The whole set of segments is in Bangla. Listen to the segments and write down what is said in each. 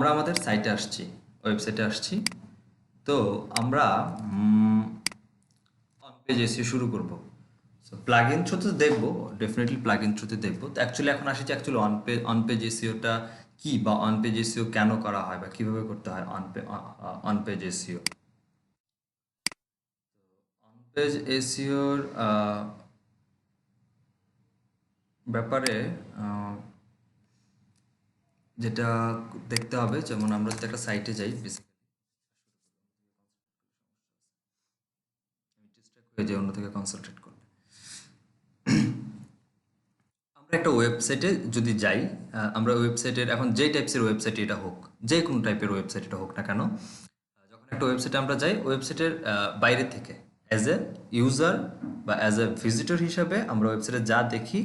আমরা আমাদের সাইটে আসছি, ওয়েবসাইটে আসছি। তো আমরা অন পেজ এসিও শুরু করব। সো প্লাগ ইন থ্রুতে দেখবো, ডেফিনেটলি প্লাগ ইন থ্রুতে দেখবো। তো অ্যাকচুয়ালি এখন আসি যে অ্যাকচুয়ালি অন পেজ এসিওটা কি, বা অন পেজ এসিও কেন করা হয়, বা কিভাবে করতে হয় on page SEO. On page এসিওর ব্যাপারে আহ, যেটা দেখতে হবে, যেমন আমরা যদি একটা সাইটে যাই, বেসিক্যালি যে অন্য থেকে কনসেন্ট্রেট করবে। আমরা একটা ওয়েবসাইটে যদি যাই, আমরা ওয়েবসাইটের এখন যে টাইপসের ওয়েবসাইট এটা হোক, যে কোনো টাইপের ওয়েবসাইট এটা হোক না কেন, যখন একটা ওয়েবসাইটে আমরা যাই, ওয়েবসাইটের বাইরে থেকে অ্যাজ এ ইউজার বা অ্যাজ এ ভিজিটর হিসাবে আমরা ওয়েবসাইটে যা দেখি,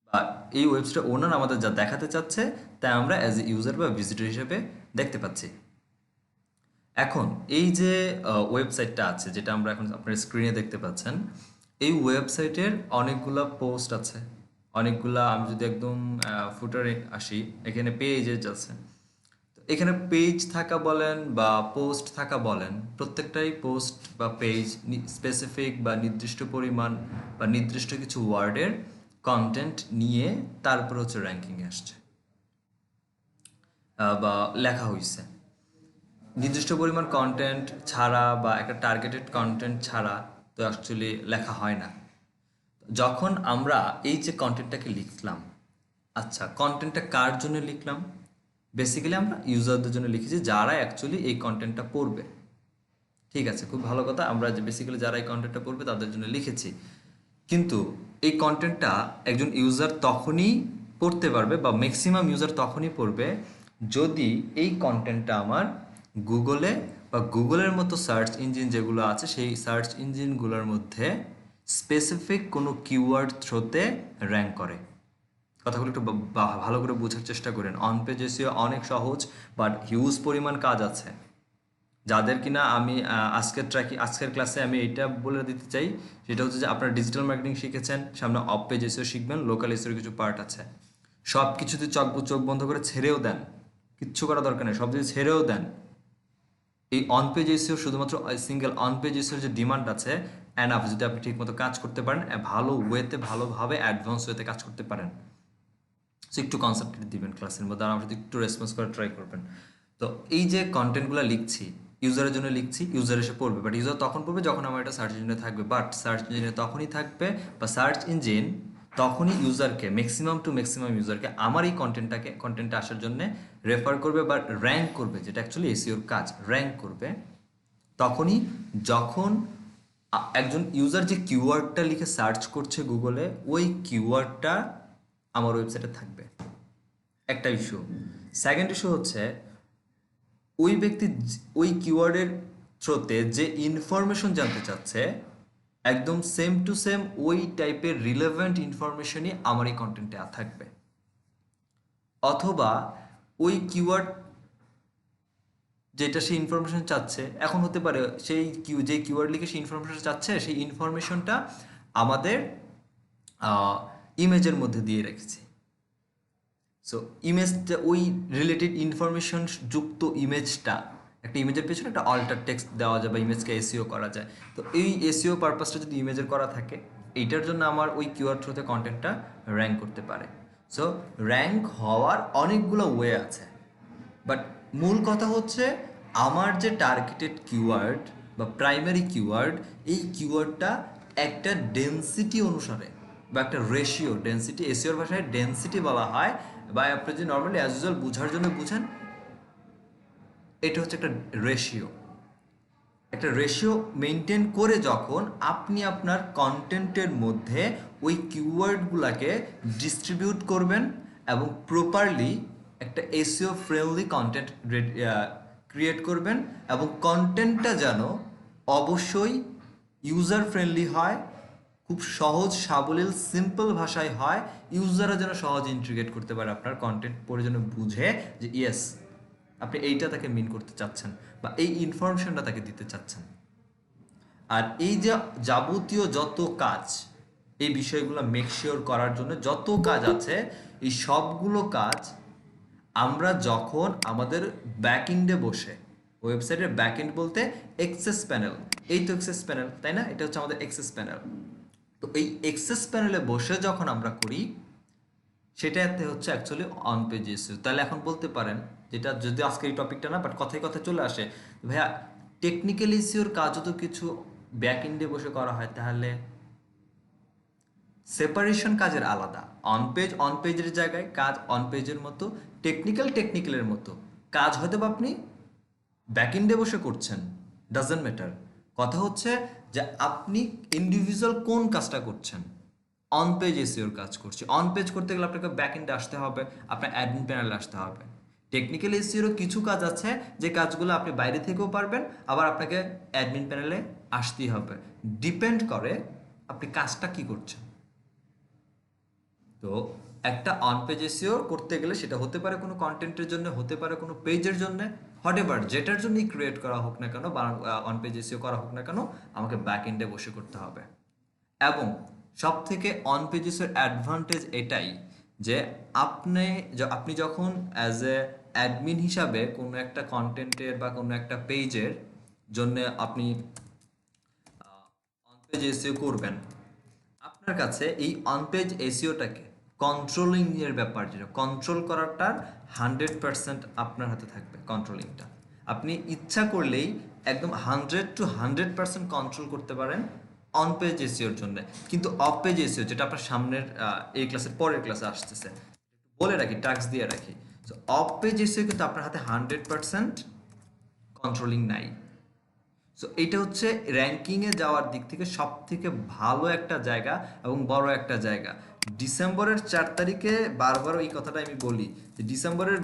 বা এই ওয়েবসাইটের ওনার আমাদের যা দেখাতে চাচ্ছে, তা আমরা অ্যাজ এ ইউজার বা ভিজিটর হিসেবে দেখতে পাচ্ছি। এখন এই যে ওয়েবসাইটটা আছে, যেটা আমরা এখন আপনার স্ক্রিনে দেখতে পাচ্ছেন, এই ওয়েবসাইটের অনেকগুলা পোস্ট আছে, অনেকগুলা। আমি যদি একদম ফুটারে আসি, এখানে পেজেস আছে। তো এখানে পেজ থাকা বলেন বা পোস্ট থাকা বলেন, প্রত্যেকটাই পোস্ট বা পেজ স্পেসিফিক বা নির্দিষ্ট পরিমাণ বা নির্দিষ্ট কিছু ওয়ার্ডের কন্টেন্ট নিয়ে তারপর হচ্ছে র্যাঙ্কিংয়ে আসছে, বা লেখা হয়েছে। নির্দিষ্ট পরিমাণ কন্টেন্ট ছাড়া বা একটা টার্গেটেড কন্টেন্ট ছাড়া তো অ্যাকচুয়ালি লেখা হয় না। যখন আমরা এই যে কন্টেন্টটাকে লিখলাম, আচ্ছা কন্টেন্টটা কার জন্য লিখলাম? বেসিক্যালি আমরা ইউজারদের জন্য লিখেছি, যারা অ্যাকচুয়ালি এই কন্টেন্টটা পড়বে। ঠিক আছে, খুব ভালো কথা। আমরা যে বেসিক্যালি যারা এই কন্টেন্টটা পড়বে তাদের জন্য লিখেছি, কিন্তু এই কন্টেন্টটা একজন ইউজার তখনই পড়তে পারবে, বা ম্যাক্সিমাম ইউজার তখনই পড়বে, যদি এই কন্টেন্টটা আমার গুগলে বা গুগলের মতো সার্চ ইঞ্জিন যেগুলো আছে, সেই সার্চ ইঞ্জিনগুলোর মধ্যে স্পেসিফিক কোনো কিওয়ার্ড থ্রোতে র্যাঙ্ক করে। কথাগুলো একটু ভালো করে বোঝার চেষ্টা করেন। অন পেজ এসইও অনেক সহজ, বাট হিউজ পরিমাণ কাজ আছে, যাদের কিনা আমি আজকের ক্লাসে আমি এটা বলে দিতে চাই। সেটা হচ্ছে যে আপনারা ডিজিটাল মার্কেটিং শিখেছেন, সামনে অফ পেজ এসেও শিখবেন, লোকাল এসেও কিছু পার্ট আছে। সব কিছুতে চোখ বন্ধ করে ছেড়েও দেন, কিচ্ছু করা দরকার নেই, সব যদি ছেড়েও দেন, এই অন পেজ এসিও শুধুমাত্র সিঙ্গেল অন পেজ এসিওর যে ডিমান্ড আছে, এনাফ। যদি আপনি ঠিকমতো কাজ করতে পারেন, ভালো ওয়েতে, ভালোভাবে অ্যাডভান্স ওয়েতে কাজ করতে পারেন, সো একটু কনসেন্ট্রেট দিবেন ক্লাসের মধ্যে, আর আমার সাথে একটু রেসপন্স করে ট্রাই করবেন। তো এই যে কন্টেন্টগুলো লিখছি, ইউজারের জন্য লিখছি, ইউজার এসে পড়বে, বাট ইউজার তখন পড়বে যখন আমার এটা সার্চ ইঞ্জিনে থাকবে। বাট সার্চ ইঞ্জিনে তখনই থাকবে, বা সার্চ ইঞ্জিন তখনই ইউজারকে, ম্যাক্সিমাম টু ম্যাক্সিমাম ইউজারকে আমার এই কন্টেন্টটা আসার জন্য রেফার করবে বা র্যাঙ্ক করবে, যেটা অ্যাকচুয়ালি এসইওর কাজ, র্যাঙ্ক করবে তখনই যখন একজন ইউজার যে কিওয়ার্ডটা লিখে সার্চ করছে গুগলে, ওই কিওয়ার্ডটা আমার ওয়েবসাইটে থাকবে। একটা ইস্যু। সেকেন্ড ইস্যু হচ্ছে, ওই ব্যক্তি ওই কিওয়ার্ডের থ্রোতে যে ইনফরমেশন জানতে চাচ্ছে, একদম সেম টু সেম ওই টাইপের রিলেভেন্ট ইনফরমেশনই আমার এই কন্টেন্টে থাকবে। অথবা ওই কিওয়ার্ড যেটা সেই ইনফরমেশন চাচ্ছে, এখন হতে পারে সেই যে কিওয়ার্ড লিখে সেই ইনফরমেশন চাচ্ছে, সেই ইনফরমেশনটা আমাদের ইমেজের মধ্যে দিয়ে রেখেছি। সো ইমেজটা, ওই রিলেটেড ইনফরমেশন যুক্ত ইমেজটা, একটা ইমেজের পেছনে একটা অল্টার টেক্সট দেওয়া যায় বা ইমেজকে এসইও করা যায়। তো এই এসইও পারপাসটা যদি ইমেজের করা থাকে, এইটার জন্য আমার ওই কিওয়ার্ড থ্রুতে কন্টেন্টটা র্যাঙ্ক করতে পারে। সো র্যাঙ্ক হওয়ার অনেকগুলো ওয়ে আছে, বাট মূল কথা হচ্ছে, আমার যে টার্গেটেড কিওয়ার্ড বা প্রাইমারি কিওয়ার্ড, এই কিওয়ার্ডটা একটা ডেন্সিটি অনুসারে বা একটা রেশিও, ডেন্সিটি এসিওর ভাষায় ডেন্সিটি বলা হয়, বা আপনি যে নর্মালি অ্যাজ ইউজুয়াল বোঝার জন্য বুঝেন, এটা হচ্ছে একটা রেশিও। একটা রেশিও মেনটেন করে যখন আপনি আপনার কন্টেন্টের মধ্যে ওই কিওয়ার্ডগুলোকে ডিস্ট্রিবিউট করবেন এবং প্রপারলি একটা এসইও ফ্রেন্ডলি কন্টেন্ট ক্রিয়েট করবেন, এবং কন্টেন্টটা যেন অবশ্যই ইউজার ফ্রেন্ডলি হয়, খুব সহজ সাবলীল সিম্পল ভাষায় হয়, ইউজাররা যেন সহজে ইন্টিগ্রেট করতে পারে আপনার কন্টেন্ট পড়ে, যেন বুঝে যে ইয়েস আপনি এইটা তাকে মিন করতে চাচ্ছেন বা এই ইনফরমেশনটা তাকে দিতে চাচ্ছেন। আর এই যে যাবতীয় যত কাজ, এই বিষয়গুলো মেক শিওর করার জন্য যত কাজ আছে, এই সবগুলো কাজ আমরা যখন আমাদের ব্যাকএন্ডে বসে, ওয়েবসাইটের ব্যাকএন্ড বলতে এক্সেস প্যানেল, এই তো এক্সেস প্যানেল, তাই না? এটা হচ্ছে আমাদের এক্সেস প্যানেল। তো এই এক্সেস প্যানেলে বসে যখন আমরা করি, সেটাতে হচ্ছে অ্যাকচুয়ালি অন পেজ এসইও। তাহলে এখন বলতে পারেন, যেটা যদি আজকে এই টপিকটা না, বাট কথায় কথায় চলে আসে, ভাইয়া টেকনিক্যাল এসইওর কাজও তো কিছু ব্যাক এন্ডে বসে করা হয়, তাহলে সেপারেশন কাজের আলাদা। অন পেজের জায়গায় কাজ অন পেজের মতো, টেকনিক্যালের মতো কাজ হয়তো বা আপনি ব্যাক এন্ডে বসে করছেন, ডাজন্ট ম্যাটার। কথা হচ্ছে যে আপনি ইন্ডিভিজুয়াল কোন কাজটা করছেন। অন পেজ এসইওর কাজ করছি, অন পেজ করতে গেলে আপনাকে ব্যাক এন্ডে আসতে হবে, আপনার অ্যাডমিন প্যানেলে আসতে হবে। টেকনিক্যাল এসইওরও কিছু কাজ আছে যে কাজগুলো আপনি বাইরে থেকেও পারবেন, আবার আপনাকে অ্যাডমিন প্যানেলে আসতেই হবে। ডিপেন্ড করে আপনি কাজটা কি করছেন। তো একটা অন পেজ এসইও করতে গেলে সেটা হতে পারে কোনো কন্টেন্টের জন্য, হতে পারে কোনো পেজের জন্য, হোয়াটএভার যেটার জন্যই ক্রিয়েট করা হোক না কেন বা অন পেজ এসইও করা হোক না কেন, আমাকে ব্যাক এন্ডে বসে করতে হবে। এবং সব থেকে অন পেজ এসইওর অ্যাডভান্টেজ এটাই যে আপনি যখন অ্যাজ এ অ্যাডমিন হিসাবে কোনো একটা কন্টেন্টের বা কোনো একটা পেজের জন্য আপনি অন পেজ এসইও করবেন, আপনার কাছে এই অন পেজ এসইওটাকে কন্ট্রোলিং এর ব্যাপার, যেটা কন্ট্রোল করাটার 100% আপনার হাতে থাকবে। কন্ট্রোলিংটা আপনি ইচ্ছা করলেই একদম 100 to 100% কন্ট্রোল করতে পারেন অন পেজ এসইওর জন্য। কিন্তু অফ পেজ এসইও, যেটা আপনার সামনের এই ক্লাসের পরের ক্লাসে আসতেছে, বলে রাখি, টাস্ক দিয়ে রাখি, তো অফ পেজ এসইও কিন্তু আপনার হাতে 100% কন্ট্রোলিং নাই। সো এটা হচ্ছে র্যাঙ্কিংয়ে যাওয়ার দিক থেকে সব থেকে ভালো একটা জায়গা এবং বড় একটা জায়গা। ডিসেম্বরের 4 তারিখে, বারবারও এই কথাটা আমি বলি, যে ডিসেম্বরের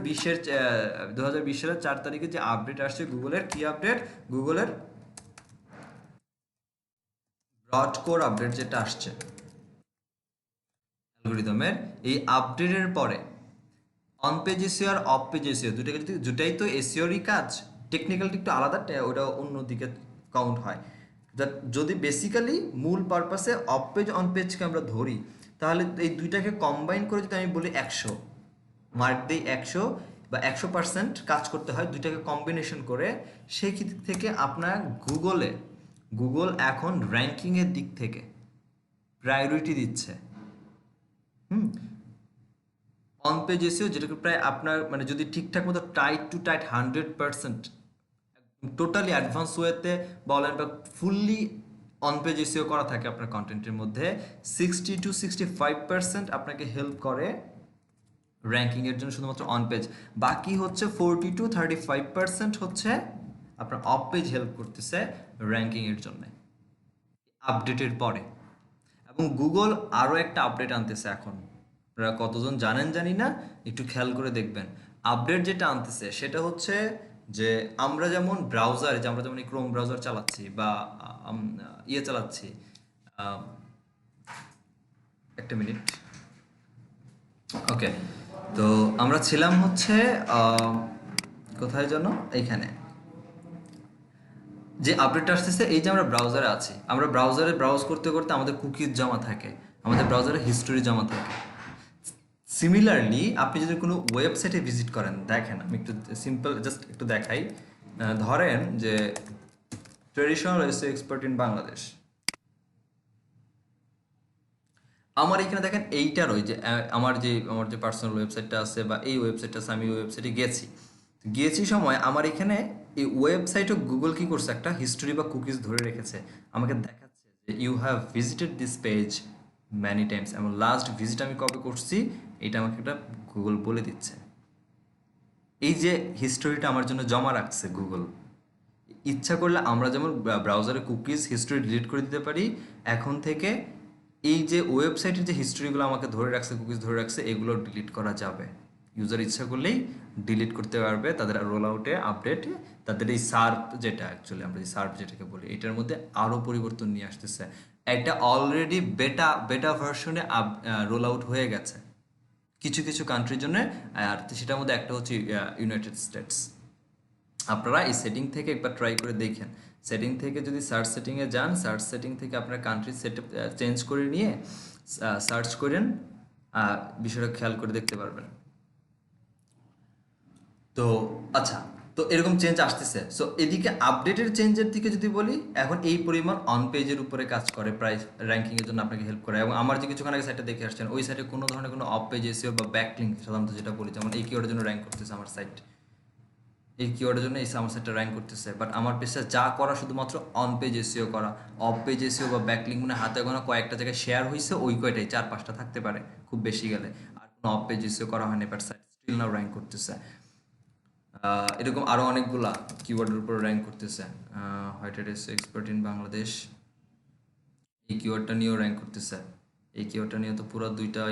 2020 সালের 4 তারিখে যে আপডেট আসছে গুগলের, কি আপডেট? গুগলের ব্রড কোর আপডেট যেটা আসছে অ্যালগোরিদমের, এই আপডেটের পরে অন পেজ এসইও আর অফ পেজ এসইও দুটাই তো এসইওরই কাজ। টেকনিক্যালটি একটু আলাদা, ওটা অন্যদিকে কাউন্ট হয়। যদি বেসিক্যালি মূল পারপাসে অফ পেজ অন পেজকে আমরা ধরি, তাহলে এই দুইটাকে কম্বাইন করে যদি আমি বলি 100, মার্ক দিই 100 বা 100% কাজ করতে হয় দুইটাকে কম্বিনেশন করে, সেই দিক থেকে আপনার গুগল এখন র্যাঙ্কিংয়ের দিক থেকে প্রায়োরিটি দিচ্ছে। হুম, অন পেজ এসেও যেটাকে প্রায় আপনার মানে যদি ঠিকঠাক মতো tight to tight 100% totally advance ওয়েতে বলেন বা ফুললি অন পেজ এসিও করা থাকে আপনার কন্টেন্টের মধ্যে, 60 to 65% আপনাকে হেল্প করে র্যাঙ্কিংয়ের জন্য শুধুমাত্র অন পেজ। বাকি হচ্ছে 40 to 35% হচ্ছে আপনার অফ পেজ হেল্প করতেছে র্যাঙ্কিংয়ের জন্য আপডেটের পরে। এবং গুগল আরও একটা আপডেট আনতেছে এখন, আপনারা কতজন জানেন জানি না, একটু খেয়াল করে দেখবেন। আপডেট যেটা আনতেছে সেটা হচ্ছে যে আমরা যেমন ব্রাউজারে, যে আমরা যেমন এই ক্রোম ব্রাউজার চালাচ্ছি বা ইয়ে চালাচ্ছি, আহ, একটা মিনিট, ওকে। তো আমরা ছিলাম হচ্ছে কোথায় যেন, এইখানে যে আপডেটটা আসতেছে, এই যে আমরা ব্রাউজারে আছি, আমরা ব্রাউজারে ব্রাউজ করতে করতে আমাদের কুকিজ জমা থাকে, আমাদের ব্রাউজারে হিস্টোরি জমা থাকে। সিমিলারলি আপনি যদি কোনো ওয়েবসাইটে ভিজিট করেন, দেখেন আমি একটু সিম্পল জাস্ট একটু দেখাই। ধরেন যে traditional SEO expert in Bangladesh, আমার এখানে দেখেন এইটার ওই যে আমার যে পার্সোনাল ওয়েবসাইটটা আছে বা এই ওয়েবসাইটটা আছে, আমি ওই ওয়েবসাইটে গিয়েছি সময় আমার এখানে এই ওয়েবসাইটও গুগল কি করছে, একটা হিস্টোরি বা কুকিজ ধরে রেখেছে, আমাকে দেখাচ্ছে যে you have visited this page many times, এবং লাস্ট ভিজিট আমি কবে করছি এটা আমাকে একটা গুগল বলে দিচ্ছে। এই যে হিস্টোরিটা আমার জন্য জমা রাখছে গুগল, ইচ্ছা করলে আমরা যেমন ব্রাউজারে কুকিজ হিস্টোরি ডিলিট করে দিতে পারি, এখন থেকে এই যে ওয়েবসাইটের যে হিস্টোরিগুলো আমাকে ধরে রাখছে, কুকিজ ধরে রাখছে, এগুলো ডিলিট করা যাবে। ইউজার ইচ্ছা করলেই ডিলিট করতে পারবে তাদের রোল আউটে, আপডেটে, তাদের এই সার্প, যেটা অ্যাকচুয়ালি আমরা এই সার্প যেটাকে বলি, এটার মধ্যে আরও পরিবর্তন নিয়ে আসতেছে। এটা অলরেডি বেটা ভার্সনে রোল আউট হয়ে গেছে কিছু কিছু কান্ট্রির জন্য, আর সেটার মধ্যে একটা হচ্ছে ইউনাইটেড স্টেটস। আপনারা এই সেটিং থেকে একবার ট্রাই করে দেখেন। সেটিং থেকে যদি সার্চ সেটিংয়ে যান, সার্চ সেটিং থেকে আপনার কান্ট্রি সেট চেঞ্জ করে নিয়ে সার্চ করেন, বিষয়টা খেয়াল করে দেখতে পারবেন। তো আচ্ছা, তো এরকম চেঞ্জ আসতেছে। সো এদিকে আপডেটের চেঞ্জের দিকে যদি বলি, এখন এই পরিমাণ অন পেজের উপরে কাজ করে, প্রাইস র্যাঙ্কিং এর জন্য আপনাকে হেল্প করে। এবং আমার যে কিছুক্ষণ আগে সাইটটা দেখে আসছেন, ওই সাইটে কোনো ধরনের কোনো অফ পেজ এসিও বা ব্যাকলিঙ্ক সাধারণত যেটা বলি, যেমন এই কিওয়ার্ডের জন্য র্যাঙ্ক করতেছে আমার সাইট, এই কিওয়ার্ডের জন্য এই আমার সাইটটা র্যাঙ্ক করতেছে, বাট আমার পেজটা যা করা শুধুমাত্র অন পেজ এসিও করা। অফ পেজ এসিও বা ব্যাকলিঙ্ক মানে হাতে গোনা কয়েকটা জায়গায় শেয়ার হয়েছে, ওই কয়টাই 4-5টা থাকতে পারে খুব বেশি গেলে, আর কোনো অফ পেজ এসিও করা হয়নি, but site still now rank করতেছে। এরকম আরও অনেকগুলা কিওয়ার্ডের উপর র্যাঙ্ক করতেছে। হোয়াইটেড এস এক্সপার্ট ইন বাংলাদেশ, এই কিওয়ার্ডটা নিয়েও র্যাঙ্ক করতেছে। এই কিওয়ার্ডটা নিয়ে তো পুরো 2টা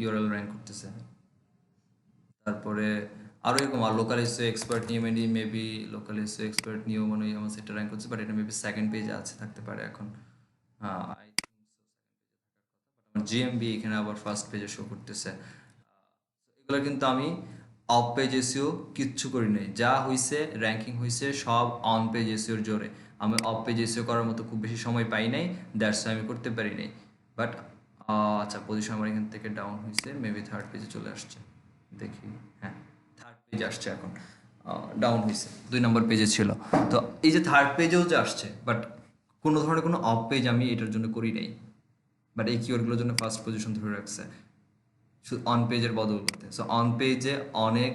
ইউআরএল র্যাঙ্ক করতেছে। তারপরে আরও এরকম আর লোকাল এসে এক্সপার্ট নিয়ে মেবি লোকাল এসে এক্সপার্ট নিয়েও মনে হয় আমার সেটা র্যাঙ্ক করছে, বাট এটা মেবি সেকেন্ড পেজে আছে, থাকতে পারে এখন। হ্যাঁ, আমার জিএমবি এখানে আবার ফার্স্ট পেজে শো করতেছে। এগুলো কিন্তু আমি অফ পেজ এসিও কিচ্ছু করি নাই, যা হইছে র্যাঙ্কিং হইছে সব অন পেজ এসিওর জোরে। আমি অফ পেজ এসিও করার মতো খুব বেশি সময় পাই নাই, দ্যাটস আমি করতে পারি নাই। বাট আচ্ছা, পজিশন আমার এখান থেকে ডাউন হয়েছে, মেবি থার্ড পেজে চলে আসছে, দেখি। হ্যাঁ, থার্ড পেজে আসছে এখন। ডাউন হয়েছে, 2 নম্বর পেজে ছিল। তো এই যে থার্ড পেজেও যে আসছে, বাট কোনো ধরনের কোনো অফ পেজ আমি এটার জন্য করি নাই, বাট এই কিওয়ার্ডগুলোর জন্য ফার্স্ট পজিশন ধরে রাখছে শুধু অন পেজের বদৌলতে। সো অন পেজে অনেক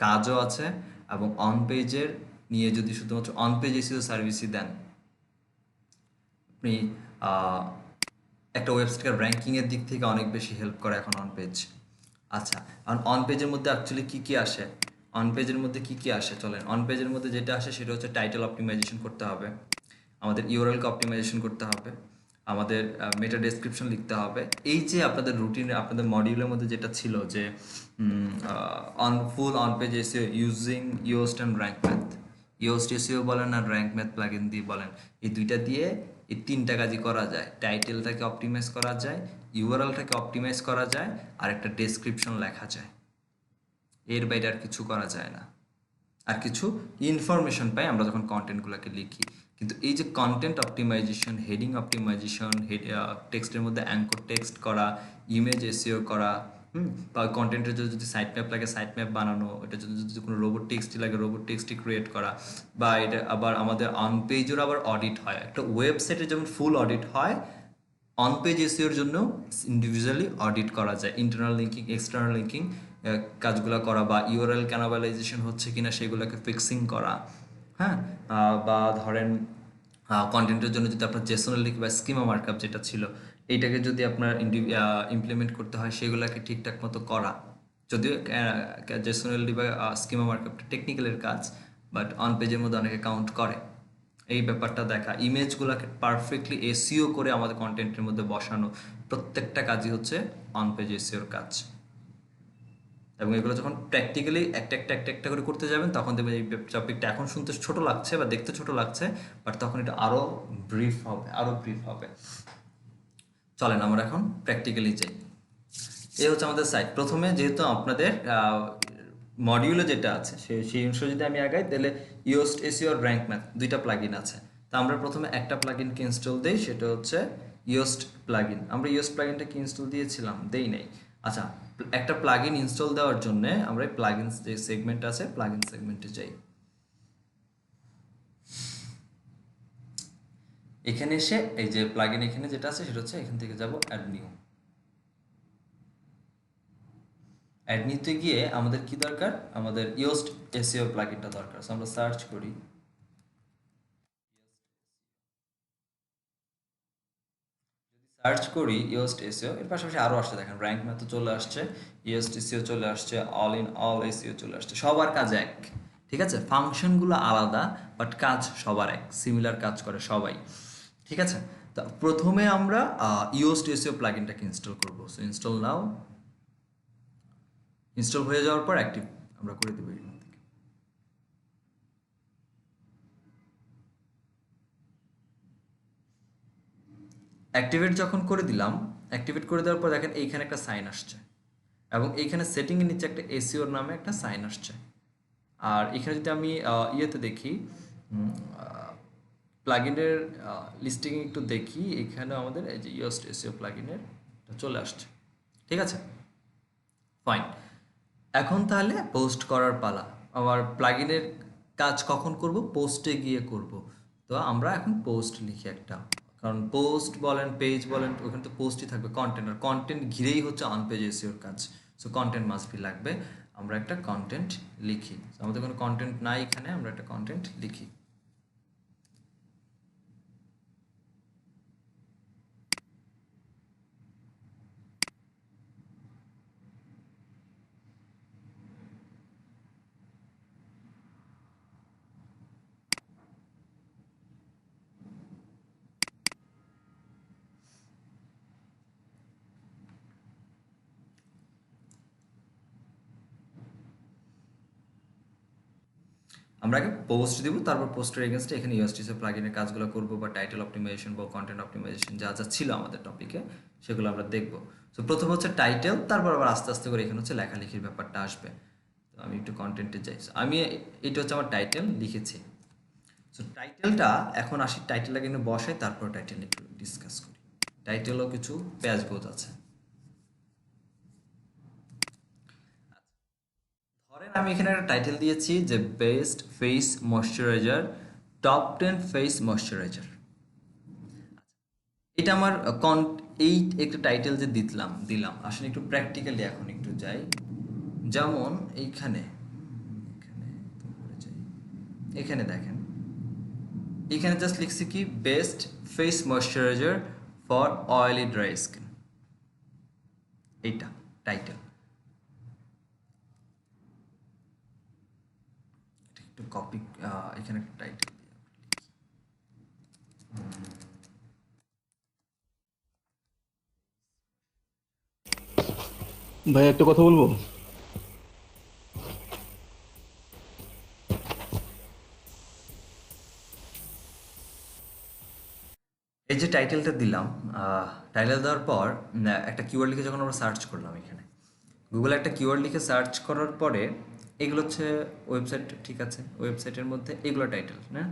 কাজও আছে, এবং অন পেজের নিয়ে যদি শুধুমাত্র অন পেজ এসিও সার্ভিসই দেন, আপনি আহ, একটা ওয়েবসাইটের র্যাঙ্কিংয়ের দিক থেকে অনেক বেশি হেল্প করে এখন অন পেজ। আচ্ছা, অন পেজের মধ্যে অ্যাকচুয়ালি কী কী আসে, অন পেজের মধ্যে কী কী আসে চলেন। অন পেজের মধ্যে যেটা আসে সেটা হচ্ছে টাইটেল অপটিমাইজেশন করতে হবে, আমাদের ইউআরএলকে অপটিমাইজেশন করতে হবে, আমাদের মেটা ডেসক্রিপশন লিখতে হবে। এই যে আপনাদের রুটিনে আপনাদের মডিউলের মধ্যে যেটা ছিল যে full on page SEO using Yoast and rank math, Yoast SEO বলেন আর র্যাঙ্ক ম্যাথ প্লাগইন দিয়ে বলেন, এই দুইটা দিয়ে এই 3টা কাজই করা যায়। টাইটেলটাকে অপটিমাইজ করা যায়, ইউআরএলটাকে অপটিমাইজ করা যায়, আর একটা ডেসক্রিপশন লেখা যায়। এর বাইরে আর কিছু করা যায় না। আর কিছু ইনফরমেশন পাই আমরা যখন কন্টেন্টগুলোকে লিখি। কিন্তু এই যে কন্টেন্ট অপটিমাইজেশন, হেডিং অপটিমাইজেশন, টেক্সটের মধ্যে অ্যাঙ্কর টেক্সট করা, ইমেজ এসিও করা, বা কন্টেন্টের জন্য যদি সাইট ম্যাপ লাগে সাইট ম্যাপ বানানো, এটা যদি কোনো রোবট টেক্সটই লাগে রোবট টেক্সটই ক্রিয়েট করা, বা এটা আবার আমাদের অন পেজের আবার অডিট হয়। একটা ওয়েবসাইটে যেমন ফুল অডিট হয়, অন পেজ এসিওর জন্য ইন্ডিভিজুয়ালি অডিট করা যায়, ইন্টারনাল লিঙ্কিং এক্সটার্নাল লিঙ্কিং কাজগুলো করা, বা ইউআরএল ক্যানাবালাইজেশন হচ্ছে কিনা সেগুলোকে ফিক্সিং করা। হ্যাঁ, বা ধরেন কন্টেন্টের জন্য যদি আপনার জেসনের লিঙ্ক বা স্কিমা মার্কআপ যেটা ছিল, এইটাকে যদি আপনার ইমপ্লিমেন্ট করতে হয় সেগুলোকে ঠিকঠাক মতো করা। যদিও জেসনের বা স্কিমা মার্কআপটা টেকনিক্যালের কাজ, বাট অন পেজের মধ্যে অনেকে কাউন্ট করে। এই ব্যাপারটা দেখা, ইমেজগুলোকে পারফেক্টলি এসিও করে আমাদের কন্টেন্টের মধ্যে বসানো, প্রত্যেকটা কাজই হচ্ছে অন পেজ এসিওর কাজ। এবং এগুলো যখন প্র্যাকটিক্যালি একটা করে করতে যাবেন, তখন দেখবেন এই টপিকটা এখন শুনতে ছোট লাগছে বা দেখতে ছোট লাগছে, বাট তখন এটা আরও ব্রিফ হবে, আরও ব্রিফ হবে। চলেন আমরা এখন প্র্যাকটিক্যালি যাই। এই হচ্ছে আমাদের সাইট। প্রথমে যেহেতু আপনাদের মডিউলে যেটা আছে সেই অনুসারে যদি আমি আগাই, তাহলে ইয়োস্ট এসিও আর র্যাঙ্ক ম্যাথ 2টা প্লাগইন আছে। তো আমরা প্রথমে একটা প্লাগইনকে ইনস্টল দিই, সেটা হচ্ছে ইয়োস্ট প্লাগইন। আমরা ইয়োস্ট প্লাগইনটাকে ইনস্টল দিয়েছিলাম, দেই নাই। আচ্ছা, একটা প্লাগইন ইনস্টল দেওয়ার জন্য আমরা প্লাগইন যে সেগমেন্ট আছে প্লাগইন সেগমেন্টে যাই। এখানে এসে এই যে প্লাগইন এখানে যেটা আছে সেটা হচ্ছে এখান থেকে যাব অ্যাড নিউ। অ্যাড নিতে গিয়ে আমাদের কি দরকার, আমাদের ইয়োস্ট এসিও প্লাগইনটা দরকার। সো আমরা সার্চ করি, সার্চ করি ইয়োস্ট এসিও, এর পাশাপাশি আরও আসছে, দেখেন র্যাঙ্ক ম্যাথ তো চলে আসছে, ইয়োস্ট এসিও চলে আসছে, অল ইন অল এসিও চলে আসছে, সবার কাজ এক। ঠিক আছে, ফাংশনগুলো আলাদা, বাট কাজ সবার এক, সিমিলার কাজ করে সবাই। ঠিক আছে, তো প্রথমে আমরা ইয়োস্ট এসিও প্লাগইনটাকে ইনস্টল করবো। সো ইনস্টল নাও। ইনস্টল হয়ে যাওয়ার পর অ্যাক্টিভ আমরা করে দেবো এখান থেকে। অ্যাক্টিভেট যখন করে দিলাম, অ্যাক্টিভেট করে দেওয়ার পর দেখেন এইখানে একটা সাইন আসছে, এবং এইখানে সেটিংয়ের নিচে একটা এসিওর নামে একটা সাইন আসছে। আর এখানে যদি আমি ইয়েতে দেখি, প্লাগইনের লিস্টিং একটু দেখি, এখানে আমাদের এই যে ইয়োস্ট এসিও প্লাগইনের চলে আসছে। ঠিক আছে, ফাইন। এখন তাহলে পোস্ট করার পালা। আমার প্লাগইনের কাজ কখন করব? পোস্টে গিয়ে করব। তো আমরা এখন পোস্ট লিখি একটা, কারণ পোস্ট বলেন পেজ বলেন ওখানে তো পোস্টই থাকবে, কন্টেন্ট, আর কন্টেন্ট ঘিরেই হচ্ছে অন পেজ এসইওর কাজ। সো কন্টেন্ট মাস্ট বি লাগবে। আমরা একটা কন্টেন্ট লিখি। আমাদের কোনো কন্টেন্ট নাই এখানে, আমরা একটা কন্টেন্ট লিখি। আমরা আগে পোস্ট দিব, তারপর পোস্টের এগেনস্টে এখানে ইউএসটিসি প্লাগইনের কাজগুলো করব, বা টাইটেল অপটিমাইজেশন বা কন্টেন্ট অপটিমাইজেশন যা যা ছিল আমাদের টপিকে সেগুলো আমরা দেখব। সো প্রথম হচ্ছে টাইটেল, তারপর আবার আস্তে আস্তে করে এখানে হচ্ছে লেখালেখির ব্যাপারটা আসবে। তো আমি একটু কন্টেন্টে যাই। আমি এটা হচ্ছে আমার টাইটেল লিখেছি। সো টাইটেলটা এখন আসি, টাইটেলটা কিন্তু বসাই, তারপর টাইটেল একটু ডিসকাস করি। টাইটেলও কিছু পেজবোধ আছে। ধরেন আমি এখানে একটা টাইটেল দিয়েছি যে best face moisturiser, top 10 face moisturiser. এটা আমার এই একটা টাইটেল যে দিলাম আসলে একটু প্র্যাকটিক্যালি এখন একটু যাই। যেমন এইখানে এখানে যাই, এখানে দেখেন, এখানে জাস্ট লিখছি কি best face moisturiser for oily dry skin, এইটা টাইটেল। একটু কপি, এখানে একটা টাইটেল ভাই একটা কথা বলবো। এই যে টাইটেলটা দিলাম, টাইটেল দেওয়ার পর একটা কিওয়ার্ড লিখে যখন আমরা সার্চ করলাম, এখানে গুগলে একটা কিওয়ার্ড লিখে সার্চ করার পরে এগুলো হচ্ছে ওয়েবসাইট, ঠিক আছে, ওয়েবসাইটের মধ্যে এগুলো টাইটেল না,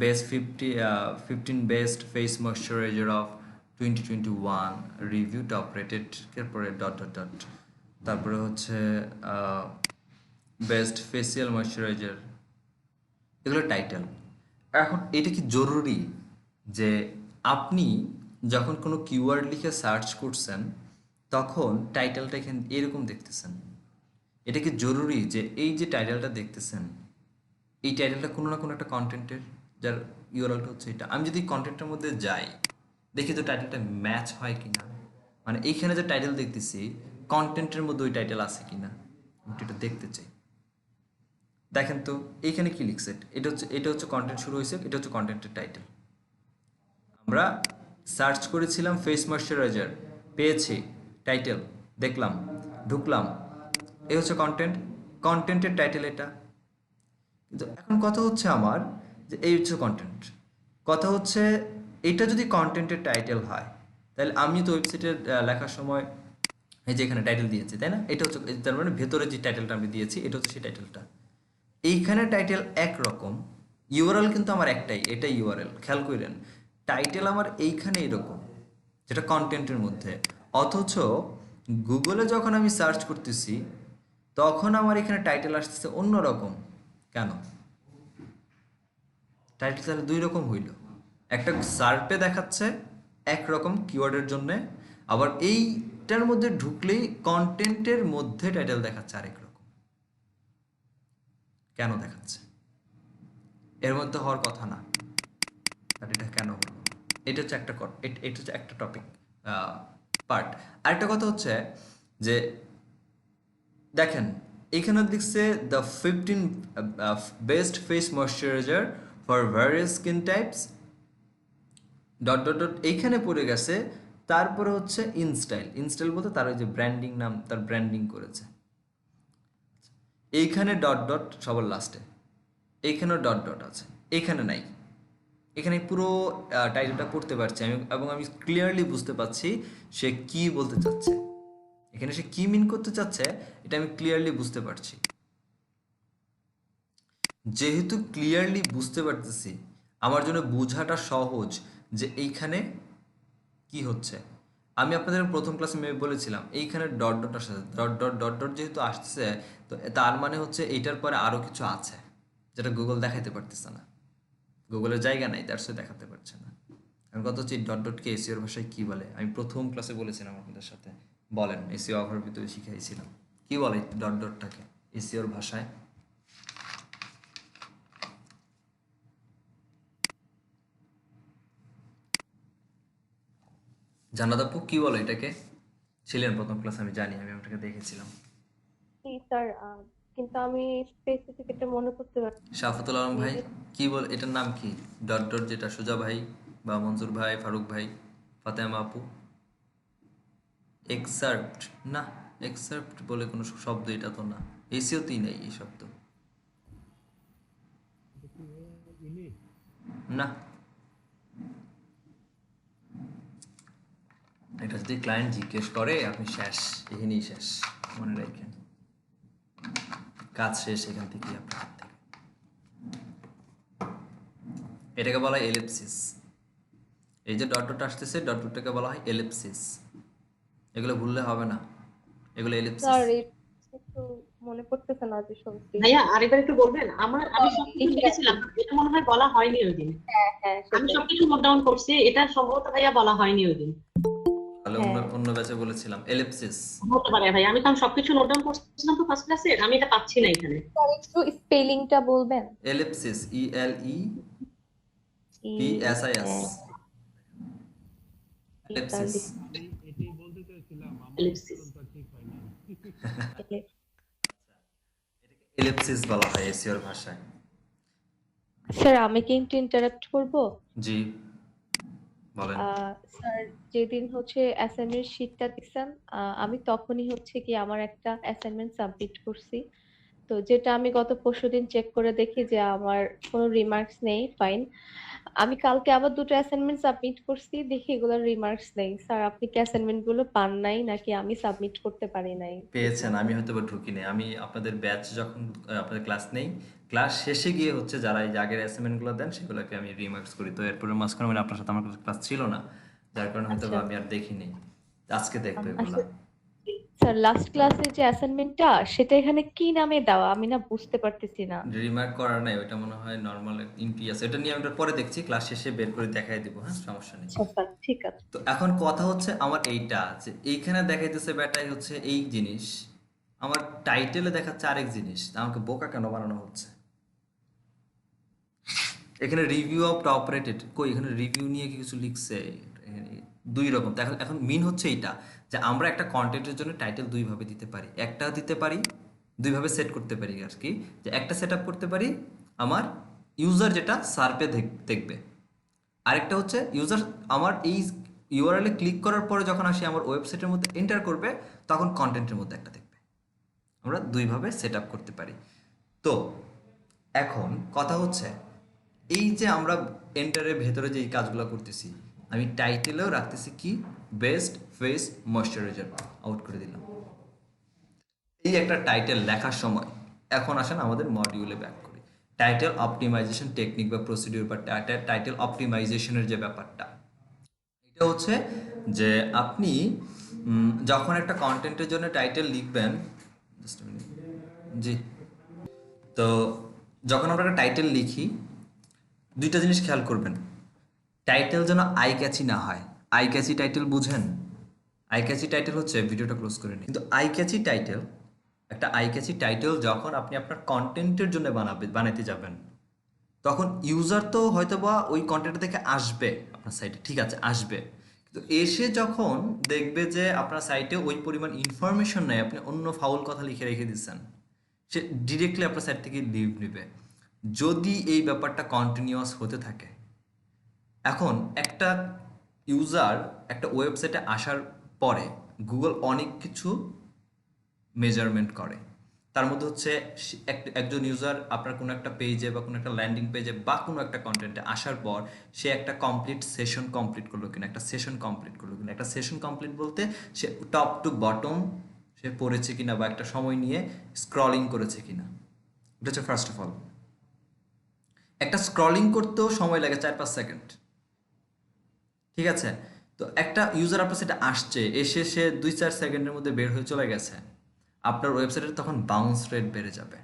best 15 best face moisturiser of 2021 review top rated, এরপরে ডট ডট ডট, তারপরে হচ্ছে বেস্ট ফেসিয়াল ময়শ্চারাইজার, এগুলো টাইটেল। এখন এটা কি জরুরি যে আপনি যখন কোনো কিওয়ার্ড লিখে সার্চ করছেন তখন টাইটেলটা এখানে এরকম দেখতেছেন? এটা কি জরুরি যে এই যে টাইটেলটা দেখতেছেন এই টাইটেলটা কোনো না কোনো একটা কন্টেন্টের, যার ইউআরএলটা হচ্ছে এটা? আমি যদি কন্টেন্টের মধ্যে যাই দেখি তো টাইটেলটা ম্যাচ হয় কিনা, মানে এইখানে যে টাইটেল দেখতেছি কন্টেন্টের মধ্যে ওই টাইটেল আছে কিনা আমি একটু এটা দেখতে চাই। দেখেন তো এইখানে কি লিখছে, এটা হচ্ছে কন্টেন্ট শুরু হয়েছে, এটা হচ্ছে কন্টেন্টের টাইটেল। আমরা সার্চ করেছিলাম ফেস ময়শ্চারাইজার, পেয়েছি টাইটেল, দেখলাম, ঢুকলাম, এই হচ্ছে কন্টেন্ট, কন্টেন্টের টাইটেল এটা। কিন্তু এখন কথা হচ্ছে আমার যে এই হচ্ছে কন্টেন্ট, কথা হচ্ছে এটা যদি কন্টেন্টের টাইটেল হয় তাহলে আমি তো ওয়েবসাইটের লেখার সময় এই যে এখানে টাইটেল দিয়েছি তাই না, এটা হচ্ছে তার মানে ভেতরে যে টাইটেলটা আমি দিয়েছি এটা হচ্ছে সেই টাইটেলটা। এইখানে টাইটেল একরকম, ইউআরএল কিন্তু আমার একটাই, এটা ইউআরএল, খেয়াল করেন। টাইটেল আমার এইখানে এরকম যেটা কন্টেন্টের মধ্যে, অথচ গুগলে যখন আমি সার্চ করতেছি তখন আমার এখানে টাইটেল আসতেছে অন্যরকম। কেন? টাইটেল তাহলে দুই রকম হইল, একটা সার্পে দেখাচ্ছে একরকম কিওয়ার্ডের জন্যে, আবার এইটার মধ্যে ঢুকলেই কন্টেন্টের মধ্যে টাইটেল দেখাচ্ছে আরেক রকম। কেন দেখাচ্ছে? এর মধ্যে হওয়ার কথা না, আর এটা কেন হলো? এটা হচ্ছে একটা এটা হচ্ছে একটা টপিক পার্ট। আরেকটা কথা হচ্ছে যে দেখেন এখানে দেখছে the 15 best face moisturiser for various skin types dot dot dot, এইখানে পড়ে গেছে। তারপরে হচ্ছে ইনস্টাইল, ইনস্টাইল বলতে তার ওই যে ব্র্যান্ডিং নাম, তার ব্র্যান্ডিং করেছে। এইখানে ডট ডট সবার লাস্টে, এইখানেও ডট ডট আছে, এখানে নাই। এখানে পুরো টাইটেলটা পড়তে পারছি আমি, এবং আমি ক্লিয়ারলি বুঝতে পারছি সে কি বলতে চাচ্ছে, এখানে সে কি মিন করতে চাচ্ছে এটা আমি ক্লিয়ারলি বুঝতে পারছি। যেহেতু ক্লিয়ারলি বুঝতে পারতেছি আমার জন্য বোঝাটা সহজ যে এইখানে কি হচ্ছে। আমি আপনাদের প্রথম ক্লাসে মেবি বলেছিলাম এইখানে ডট ডট আসছে, ডট ডট ডট ডট যেহেতু আসছে, তো তার মানে হচ্ছে এইটার পরে আরো কিছু আছে যেটা গুগল দেখাইতে পারতেছে না, গুগলের জায়গা নাই, দ্যাটস দেখাতে পারছে না। এখন কথা হচ্ছে ডট ডটকে এসিওর ভাষায় কি বলে, আমি প্রথম ক্লাসে বলেছিলাম আপনাদের সাথে, বলেন এসিও অফার ভিতরে শিখাইছিলাম কি বলে ডট ডটটাকে এসিওর ভাষায়। জান্নাত আপু কি বলে এটাকে, ছিলেন প্রথম ক্লাস আমি জানি, আমি আপনাকে দেখেছিলাম। জি স্যার, কিন্তু আমি স্পেসিফিক এটা মনে করতে শাফাতুল আলম পারছি ভাই যে কি বল, এটার নাম কি? ডট ডট যেটা সুজা ভাই বা মনজুর ভাই, ফারুক ভাই, ফাতেমা আপু, এক্সার্পট না, এক্সার্পট বলে কোনো শব্দ এটা তো না, এসিওতেই নেই এই শব্দ, না। এটা যদি ক্লায়েন্ট জিজ্ঞেস করে আপনি শেষ, এখানেই শেষ, মনে রাখেন, কাজ শেষ এখান থেকে আপনার হাত থেকে। এটাকে বলা হয় এলিপসিস, এই যে ডট ডট আসতেছে ডট ডটটাকে বলা হয় এলিপসিস, এগুলো ভুললে হবে না, এগুলো এলিপসিস। স্যার এই একটু মনে পড়তেছে না যে সত্যি। ভাইয়া আরেকবার একটু বলবেন? আমি সবকিছু লিখে রাখি। লিখেছিলাম, এটা মনে হয় বলা হয়নি ওই দিন। হ্যাঁ হ্যাঁ আমি সেটাই। সবকিছু নোট ডাউন করছি, এটা সম্ভবত ভাইয়া বলা হয়নি ওই দিন। তাহলে অন্য হ্যাঁ অন্য ব্যাচে বলেছিলাম এলিপসিস। হতে পারে ভাই, আমি কারণ সবকিছু নোট ডাউন করছিলাম তো ফার্স্ট ক্লাসে, আমি এটা পাচ্ছি না এখানে। স্যার একটু স্পেলিংটা বলবেন? Ellipsis, E L E E P S I S, L E ellipsis. তাহলে এলিপসিস। এলিপসিস বলা হয় এসিওর ভাষায়। স্যার আমি কি একটু ইন্টারাপ্ট করব? জি বলেন। স্যার যেদিন হচ্ছে অ্যাসাইনমেন্ট শিটটা দিচ্ছেন, আমি তখনই হচ্ছে কি আমার একটা অ্যাসাইনমেন্ট সাবমিট করছি। তো যেটা আমি গত পরশুদিন চেক করে দেখি যে আমার কোনো রিমার্কস নেই, ফাইন। আমি কালকে আবার দুটো অ্যাসাইনমেন্ট সাবমিট করছি, দেখি এগুলোর রিমার্কস নেই। স্যার আপনি কি অ্যাসাইনমেন্ট গুলো পান নাই নাকি আমি সাবমিট করতে পারি নাই ঠিক পেয়েছেন, মতো? আমি হয়তো বা ঢুকি নেই, আমি আপনাদের ব্যাচ যখন আপনাদের ক্লাস নেই, ক্লাস শেষে গিয়ে হচ্ছে যারা এই যে আগের অ্যাসাইনমেন্টগুলো দেন সেগুলোকে আমি রিমার্কস করি, তো এরপরে মাঝখানে মানে আপনার সাথে আমার ক্লাস ছিল না, যার কারণে হয়তো বা আচ্ছা। আমি আর দেখিনি, আজকে দেখবো এগুলা। আচ্ছা স্যার, লাস্ট ক্লাসে যে অ্যাসাইনমেন্টটা সেটা এখানে কি নামে দেওয়া আমি না বুঝতে পারতেছি না। রিমার্ক করার নাই, ওটা মনে হয় নর্মাল ইনটি আছে, এটা নিয়ে আমি ওটা পরে দেখছি, ক্লাস শেষে বের করে দেখাই দিব, হ্যাঁ সমস্যা নেই। আচ্ছা স্যার ঠিক আছে। তো এখন কথা হচ্ছে আমার এইটা যে এইখানে দেখাইতেছে ব্যাটাই হচ্ছে এই জিনিস, আমার টাইটেলে দেখাচ্ছে আরেক জিনিস, তা আমাকে বোকা কেন বানানো হচ্ছে? এখানে রিভিউ অফ টপ রেটেড কই, এখানে রিভিউ নিয়ে কি কিছু লিখছে? এখানে দুই রকম, তো এখন এখন মিন হচ্ছে এইটা যে আমরা একটা কন্টেন্টের জন্য টাইটেল দুইভাবে দিতে পারি, একটা দিতে পারি দুইভাবে সেট করতে পারি আর কি, যে একটা সেট আপ করতে পারি আমার ইউজার যেটা সার্পে দেখবে, আরেকটা হচ্ছে ইউজার আমার এই ইউআরএলে ক্লিক করার পরে যখন আসি আমার ওয়েবসাইটের মধ্যে এন্টার করবে তখন কন্টেন্টের মধ্যে একটা দেখবে, আমরা দুইভাবে সেট আপ করতে পারি। তো এখন কথা হচ্ছে এই যে আমরা এন্টারের ভেতরে যে এই কাজগুলো করতেছি, আমি টাইটেলেও রাখতেছি কি বেস্ট ফেস ময়শ্চারাইজার, আউট করে দিলাম, এই একটা টাইটেল লেখার সময়। এখন আসেন আমাদের মডিউলে ব্যাক করি, টাইটেল অপটিমাইজেশন টেকনিক বা প্রসিডিউর বা টাইটেল অপটিমাইজেশনের যে ব্যাপারটা, এটা হচ্ছে যে আপনি যখন একটা কন্টেন্টের জন্য টাইটেল লিখবেন, just a minute, জি, তো যখন আমরা একটা টাইটেল লিখি দুইটা জিনিস খেয়াল করবেন, টাইটেল যেন আই ক্যাচি না হয়। আই ক্যাচি টাইটেল বুঝেন? আই ক্যাচি টাইটেল হচ্ছে, ভিডিওটা ক্লোজ করে নিন, কিন্তু আই ক্যাচি টাইটেল, একটা আই ক্যাচি টাইটেল যখন আপনি আপনার কন্টেন্টের জন্য বানাতে যাবেন, তখন ইউজার তো হয়তো বা ওই কন্টেন্ট থেকে আসবে আপনার সাইটে, ঠিক আছে আসবে, কিন্তু এসে যখন দেখবে যে আপনার সাইটে ওই পরিমাণ ইনফরমেশন নেই, আপনি অন্য ফাউল কথা লিখে রেখে দিচ্ছেন, সে ডিরেক্টলি আপনার সাইট থেকে লিভ নেবে, যদি এই ব্যাপারটা কন্টিনিউয়াস হতে থাকে। এখন একটা ইউজার একটা ওয়েবসাইটে আসার পরে গুগল অনেক কিছু মেজারমেন্ট করে, তার মধ্যে হচ্ছে একজন ইউজার আপনার কোনো একটা পেজে বা কোনো একটা ল্যান্ডিং পেজে বা কোনো একটা কন্টেন্টে আসার পর সে একটা কমপ্লিট সেশন কমপ্লিট করলো কিনা, একটা সেশন কমপ্লিট করলো কিনা, একটা সেশন কমপ্লিট বলতে সে টপ টু বটম সে পড়েছে কিনা বা একটা সময় নিয়ে স্ক্রলিং করেছে কিনা, এটা হচ্ছে ফার্স্ট অফ অল। একটা স্ক্রলিং করতেও সময় লাগে 4-5 সেকেন্ড, ঠিক আছে? তো একটা ইউজার আপনার সাইটে আসছে, এসে সে 2-4 সেকেন্ডের মধ্যে বের হয়ে চলে গেছে, আপনার ওয়েবসাইটের তখন বাউন্স রেট বেড়ে যাবে।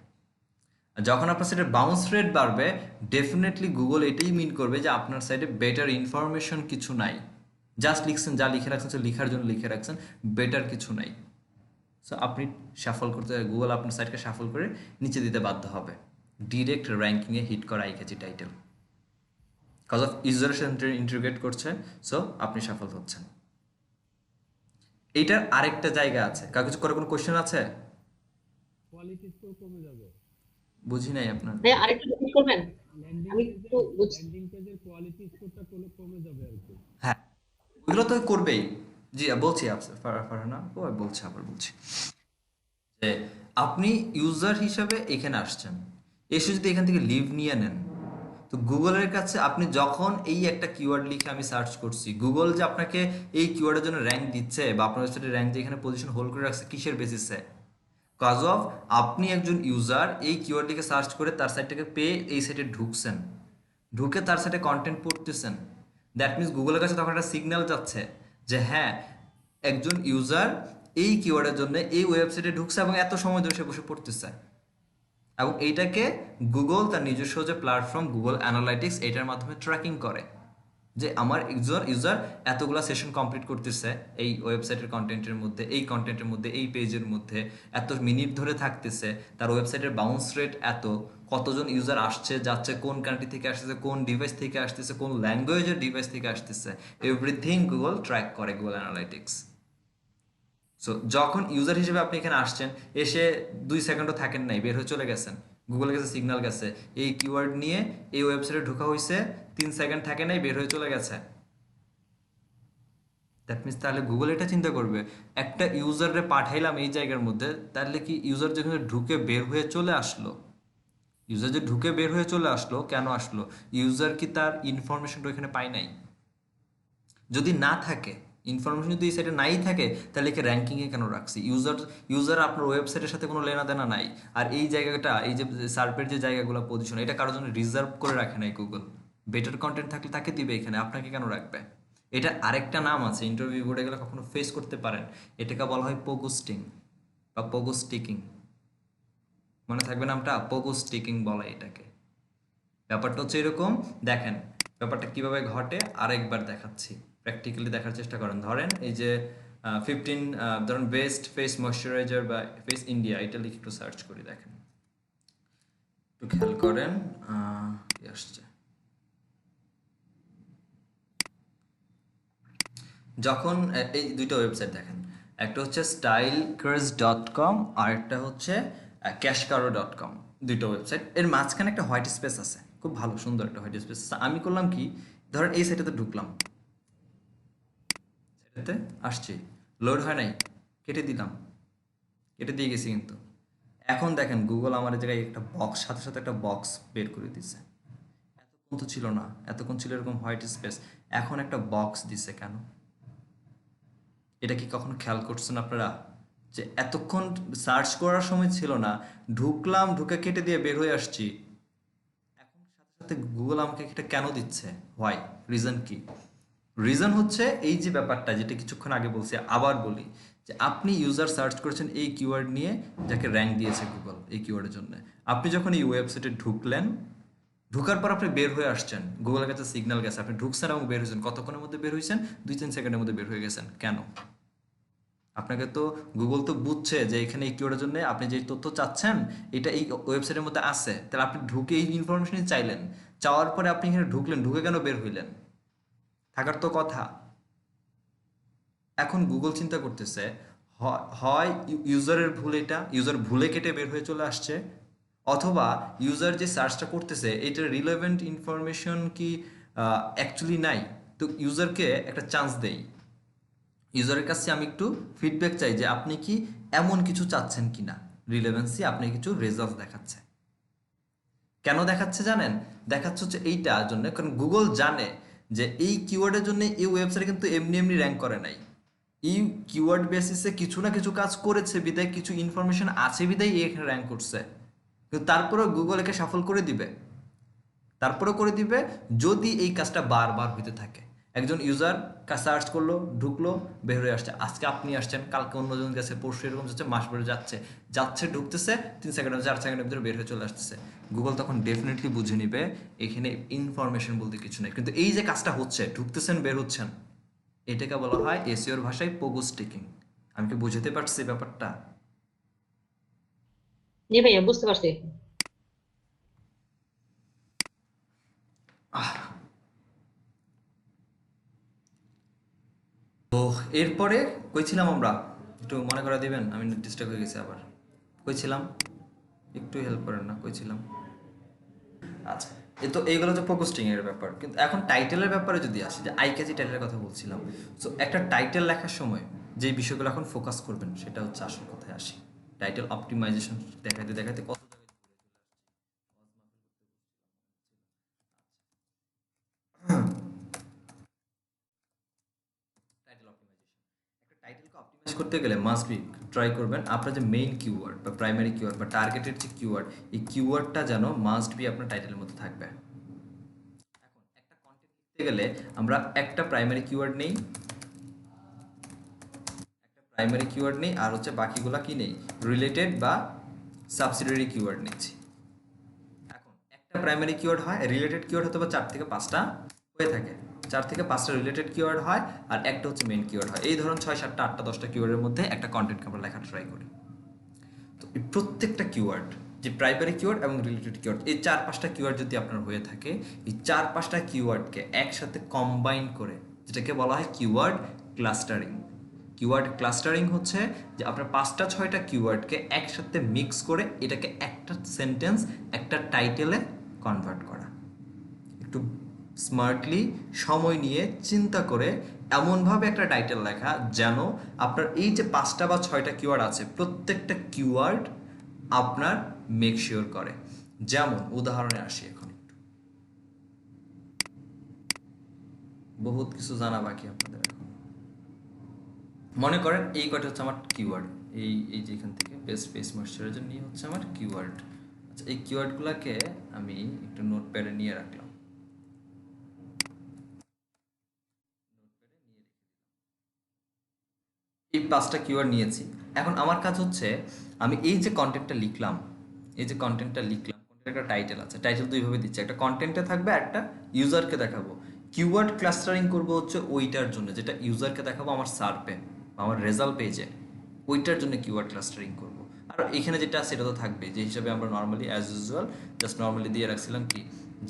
আর যখন আপনার সাইটের বাউন্স রেট বাড়বে, ডেফিনেটলি গুগল এটাই মিন করবে যে আপনার সাইটে বেটার ইনফরমেশন কিছু নাই, জাস্ট লিখছেন, যা লিখে রাখছেন সে লিখার জন্য লিখে রাখছেন, বেটার কিছু নাই। সো আপনি শাফল করতে, গুগল আপনার সাইটকে শাফল করে নিচে দিতে বাধ্য হবে, ডিরেক্ট র্যাঙ্কিংয়ে হিট করা আইকেজি টাইটেল, কজ অফ ইউজারের সাথে ইন্টিগ্রেট করছে। সো আপনি সফল হচ্ছেন। এইটার আরেকটা জায়গা আছে, কার কিছু করে কোনো কোশ্চেন আছে? কোয়ালিটি স্কোর কমে যাবে। বুঝি নাই আপনার। ভাইয়া আরেকটু রিপিট করবেন? ল্যান্ডিং আমি পেজের একটু বুঝ- ল্যান্ডিং পেজের কোয়ালিটি স্কোরটা কমে যাবে আর কি। হ্যাঁ, ওইগুলো তো করবেই। জি বলছি ফারহানা, ও বলছি, আবার বলছি যে আপনি ইউজার হিসাবে এখানে আসছেন, এসে যদি এখান থেকে লিভ নিয়ে নেন, তো গুগলের কাছে আপনি যখন এই একটা কিওয়ার্ড লিখে আমি সার্চ করছি, গুগল যে আপনাকে এই কিওয়ার্ডের জন্য র্যাঙ্ক দিচ্ছে বা আপনার ওয়েবসাইটের র্যাঙ্ক যে এখানে পজিশন হোল্ড করে রাখছে, কিসের বেসিসে? কজ অফ আপনি একজন ইউজার এই কিওয়ার্ড লিখে সার্চ করে তার সাইটটাকে পেয়ে এই সাইটে ঢুকছেন, ঢুকে তার সাইটে কন্টেন্ট পড়তেছেন। দ্যাট মিনস গুগলের কাছে তখন একটা সিগন্যাল যাচ্ছে যে হ্যাঁ, একজন ইউজার এই কিওয়ার্ডের জন্য এই ওয়েবসাইটে ঢুকছে এবং এত সময় ধরে সে বসে পড়তেছে। এবং এইটাকে গুগল তার নিজস্ব যে প্ল্যাটফর্ম গুগল অ্যানালাইটিক্স, এটার মাধ্যমে ট্র্যাকিং করে যে আমার ইউজার এতগুলা সেশন কমপ্লিট করতেছে এই ওয়েবসাইটের কন্টেন্টের মধ্যে, এই কন্টেন্টের মধ্যে, এই পেজের মধ্যে এত মিনিট ধরে থাকতেছে, তার ওয়েবসাইটের বাউন্স রেট এত, কতজন ইউজার আসছে যাচ্ছে, কোন কান্ট্রি থেকে আসতেছে, কোন ডিভাইস থেকে আসতেছে, কোন ল্যাঙ্গুয়েজের ডিভাইস থেকে আসতেছে, এভরিথিং গুগল ট্র্যাক করে, গুগল অ্যানালাইটিক্স। সো যখন ইউজার হিসেবে আপনি এখানে আসছেন, এসে 2 সেকেন্ডও থাকেন নাই, বের হয়ে চলে গেছেন, গুগলের কাছে সিগন্যাল গেছে এই কিওয়ার্ড নিয়ে এই ওয়েবসাইটে ঢোকা হয়েছে, 3 সেকেন্ড থাকে নাই, বের হয়ে চলে গেছে। দ্যাট মিনস তাহলে গুগল এটা চিন্তা করবে, একটা ইউজারে পাঠাইলাম এই জায়গার মধ্যে, তাহলে কি ইউজার যেখানে ঢুকে বের হয়ে চলে আসলো, ইউজার যে ঢুকে বের হয়ে চলে আসলো, কেন আসলো? ইউজার কি তার ইনফরমেশনটা ওইখানে পায় নাই? যদি না থাকে, ইনফরমেশন যদি এই সাইটে নাই থাকে, তাহলে একে র্যাঙ্কিংয়ে কেন রাখছি? ইউজার আপনার ওয়েবসাইটের সাথে কোনো লেনা দেনা নাই। আর এই জায়গাটা, এই যে সার্পের যে জায়গাগুলো পজিশন, এটা কারোর জন্য রিজার্ভ করে রাখে নাই গুগল। বেটার কন্টেন্ট থাকলে তাকে দিবে এখানে, আপনাকে কেন রাখবে? এটা আরেকটা নাম আছে, ইন্টারভিউ বোর্ডে গেলে কখনো ফেস করতে পারেন, এটাকে বলা হয় পোগোস্টিং বা পোগোস্টিকিং। মনে থাকবে নামটা, পোগোস্টিকিং বলে এটাকে। ব্যাপারটা হচ্ছে এরকম, দেখেন ব্যাপারটা কিভাবে ঘটে আরেকবার দেখাচ্ছি, প্র্যাকটিক্যালি দেখার চেষ্টা করেন। ধরেন এই যে 15 ধরেন বেস্ট ফেস ময়শ্চারাইজার বা ফেস ইন্ডিয়া, এটা লিখে একটু সার্চ করি, দেখেন একটু খেয়াল করেন কি আসছে। যখন এই দুইটা ওয়েবসাইট দেখেন, একটা হচ্ছে stylecraze.com আর একটা হচ্ছে cashcaro.com, দুইটা ওয়েবসাইট, এর মাঝখানে একটা হোয়াইট স্পেস আছে, খুব ভালো সুন্দর একটা হোয়াইট স্পেস আছে। আমি করলাম কি, ধরেন এই সাইটটাতে ঢুকলাম, সাইটটাতে আসছি, লোড হয় নাই, কেটে দিলাম, কেটে দিয়ে গেছি কিন্তু। এখন দেখেন গুগল আমার এই জায়গায় একটা বক্স, সাথে সাথে একটা বক্স বের করে দিছে। এতক্ষণ তো ছিল না, এতক্ষণ ছিল এরকম হোয়াইট স্পেস, এখন একটা বক্স দিছে কেন? এটা কি কখনো খেয়াল করছেন আপনারা যে এতক্ষণ সার্চ করার সময় ছিল না, ঢুকলাম, ঢুকে কেটে দিয়ে বের হয়ে আসছি, এখন সাথে সাথে গুগল আমাকে এটা কেন দিচ্ছে? হোয়াই? রিজন কি? রিজন হচ্ছে এই যে ব্যাপারটা যেটা কিছুক্ষণ আগে বলছি, আবার বলি, যে আপনি ইউজার সার্চ করেছেন এই কিওয়ার্ড নিয়ে, যাকে র্যাঙ্ক দিয়েছে গুগল এই কিওয়ার্ডের জন্য। আপনি যখন এই ওয়েবসাইটে ঢুকলেন, ঢুকার পর আপনি বের হয়ে আসছেন, গুগলের কাছে সিগন্যাল গেছে, আপনি ঢুকছেন এবং বের হয়েছেন, কতক্ষণের মধ্যে বের হয়েছেন? 2-3 সেকেন্ডের মধ্যে বের হয়ে গেছেন। কেন? আপনাকে তো গুগল তো বুঝছে যে এখানে এই কিওয়ার্ডের জন্য আপনি যে তথ্য চাচ্ছেন এটা এই ওয়েবসাইটের মধ্যে আছে, তাহলে আপনি ঢুকে এই ইনফরমেশনই চাইলেন, চাওয়ার পরে আপনি এখানে ঢুকলেন, ঢুকে কেন বের হইলেন? থাকার তো কথা। এখন গুগল চিন্তা করতেছে, হয় ইউজারের ভুল, এটা ইউজার ভুলে কেটে বের হয়ে চলে আসছে, অথবা ইউজার যে সার্চটা করতেছে এটার রিলেভেন্ট ইনফরমেশন কি অ্যাকচুয়ালি নাই। তো ইউজারকে একটা চান্স দেই, ইউজারের কাছে আমি একটু ফিডব্যাক চাই যে আপনি কি এমন কিছু চাচ্ছেন কিনা, রিলেভেন্সি আপনি কিছু রেজাল্ট দেখাচ্ছে। কেন দেখাচ্ছে জানেন? দেখাচ্ছে হচ্ছে এইটার জন্য, কারণ গুগল জানে যে এই কিওয়ার্ডের জন্য এই ওয়েবসাইটে কিন্তু এমনি এমনি র্যাঙ্ক করে নাই, এই কিওয়ার্ড বেসিসে কিছু না কিছু কাজ করেছে বিদায়, কিছু ইনফরমেশন আছে বিদায় এখানে র্যাঙ্ক করছে। কিন্তু তারপরেও গুগল একে সফল করে দিবে, তারপরে করে দিবে যদি এই কাজটা বারবার হইতে থাকে। একজন ইউজার সার্চ করলো, ঢুকলো, বের হয়ে আসছে। আজকে আপনি আসছেন, কালকে অন্যজন গেছে, পরশু এরকম যাচ্ছে, মাস পরে যাচ্ছে যাচ্ছে, ঢুকতেছে 3 সেকেন্ড 4 সেকেন্ডের ভিতরে বের হয়ে চলে আসতেছে। গুগল তখন ডেফিনেটলি বুঝে নিবে এখানে ইনফরমেশন বলতে কিছু নেই। কিন্তু এই যে কাজটা হচ্ছে, ঢুকতেছেন বের হচ্ছেন, এটাকে বলা হয় এসইওর ভাষায় পোগো স্টিকিং। আমি কি বুঝতে পারছি ব্যাপারটা? জি ভাইয়া, বুঝতে পারছি। তো এরপরে কইছিলাম আমরা, একটু মনে করে দিবেন, আমি ডিস্টার্ব হয়ে গেছি আবার। কইছিলাম, একটু হেল্প করেন না, কইছিলাম। আচ্ছা, এ তো এইগুলো তো পোস্টিং এর ব্যাপার। কিন্তু এখন টাইটেলের ব্যাপারে যদি আসি, যে আইক্যাচি টাইটেলের কথা বলছিলাম। সো একটা টাইটেল লেখার সময় যে বিষয়গুলো এখন ফোকাস করবেন সেটা হচ্ছে, আসল কথায় আসি, টাইটেল অপটিমাইজেশন দেখাইতে দেখাইতে কত টাইটেল অপটিমাইজেশন। একটা টাইটেলকে অপটিমাইজ করতে গেলে মাস্ট বি ট্রাই করবেন আপনার যে মেইন কিওয়ার্ড বা প্রাইমারি কিওয়ার্ড বা টার্গেটেড যে কিওয়ার্ড, এই কিওয়ার্ডটা যেন মাস্ট বি আপনার টাইটেলের মধ্যে থাকবে। এখন একটা কন্টেন্ট লিখতে গেলে আমরা একটা প্রাইমারি কিওয়ার্ড নেই, প্রাইমারি কিওয়ার্ড নেই, আর হচ্ছে বাকিগুলা কি নেই, রিলেটেড বা সাবসিডিয়ারি কিওয়ার্ড নিচ্ছি। এখন একটা প্রাইমারি কিওয়ার্ড হয়, রিলেটেড কিওয়ার্ড হতে 4 থেকে 5টা হয়ে থাকে, 4 থেকে 5টা রিলেটেড কিওয়ার্ড হয়, আর একটা হচ্ছে মেইন কিওয়ার্ড হয়। এই ধরুন 6, 7টা, 8টা, 10টা কিওয়ার্ডের মধ্যে একটা কন্টেন্টকে আমরা লেখা ট্রাই করি। তো এই প্রত্যেকটা কিওয়ার্ড, যে প্রাইমারি কিওয়ার্ড এবং রিলেটেড কিওয়ার্ড, এই 4-5টা কিওয়ার্ড যদি আপনার হয়ে থাকে, এই 4-5টা কিওয়ার্ডকে একসাথে কম্বাইন করে, যেটাকে বলা হয় কিওয়ার্ড ক্লাস্টারিং। কিওয়ার্ড ক্লাস্টারিং হচ্ছে যে আপনার 5টা 6টা কিওয়ার্ডকে একসাথে মিক্স করে এটাকে একটা সেন্টেন্স, একটা টাইটেলে কনভার্ট করা। একটু স্মার্টলি সময় নিয়ে চিন্তা করে এমনভাবে একটা টাইটেল লেখা যেন আপনার এই যে 5টা বা 6টা কিওয়ার্ড আছে, প্রত্যেকটা কিওয়ার্ড আপনার মেক শিওর করে। যেমন উদাহরণে আসি, এখন একটু বহুত কিছু জানা বাকি আপনাদের। এখন মনে করেন এই কয়টা হচ্ছে আমার কিওয়ার্ড, এই যে এখান থেকে বেস্ট ফেস ময়শ্চারাইজার নিয়ে হচ্ছে আমার কিওয়ার্ড। আচ্ছা, এই কিওয়ার্ডগুলোকে আমি একটু নোটপ্যাডে নিয়ে রাখলাম। এই 5টা কিওয়ার্ড নিয়েছি। এখন আমার কাজ হচ্ছে, আমি এই যে কন্টেন্টটা লিখলাম, কন্টেন্টের একটা টাইটেল আছে, টাইটেল দুইভাবে দিচ্ছে, একটা কন্টেন্টে থাকবে, একটা ইউজারকে দেখাবো। কিওয়ার্ড ক্লাস্টারিং করব হচ্ছে ওইটার জন্য যেটা ইউজারকে দেখাবো আমার সার্ভে বা আমার রেজাল্ট পেজে, ওইটার জন্য কিওয়ার্ড ক্লাস্টারিং করব। আর এখানে যেটা আছে সেটা তো থাকবে, যে হিসাবে আমরা normally as usual just normally দিয়ে রাখছিলাম কি,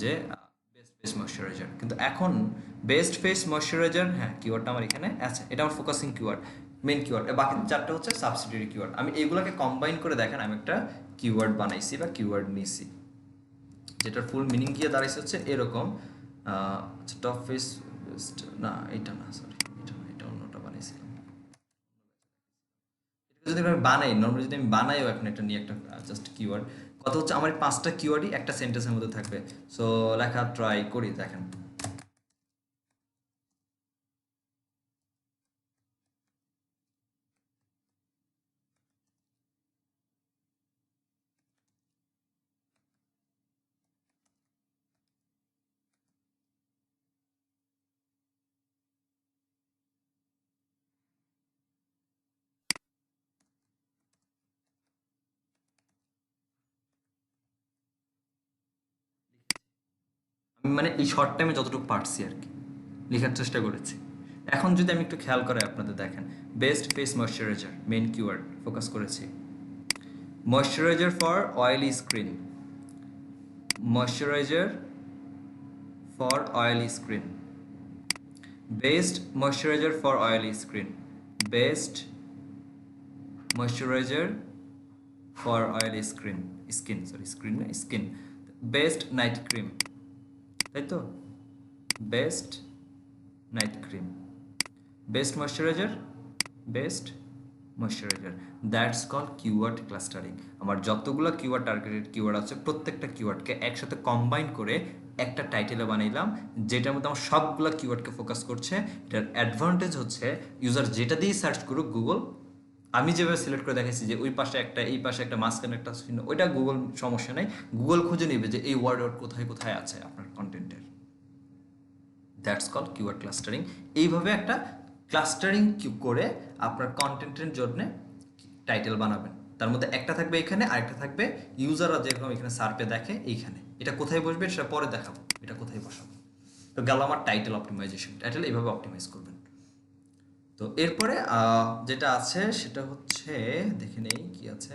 যে বেস্ট ফেস ময়শ্চারাইজার। কিন্তু এখন বেস্ট ফেস ময়শ্চারাইজার, হ্যাঁ কিওয়ার্ডটা আমার এখানে আছে, এটা আমার ফোকাসিং কিওয়ার্ড, মেন কিওয়ার্ড। বাকি 4টা হচ্ছে সাবসিডিয়ারি কিওয়ার্ড। আমি এইগুলোকে কম্বাইন করে দেখেন আমি একটা কিওয়ার্ড বানাইছি বা কিওয়ার্ড নিছি, যেটার ফুল মিনিং গিয়ে দাঁড়াইছে হচ্ছে এরকম। টপ ফেস বেস্ট, না এটা না, সরি এটা না, এটা অন্যটা বানাইছিলাম। এটা যদি আমি বানাই, নর্মালি যদি আমি বানাইও এখন এটা নিয়ে একটা জাস্ট কিওয়ার্ড, কথা হচ্ছে আমার 5টা কিওয়ার্ডই একটা সেন্টেন্সের মধ্যে থাকবে। সো লেখা ট্রাই করি, দেখেন। আমি মানে এই শর্ট টাইমে যতটুকু পারছি আর কি লেখার চেষ্টা করেছি। এখন যদি আমি একটু খেয়াল করে আপনাদের দেখেন, best face moisturiser main keyword focus করেছি, moisturiser for oily skin, moisturiser for oily skin, best moisturiser for oily skin, best moisturiser for oily skin, best night cream, তাই তো, best night cream, best moisturiser, that's call keyword clustering. আমার যতগুলো কিওয়ার্ড টার্গেটেড কিওয়ার্ড আছে, প্রত্যেকটা কিওয়ার্ডকে একসাথে কম্বাইন করে একটা টাইটেলে বানাইলাম, যেটার মধ্যে আমার সবগুলো কিওয়ার্ডকে ফোকাস করছে। এটার অ্যাডভান্টেজ হচ্ছে ইউজার যেটা দিয়ে সার্চ করুক, গুগল, আমি যেভাবে সিলেক্ট করে দেখাইছি যে ওই পাশে একটা, এই পাশে একটা, মাঝখানে একটা চিহ্ন, ওইটা গুগল সমস্যা নেই, গুগল খুঁজে নেবে যে এই ওয়ার্ড কোথায় কোথায় আছে আপনার কন্টেন্টের। That's call keyword clustering. এইভাবে একটা ক্লাস্টারিং করে আপনার কন্টেন্টের জন্য টাইটেল বানাবেন। তার মধ্যে একটা থাকবে এখানে, আরেকটা থাকবে ইউজাররা যেরকম এখানে সার্পে দেখে এইখানে। এটা কোথায় বসবে সেটা পরে দেখাবো, এটা কোথায় বসাবো। তো গেল আমার টাইটেল অপটিমাইজেশন। টাইটেল এইভাবে অপটিমাইজ করবেন। তো এরপরে যেটা আছে সেটা হচ্ছে, দেখে নেই কি আছে।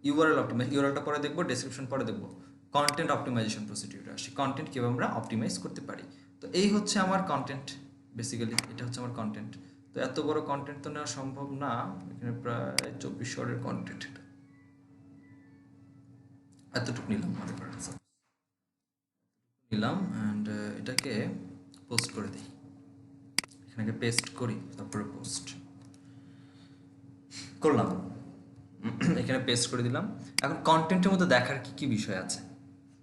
ইউআরএল অপটিমাইজ, ইউআরএলটা পরে দেখবো, ডেসক্রিপশন পরে দেখবো। কন্টেন্ট অপটিমাইজেশন প্রসিডিউরে আসি, কন্টেন্ট কীভাবে আমরা অপটিমাইজ করতে পারি। তো এই হচ্ছে আমার কন্টেন্ট, বেসিক্যালি এটা হচ্ছে আমার কন্টেন্ট। তো এত বড় কন্টেন্ট তো নেওয়া সম্ভব না, এখানে প্রায় 24 ওয়ার্ডের কন্টেন্ট, এটা এতটুকু নিলাম, নিলাম অ্যান্ড এটাকে পোস্ট করে দিই। এখানে পেস্ট করি, তারপরে পোস্ট করলাম, এখানে পেস্ট করে দিলাম। এখন কন্টেন্টের মধ্যে দেখার কি কি বিষয় আছে,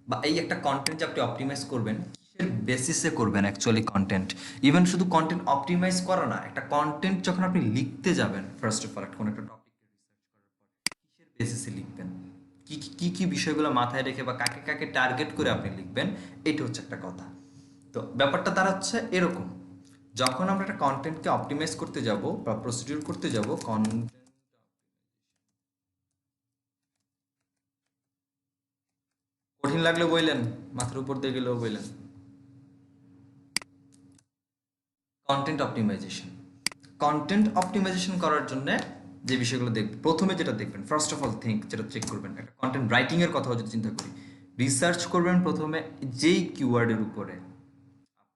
বা এই একটা কন্টেন্ট যে আপনি অপটিমাইজ করবেন কিসের বেসিসে করবেন অ্যাকচুয়ালি কন্টেন্ট। ইভেন শুধু কন্টেন্ট অপটিমাইজ করা না, একটা কন্টেন্ট যখন আপনি লিখতে যাবেন, ফার্স্ট অফ অল কোনো একটা টপিক কিসের বেসিসে লিখবেন, কি কি কি বিষয়গুলো মাথায় রেখে বা কাকে কাকে টার্গেট করে আপনি লিখবেন, এটা হচ্ছে একটা কথা। তো ব্যাপারটা তারা হচ্ছে এরকম, যখন আমরা একটা কন্টেন্টকে অপটিমাইজ করতে যাব বা প্রসিডিউর করতে যাব, কঠিন লাগলে বললেন, মাথার উপর দিয়ে গেলেও বললেন। কন্টেন্ট অপটিমাইজেশন করার জন্য যে বিষয়গুলো দেখবেন, প্রথমে যেটা দেখবেন, ফার্স্ট অফ অল যেটা চেক করবেন, একটা কন্টেন্ট রাইটিং এর কথাও যদি চিন্তা করি, রিসার্চ করবেন প্রথমে যেই কিওয়ার্ডের উপরে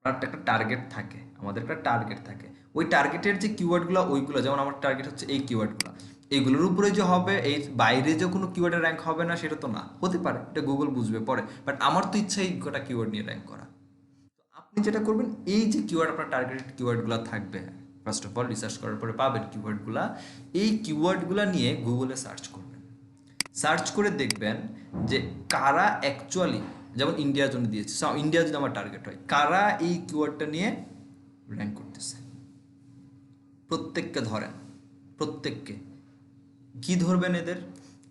আপনার একটা টার্গেট থাকে, আমাদের একটা টার্গেট থাকে, ওই টার্গেটের যে কিওয়ার্ডগুলো ওইগুলো, যেমন আমার টার্গেট হচ্ছে এই কিওয়ার্ডগুলো, এইগুলোর উপরে যে হবে, এই বাইরে যে কোনো কিওয়ার্ডের র্যাঙ্ক হবে না সেটা তো না, হতে পারে, এটা গুগল বুঝবে পরে, বাট আমার তো ইচ্ছা এই গোটা কিওয়ার্ড নিয়ে র্যাঙ্ক করা। আপনি যেটা করবেন, এই যে কিওয়ার্ড আপনার টার্গেটেড কিওয়ার্ডগুলো থাকবে, ফার্স্ট অফ অল রিসার্চ করার পরে পাবেন কিওয়ার্ডগুলো, এই কিওয়ার্ডগুলো নিয়ে গুগলে সার্চ করবেন। সার্চ করে দেখবেন যে কারা অ্যাকচুয়ালি, যেমন ইন্ডিয়ার জন্য দিয়েছে, ইন্ডিয়া যদি আমার টার্গেট হয়, কারা এই কিওয়ার্ডটা নিয়ে র্যাঙ্ক করতেছে, প্রত্যেককে ধরেন, প্রত্যেককে। কি ধরবেন এদের,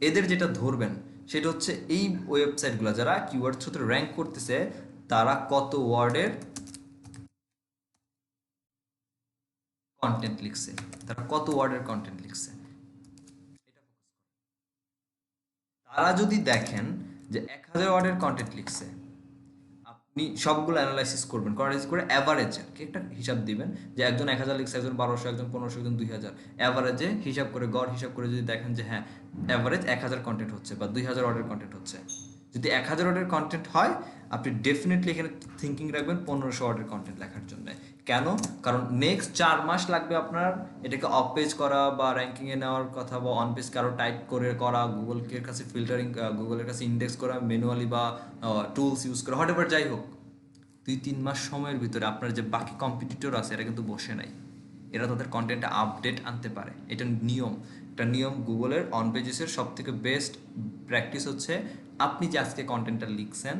এদের যেটা ধরবেন সেটা হচ্ছে এই ওয়েবসাইটগুলো যারা কিওয়ার্ড সাথে র্যাঙ্ক করতেছে, তারা কত ওয়ার্ডের কন্টেন্ট লিখছে, তারা কত ওয়ার্ডের কন্টেন্ট লিখছে। তারা যদি দেখেন যে 1000 ওয়ার্ডের কন্টেন্ট লিখছে, আপনি সবগুলো অ্যানালাইসিস করবেন, অ্যানালাইসিস করে অ্যাভারেজের কি একটা হিসাব দিবেন, যে একজন 1000 লিখছে, একজন 1200, একজন 1500, একজন 2000, অ্যাভারেজে হিসাব করে, গড় হিসাব করে যদি দেখেন যে হ্যাঁ অ্যাভারেজ 1000 কন্টেন্ট হচ্ছে বা 2000 ওয়ার্ডের কন্টেন্ট হচ্ছে, যদি 1000 ওয়ার্ডের কন্টেন্ট হয়, আপনি ডেফিনেটলি এখানে থিঙ্কিং রাখবেন 1500 ওয়ার্ডের কন্টেন্ট লেখার জন্য। কেন? কারণ নেক্সট 4 মাস লাগবে আপনার এটাকে অফ পেজ করা বা র্যাঙ্কিংয়ে নেওয়ার কথা, বা অন পেজ কারো টাইপ করে করা, গুগলের কাছে ফিল্টারিং, গুগলের কাছে ইন্ডেক্স করা ম্যানুয়ালি বা টুলস ইউজ করা, হোয়াট এভার, যাই হোক 2-3 মাস সময়ের ভিতরে আপনার যে বাকি কম্পিটিটর আছে এরা কিন্তু বসে নাই, এরা তাদের কন্টেন্টে আপডেট আনতে পারে, এটা নিয়ম, একটা নিয়ম গুগলের অন পেজেসের। সব থেকে বেস্ট প্র্যাকটিস হচ্ছে আপনি যে আজকে কন্টেন্টটা লিখছেন,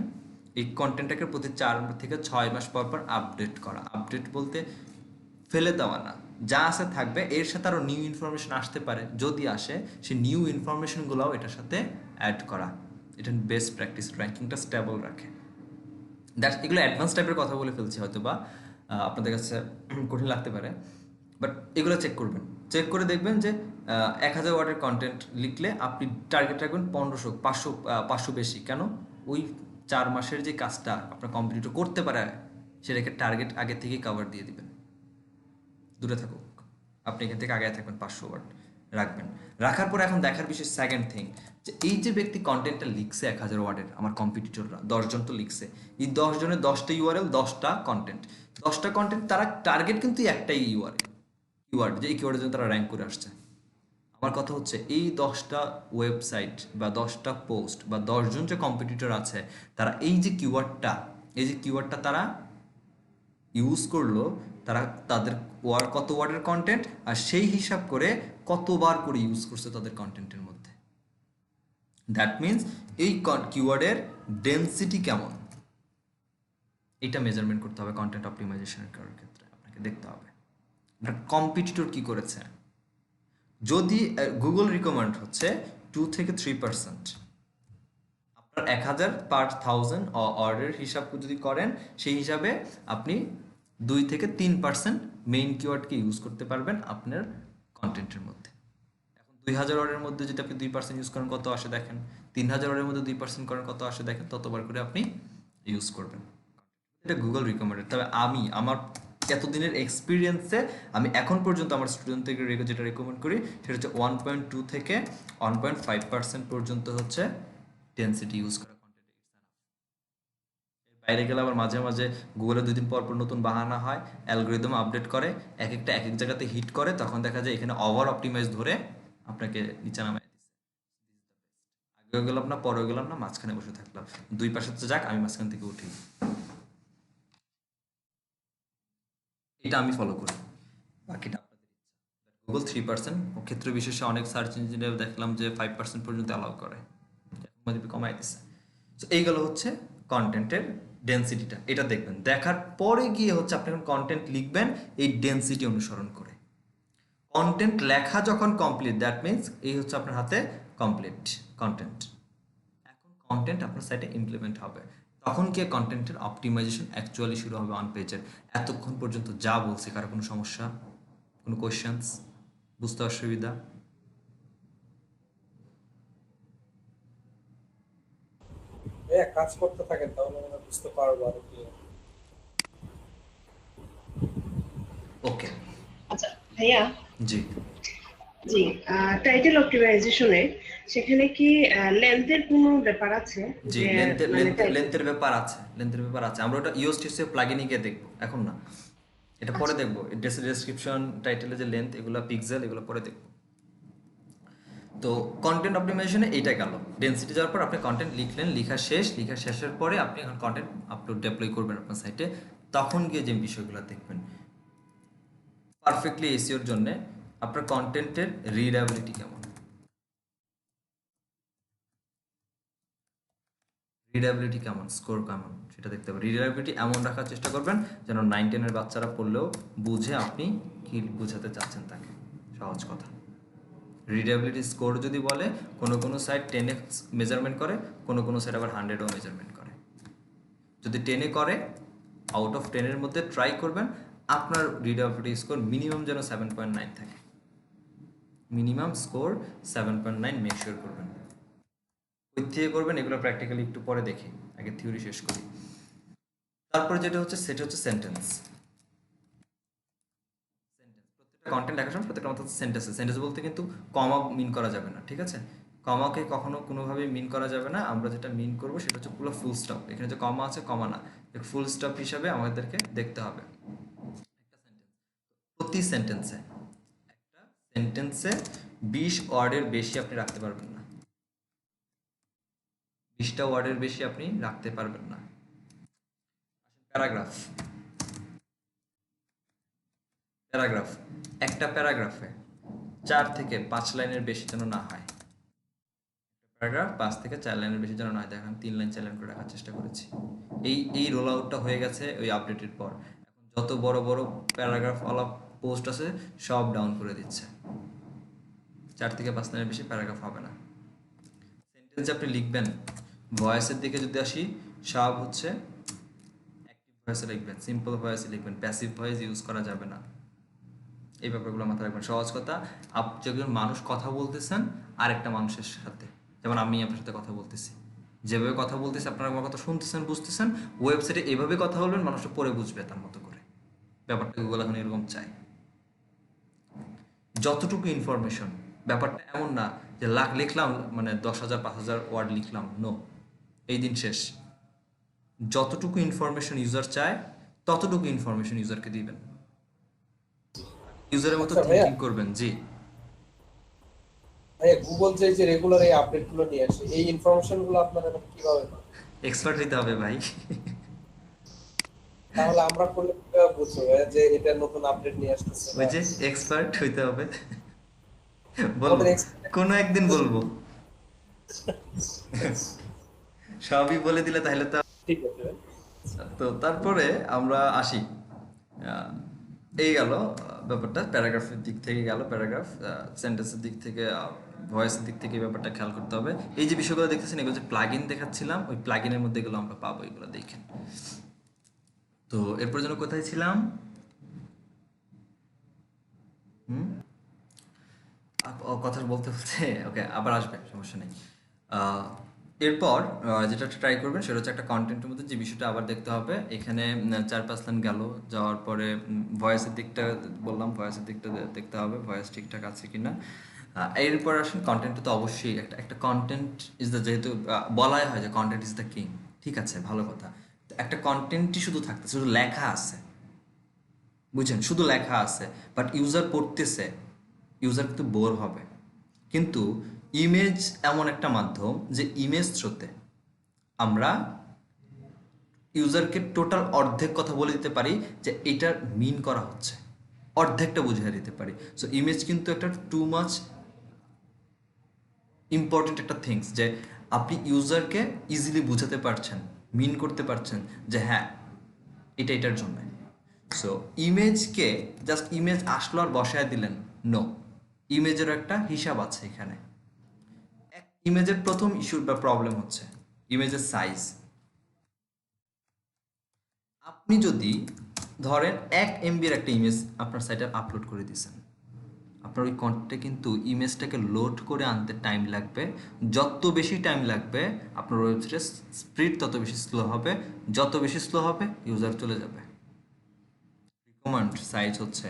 এই কন্টেন্টটাকে প্রতি 4 থেকে 6 মাস পর পর আপডেট করা। আপডেট বলতে ফেলে দেওয়া না, যা আছে থাকবে, এর সাথে আরও নিউ ইনফরমেশন আসতে পারে, যদি আসে সেই নিউ ইনফরমেশনগুলোও এটার সাথে অ্যাড করা। এটা বেস্ট প্র্যাকটিস, র্যাঙ্কিংটা স্টেবল রাখে। দ্যাট, এগুলো অ্যাডভান্স টাইপের কথা বলে ফেলছি হয়তো বা আপনাদের কাছে কঠিন লাগতে পারে, বাট এগুলো চেক করবেন, চেক করে দেখবেন যে 1000 ওয়ার্ডের কন্টেন্ট লিখলে আপনি টার্গেট রাখবেন 1500, 500 বেশি। কেন? ওই 4 মাসের যে কাজটা আপনার কম্পিটিটর করতে পারে সেটাকে টার্গেট আগে থেকেই কভার দিয়ে দিবেন, দূরে থাকুক, আপনি এখান থেকে আগে থাকবেন, 500 ওয়ার্ড রাখবেন। রাখার পর এখন দেখার বিষয় সেকেন্ড থিং, যে এই যে ব্যক্তি কন্টেন্টটা লিখছে 1000 ওয়ার্ডের, আমার কম্পিটিটররা 10 জন তো লিখছে, এই 10 জনের 10টা ইউআরএল, 10টা কন্টেন্ট, 10টা কন্টেন্ট, তারা টার্গেট কিন্তু একটাই কিওয়ার্ড, যে এই কিওয়ার্ডের জন্য তারা র্যাঙ্ক করে আসছে। আমার কথা হচ্ছে এই 10টা ওয়েবসাইট বা 10টা পোস্ট বা 10 জন যে কম্পিটিটর আছে, তারা এই যে কিওয়ার্ডটা তারা ইউজ করলো, তারা তাদের কত ওয়ার্ডের কন্টেন্ট, আর সেই হিসাব করে কতবার করে ইউজ করছে তাদের কন্টেন্টের মধ্যে। দ্যাট মিনস এই কিওয়ার্ডের ডেন্সিটি কেমন, এটা মেজারমেন্ট করতে হবে কন্টেন্ট অপটিমাইজেশনের ক্ষেত্রে। আপনাকে দেখতে হবে কম্পিটিটর কি করেছে। যদি গুগল রিকমেন্ড হচ্ছে 2 থেকে 3%, আপনার 1000 পার 1000 অর্ডার হিসাব যদি করেন, সেই হিসাবে আপনি 2 থেকে 3% মেইন কিওয়ার্ডকে ইউজ করতে পারবেন আপনার কন্টেন্টের মধ্যে। এখন 2000 ওয়ার্ডের মধ্যে যদি আপনি 2% ইউজ করেন কত আসে দেখেন, 3000 ওয়ার্ডের মধ্যে 2% করেন কত আসে দেখেন, ততবার করে আপনি ইউজ করবেন। এটা গুগল রিকমেন্ডেড। তবে আমি আমার এতদিনের এক্সপিরিয়েন্সে আমি এখন পর্যন্ত আমার স্টুডেন্টদেরকে যেটা রেকমেন্ড করি সেটা হচ্ছে 1.2 থেকে 1.5% পর্যন্ত হচ্ছে ডেন্সিটি ইউজ করা। বাইরে গেলে আবার মাঝে মাঝে গুগলে 2 দিন পর পর নতুন বাহানা হয়, অ্যালগোরিদম আপডেট করে, এক একটা এক এক জায়গাতে হিট করে, তখন দেখা যায় এখানে ওভার অপটিমাইজ ধরে আপনাকে নিচে নামায় দিচ্ছে। আগেও গেলাম না, পরেও গেলাম না, মাঝখানে বসে থাকলাম, দুই পাশে তো যাক, আমি মাঝখান থেকে উঠি। এটা আমি ফলো করি, বাকিটা আপনাদের ইচ্ছা। গুগল 3%, ক্ষেত্র বিশেষে অনেক সার্চ ইঞ্জিনে দেখলাম যে 5% পর্যন্ত অ্যালাউ করে, কমাই দিচ্ছে। তো এইগুলো হচ্ছে কন্টেন্টের ডেন্সিটিটা, এটা দেখবেন। দেখার পরে গিয়ে হচ্ছে আপনি যখন কন্টেন্ট লিখবেন এই ডেন্সিটি অনুসরণ করে। কন্টেন্ট লেখা যখন কমপ্লিট, দ্যাট মিনস এই হচ্ছে আপনার হাতে কমপ্লিট কন্টেন্ট। এখন কন্টেন্ট আপনার সাইটে ইমপ্লিমেন্ট হবে, তখন গিয়ে কন্টেন্টের অপটিমাইজেশন অ্যাকচুয়ালি শুরু হবে অন পেজের। এতক্ষণ পর্যন্ত যা বলছি কারো কোনো সমস্যা, কোনো কোয়েশ্চেন্স, বুঝতে অসুবিধা? কাজ করতে থাকেন তাহলে আমরা বুঝতে পারবো আর কি। ওকে, আচ্ছা ভাইয়া, জি জি, টাইটেল অপটিমাইজেশনে সেখানে কি লেন্থের কোনো ব্যাপার আছে? জি, যে লেন্থের ব্যাপার আছে, লেন্থের ব্যাপার আছে। আমরা ওটা ইউএসটিসি প্লাগইনে গিয়ে দেখবো, এখন না, এটা পরে দেখবো। ডেসক্রিপশন, টাইটেলে যে লেন্থ, এগুলো পিক্সেল, এগুলো পরে দেখবো। তো কন্টেন্ট অপটিমাইজেশনে এইটা গেল। ডেন্সিটি যাওয়ার পর আপনি কন্টেন্ট লিখলেন, লেখা শেষের পরে আপনি এখন কন্টেন্ট আপলোড ডিপ্লয় করবেন আপনার সাইটে, তখন গিয়ে যে বিষয়গুলো দেখবেন পারফেক্টলি এসইওর জন্য আপনার কন্টেন্টের রিডাবিলিটি কেমন, স্কোর কেমন, সেটা দেখতে হবে। রিডাবিলিটি এমন রাখার চেষ্টা করবেন যেন 9-10-এর বাচ্চারা পড়লেও বুঝে আপনি কি বোঝাতে চাচ্ছেন তাকে, সহজ কথা। রিডাবিলিটি স্কোর যদি বলে, কোনো সাইট 10x মেজারমেন্ট করে, কোনো সাইট আবার 100ও মেজারমেন্ট করে। যদি 10-এ করে, আউট অফ 10-এর মধ্যে ট্রাই করবেন আপনার রিডাবিলিটি স্কোর মিনিমাম যেন 7.9 থাকে। মিনিমাম স্কোর 7.9 মেক শিওর করবেন। ওই থেকে করবেন, এগুলো প্র্যাকটিক্যালি একটু পরে দেখি, আগে থিওরি শেষ করি। তারপরে যেটা হচ্ছে সেটা হচ্ছে সেন্টেন্স। প্রত্যেকটা কন্টেন্ট লেখার সময় প্রত্যেকটা মতো সেন্টেন্স বলতে কিন্তু কমা মিন করা যাবে না, ঠিক আছে? কমাকে কখনো কোনোভাবেই মিন করা যাবে না। আমরা যেটা মিন করবো সেটা হচ্ছে পুরো ফুল স্টপ। এখানে যে কমা আছে, কমা না, ফুল স্টপ হিসাবে আমাদেরকে দেখতে হবে। প্রতি সেন্টেন্সে 20 ওয়ার্ডের বেশি আপনি রাখতে পারবেন না, 20টা ওয়ার্ডের বেশি আপনি রাখতে পারবেন না। প্যারাগ্রাফ, একটা প্যারাগ্রাফে 4 থেকে 5 লাইনের বেশি যেন না হয়। প্যারাগ্রাফ 5 থেকে 4 লাইনের বেশি যেন না হয়। দেখেন 3 লাইন 4 লাইন করে রাখার চেষ্টা করেছি। এই রোল আউটটা হয়ে গেছে ওই আপডেটের পর। এখন যত বড় বড় প্যারাগ্রাফ ওয়ালা পোস্ট আছে সব ডাউন করে দিচ্ছে। 4 থেকে 5 লাইনের বেশি প্যারাগ্রাফ হবে না। সেন্টেন্স আপনি লিখবেন, ভয়েসের দিকে যদি আসি, সব হচ্ছে অ্যাক্টিভ ভয়েসে লিখবেন, সিম্পল ভয়েসে লিখবেন, প্যাসিভ ভয়েস ইউজ করা যাবে না। এই ব্যাপারগুলো মাথায় রাখবেন। সহজ কথা, আপনি একজন মানুষ কথা বলতেছেন আরেকটা মানুষের সাথে, যেমন আমি আপনার সাথে কথা বলতেছি, যেভাবে কথা বলতেছি আপনারা আমার কথা শুনতেছেন, বুঝতেছেন। ওয়েবসাইটে এভাবে কথা বলবেন, মানুষটা পরে বুঝবে তার মতো করে। ব্যাপারটা গুগল এখন এরকম চাই। যতটুকু ইনফরমেশন, ব্যাপারটা এমন না যে লাখ লিখলাম মানে 10,000 5,000 ওয়ার্ড লিখলাম, নো, এই দিন শেষ। যতটুকু ইনফরমেশন ইউজার চায় ততটুকু ইনফরমেশন ইউজারকে দিবেন, ইউজারের মতো থিঙ্কিং করবেন। জি ভাইয়া, গুগল যে রেগুলার এই আপডেট গুলো নিয়ে আসে, এই ইনফরমেশন গুলো আপনারা কিভাবে পান? এক্সপার্ট হইতে হবে ভাই। তাহলে আমরা করলে কিভাবে বুঝবো ভাইয়া যে এটা নতুন আপডেট নিয়ে আসতেছে? ওই যে এক্সপার্ট হইতে হবে, বলবো কোনো একদিন বলবো, সবই বলে দিলে তাহলে তো। ঠিক আছে। তো তারপরে আমরা আসি, এই গেল ব্যাপারটা প্যারাগ্রাফের দিক থেকে গেল, প্যারাগ্রাফ সেন্টেন্সের দিক থেকে, ভয়েসের দিক থেকে ব্যাপারটা খেয়াল করতে হবে। এই যে বিষয়গুলো দেখতেছেন এগুলো যে প্লাগইন দেখাচ্ছিলাম, ওই প্লাগইনের মধ্যে এগুলো আমরা পাবো, এগুলো দেখেন। তো এরপর যেন কোথায় ছিলাম? হুম কথা বলতে বলতে ওকে আবার আসবে, সমস্যা নেই। আহ, এরপর যেটা ট্রাই করবেন সেটা হচ্ছে একটা কন্টেন্টের মধ্যে যে বিষয়টা আবার দেখতে হবে। এখানে 4-5 লাইন গেল, যাওয়ার পরে ভয়েসের দিকটা বললাম, ভয়েসের দিকটা দেখতে হবে ভয়েস ঠিকঠাক আছে কিনা। এরপর আসেন কন্টেন্টটা, তো অবশ্যই একটা একটা কন্টেন্ট ইজ দ্য, যেহেতু বলাই হয় যে কন্টেন্ট ইজ দ্য কিং, ঠিক আছে, ভালো কথা। তো একটা কন্টেন্টই শুধু থাকতে, শুধু লেখা আছে, বুঝছেন, শুধু লেখা আছে, বাট ইউজার পড়তেছে, ইউজার কিন্তু বোর হবে। কিন্তু ইমেজ এমন একটা মাধ্যম যে ইমেজ থ্রুতে আমরা ইউজারকে টোটাল অর্ধেক কথা বলে দিতে পারি যে এটার মিন করা হচ্ছে, অর্ধেকটা বুঝিয়ে দিতে পারি। সো ইমেজ কিন্তু একটা টু মাচ ইম্পর্টেন্ট একটা থিংস, যে আপনি ইউজারকে ইজিলি বুঝাতে পারছেন, মিন করতে পারছেন যে হ্যাঁ এটা এটার জন্য। সো ইমেজকে জাস্ট ইমেজ আসলো আর বসায় দিলেন, নো, ইমেজের একটা হিসাব আছে এখানে। ইমেজের প্রথম ইস্যু বা প্রবলেম হচ্ছে ইমেজের সাইজ। আপনি যদি ধরেন 1 MB একটা ইমেজ আপনার সাইটে আপলোড করে দিয়েছেন, আপনার ওই কন্টেন্টে কিন্তু ইমেজটাকে লোড করে আনতে টাইম লাগবে। যত বেশি টাইম লাগবে আপনার ওয়েবসাইটের স্পিড তত বেশি স্লো হবে, যত বেশি স্লো হবে ইউজার চলে যাবে। রিকমেন্ড সাইজ হচ্ছে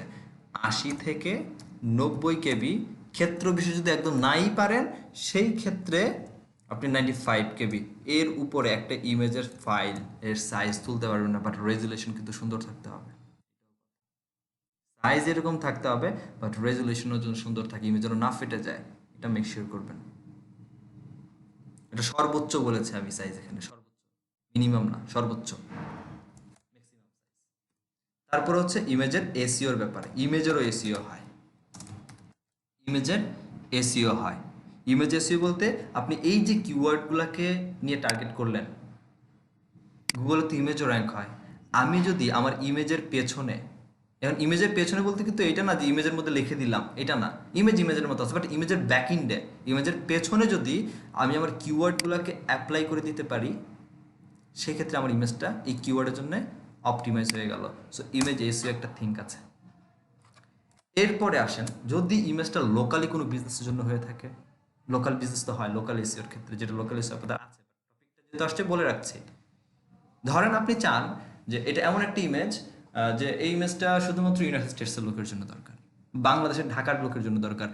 80 থেকে 90 KB, ক্ষেত্র বিশেষ যদি একদম নাই পারেন সেই ক্ষেত্রে আপনি 95 KB, এর উপরে একটা ইমেজের ফাইল এর সাইজ তুলতে পারবেন না, বাট রেজুলেশন কিন্তু সুন্দর থাকতে হবে। সাইজ এরকম থাকতে হবে, বাট রেজুলেশনও যেন সুন্দর থাকে, ইমেজ যেন না ফেটে যায়, এটা মেক শিওর করবেন। এটা সর্বোচ্চ বলেছে আমি সাইজ, এখানে সর্বোচ্চ, মিনিমাম না, সর্বোচ্চ। তারপর হচ্ছে ইমেজের এসইওর ব্যাপারে, ইমেজেরও এসইও হয়, ইমেজের এসইও হয়। ইমেজ এসইও বলতে আপনি এই যে কিওয়ার্ডগুলোকে নিয়ে টার্গেট করলেন, গুগলে তো ইমেজও র্যাঙ্ক হয়। আমি যদি আমার ইমেজের পেছনে, এখন ইমেজের পেছনে বলতে কিন্তু এটা না যে ইমেজের মধ্যে লিখে দিলাম, এটা না, ইমেজ ইমেজের মতো আছে, বাট ইমেজের ব্যাক ইন্ডে, ইমেজের পেছনে যদি আমি আমার কিওয়ার্ডগুলোকে অ্যাপ্লাই করে দিতে পারি, সেক্ষেত্রে আমার ইমেজটা এই কিওয়ার্ডের জন্য অপটিমাইজ হয়ে গেল। সো ইমেজ এসইও একটা থিঙ্ক আছে। এরপরে আসেন, যদি ইমেজটা লোকালি কোনো বিজনেসের জন্য হয়ে থাকে, লোকাল বিজনেস তো হয় লোকাল এসইওর ক্ষেত্রে, যেটা লোকাল এসইও আপনাদের আছে, টপিকটা যেহেতু আসছে বলে রাখছি। ধরেন আপনি চান যে এটা এমন একটা ইমেজ, যে এই ইমেজটা শুধুমাত্র ইউনাইটেড স্টেটসের লোকের জন্য দরকার, বাংলাদেশের ঢাকার লোকের জন্য দরকার।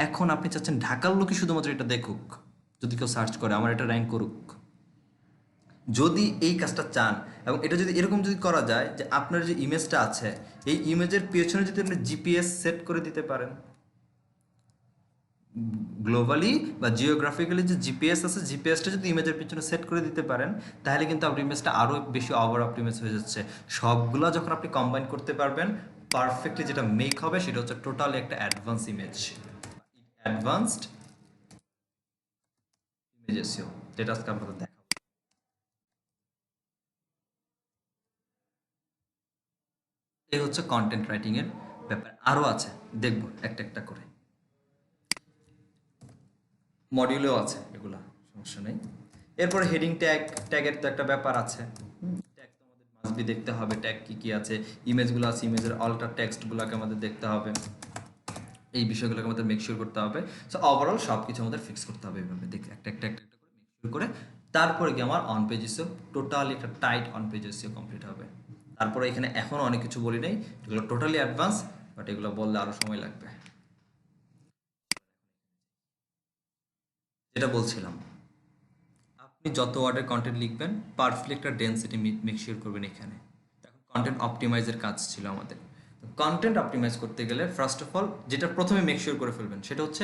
এখন আপনি চাচ্ছেন ঢাকার লোকই শুধুমাত্র এটা দেখুক, যদি কেউ সার্চ করে আমার এটা র্যাঙ্ক করুক। যদি এই কাজটা চান, এবং এটা যদি এরকম যদি করা যায় যে আপনার যে ইমেজটা আছে এই ইমেজের পেছনে যদি আপনি জিপিএস সেট করে দিতে পারেন, গ্লোবালি বা জিওগ্রাফিক্যালি যে জিপিএস আছে, জিপিএসটা যদি ইমেজের পিছনে সেট করে দিতে পারেন, তাহলে কিন্তু আপনার ইমেজটা আরও বেশি ওভার অপটিমাইজ হয়ে যাচ্ছে। সবগুলো যখন আপনি কম্বাইন করতে পারবেন, পারফেক্টলি যেটা মেক হবে সেটা হচ্ছে টোটালি একটা advance image, advanced image SEO, যেটা আজকে আপনাদের দেখাবো। এই হচ্ছে কন্টেন্ট রাইটিং এর ব্যাপার, আরও আছে, দেখব একটা একটা করে, মডিউলেও আছে এগুলা, সমস্যা নেই। এরপরে হেডিং ট্যাগ, ট্যাগের তো একটা ব্যাপার আছে, ট্যাগ তো আমাদের মাস্ট বি দেখতে হবে, ট্যাগ কি কি আছে, ইমেজগুলো আছে, ইমেজের অল্টার টেক্সটগুলোকে আমাদের দেখতে হবে, এই বিষয়গুলোকে আমাদের মেক শিওর করতে হবে। সো ওভারঅল সব কিছু আমাদের ফিক্স করতে হবে এইভাবে, দেখে একটা একটা একটা একটা করে মেক শিওর করে তারপরে কি আমার অন পেজ এসিও টোটালি একটা tight on page SEO complete হবে। তারপরে এখানে এখনও অনেক কিছু বলি নাই, এগুলো টোটালি অ্যাডভান্স, বাট এগুলো বললে আরও সময় লাগবে। যেটা বলছিলাম, আপনি যত ওয়ার্ডের কন্টেন্ট লিখবেন পারফেক্টলি একটা ডেন্সিটি মেক শিওর করবেন এখানে। এখন কন্টেন্ট অপটিমাইজের কাজ ছিল আমাদের। কন্টেন্ট অপটিমাইজ করতে গেলে ফার্স্ট অফ অল যেটা প্রথমে মেক শিওর করে ফেলবেন সেটা হচ্ছে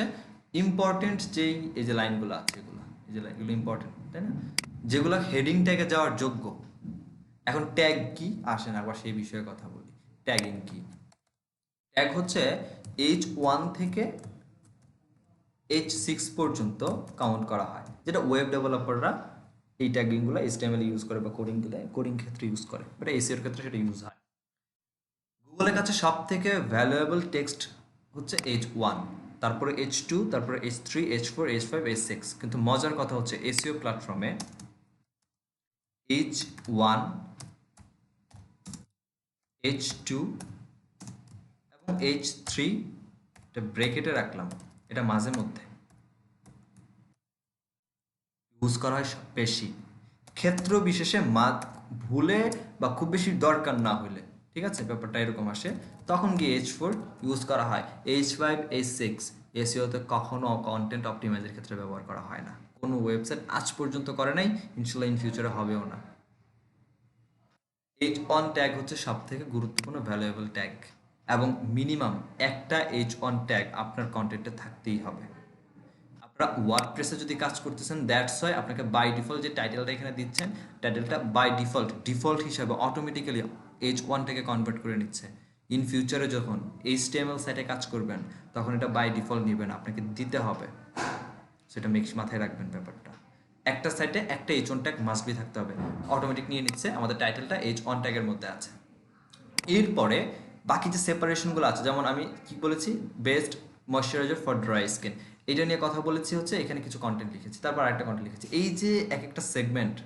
ইম্পর্টেন্ট যেই এই যে লাইনগুলো আছে, এগুলো এই যে লাইনগুলো ইম্পর্টেন্ট, তাই না, যেগুলো হেডিং ট্যাগে যাওয়ার যোগ্য। এখন ট্যাগ কি আসেন আবার সেই বিষয়ে কথা বলি। ট্যাগিং কি? ট্যাগ হচ্ছে H1 থেকে H6 পর্যন্ত কাউন্ট করা হয়, যেটা ওয়েব ডেভেলপাররা এই ট্যাগিংগুলো HTML ইউজ করে বা কোডিং ক্ষেত্রে ইউজ করে, বাট এসইওর ক্ষেত্রে সেটা ইউজ হয়। গুগলের কাছে সব থেকে ভ্যালুয়েবল টেক্সট হচ্ছে H1, তারপরে H2, তারপরে H3, H4, H5, H6। কিন্তু মজার কথা হচ্ছে এসইও প্ল্যাটফর্মে H1 H2 এবং H3 এটা ব্রেকেটে রাখলাম, এটা মাঝে মধ্যে ইউজ করা হয় বেশি ক্ষেত্র বিশেষে ভুলে বা খুব বেশি দরকার না হলে, ঠিক আছে, ব্যাপারটা এরকম আসে, তখন গিয়ে H4 ইউজ করা হয়। H5 H6 এসইওতে কখনো কন্টেন্ট অপটিমাইজের ক্ষেত্রে ব্যবহার করা হয় না, কোনো ওয়েবসাইট আজ পর্যন্ত করে নাই, ইনশাল্লাহ ইন ফিউচারে হবেও না। H1 ট্যাগ হচ্ছে সব থেকে গুরুত্বপূর্ণ ভ্যালুয়েবল ট্যাগ, এবং মিনিমাম একটা H1 ট্যাগ আপনার কন্টেন্টে থাকতেই হবে। আপনারা ওয়ার্ডপ্রেসে যদি কাজ করতেছেন, দ্যাটস ওয়াই আপনাকে বাই ডিফল্ট যে টাইটেলটা এখানে দিচ্ছেন, টাইটেলটা বাই ডিফল্ট হিসাবে অটোমেটিক্যালি H1 থেকে কনভার্ট করে নিচ্ছে। ইন ফিউচারে যখন HTML সাইটে কাজ করবেন তখন এটা বাই ডিফল্ট নেবেন, আপনাকে দিতে হবে, সেটা মাথায় রাখবেন ব্যাপারটা। একটা সাইটে একটা H1 ট্যাগ মাস্ট বি থাকতে হবে, অটোমেটিক নিয়ে নিচ্ছে, আমাদের টাইটেলটা H1 ট্যাগের মধ্যে আছে। এরপরে বাকি যে সেপারেশনগুলো আছে, যেমন আমি কি বলেছি, best moisturiser for dry skin, এটা নিয়ে কথা বলেছি, হচ্ছে এখানে কিছু কন্টেন্ট লিখেছি, তারপর আরেকটা কন্টেন্ট লিখেছি। এই যে এক একটা সেগমেন্ট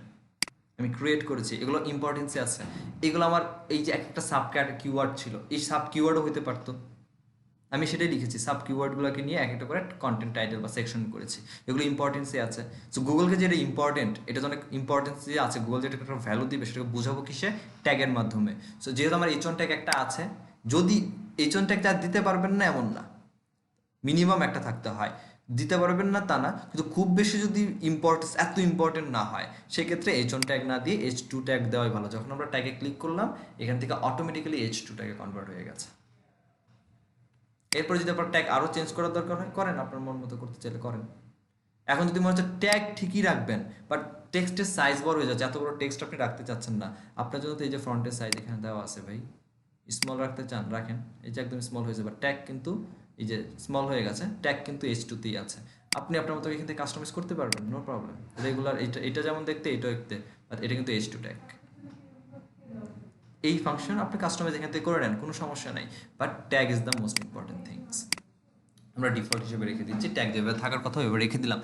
আমি ক্রিয়েট করেছি, এগুলো ইম্পর্টেন্সে আছে, এগুলো আমার এই যে এক একটা সাব কিওয়ার্ড ছিল, এই সাব কিওয়ার্ডও হতে পারতো, আমি সেটাই লিখেছি, সাব কিওয়ার্ডগুলোকে নিয়ে এক একটা করে কন্টেন্ট টাইটেল বা সেকশন করেছি, এগুলো ইম্পর্টেন্সে আছে। সো গুগলকে যেটা ইম্পর্টেন্ট, এটা তো অনেক ইম্পর্টেন্স যে আছে, গুগল যেটা একটা ভ্যালু দিবে সেটাকে বোঝাবো কিসে, ট্যাগের মাধ্যমে। সো যেহেতু আমার H1 ট্যাগ একটা আছে, যদি H1 ট্যাগটা দিতে পারবেন না এমন না, মিনিমাম একটা থাকতে হয়, দিতে পারবেন না তা না, কিন্তু খুব বেশি যদি এত ইম্পর্টেন্ট না হয়, সেক্ষেত্রে H1 ট্যাগ না দিয়ে H2 ট্যাগ দেওয়াই ভালো। যখন আমরা ট্যাগে ক্লিক করলাম, এখান থেকে অটোমেটিক্যালি H2 ট্যাগে কনভার্ট হয়ে গেছে। এরপর যদি আপনার ট্যাগ আরও চেঞ্জ করার দরকার হয়, করেন, আপনার মন মতো করতে চাইলে করেন। এখন যদি মনে হচ্ছে ট্যাগ ঠিকই রাখবেন, বাট টেক্সটের সাইজ বড় হয়ে যাচ্ছে, এত বড় টেক্সট আপনি রাখতে চাচ্ছেন না, আপনার জন্য তো এই যে ফ্রন্টের সাইজ এখানে দেওয়া আছে ভাই, স্মল রাখতে চান রাখেন, এই যে একদম স্মল হয়ে যাবে, ট্যাগ কিন্তু এই যে স্মল হয়ে গেছে, ট্যাগ কিন্তু H2তেই আছে, আপনি আপনার মতো এখান থেকে কাস্টমাইজ করতে পারবেন, নো প্রবলেম। রেগুলার এটা যেমন দেখতে এটাও দেখতে, বাট এটা কিন্তু H2 ট্যাগ, এই ফাংশন আপনি কাস্টমাইজ এখান থেকে করে নেন, কোনো সমস্যা নাই, but tag is the most important things. আমরা ডিফল্ট হিসেবে রেখে দিচ্ছি, ট্যাগ যেভাবে থাকার কথা ওইভাবে রেখে দিলাম।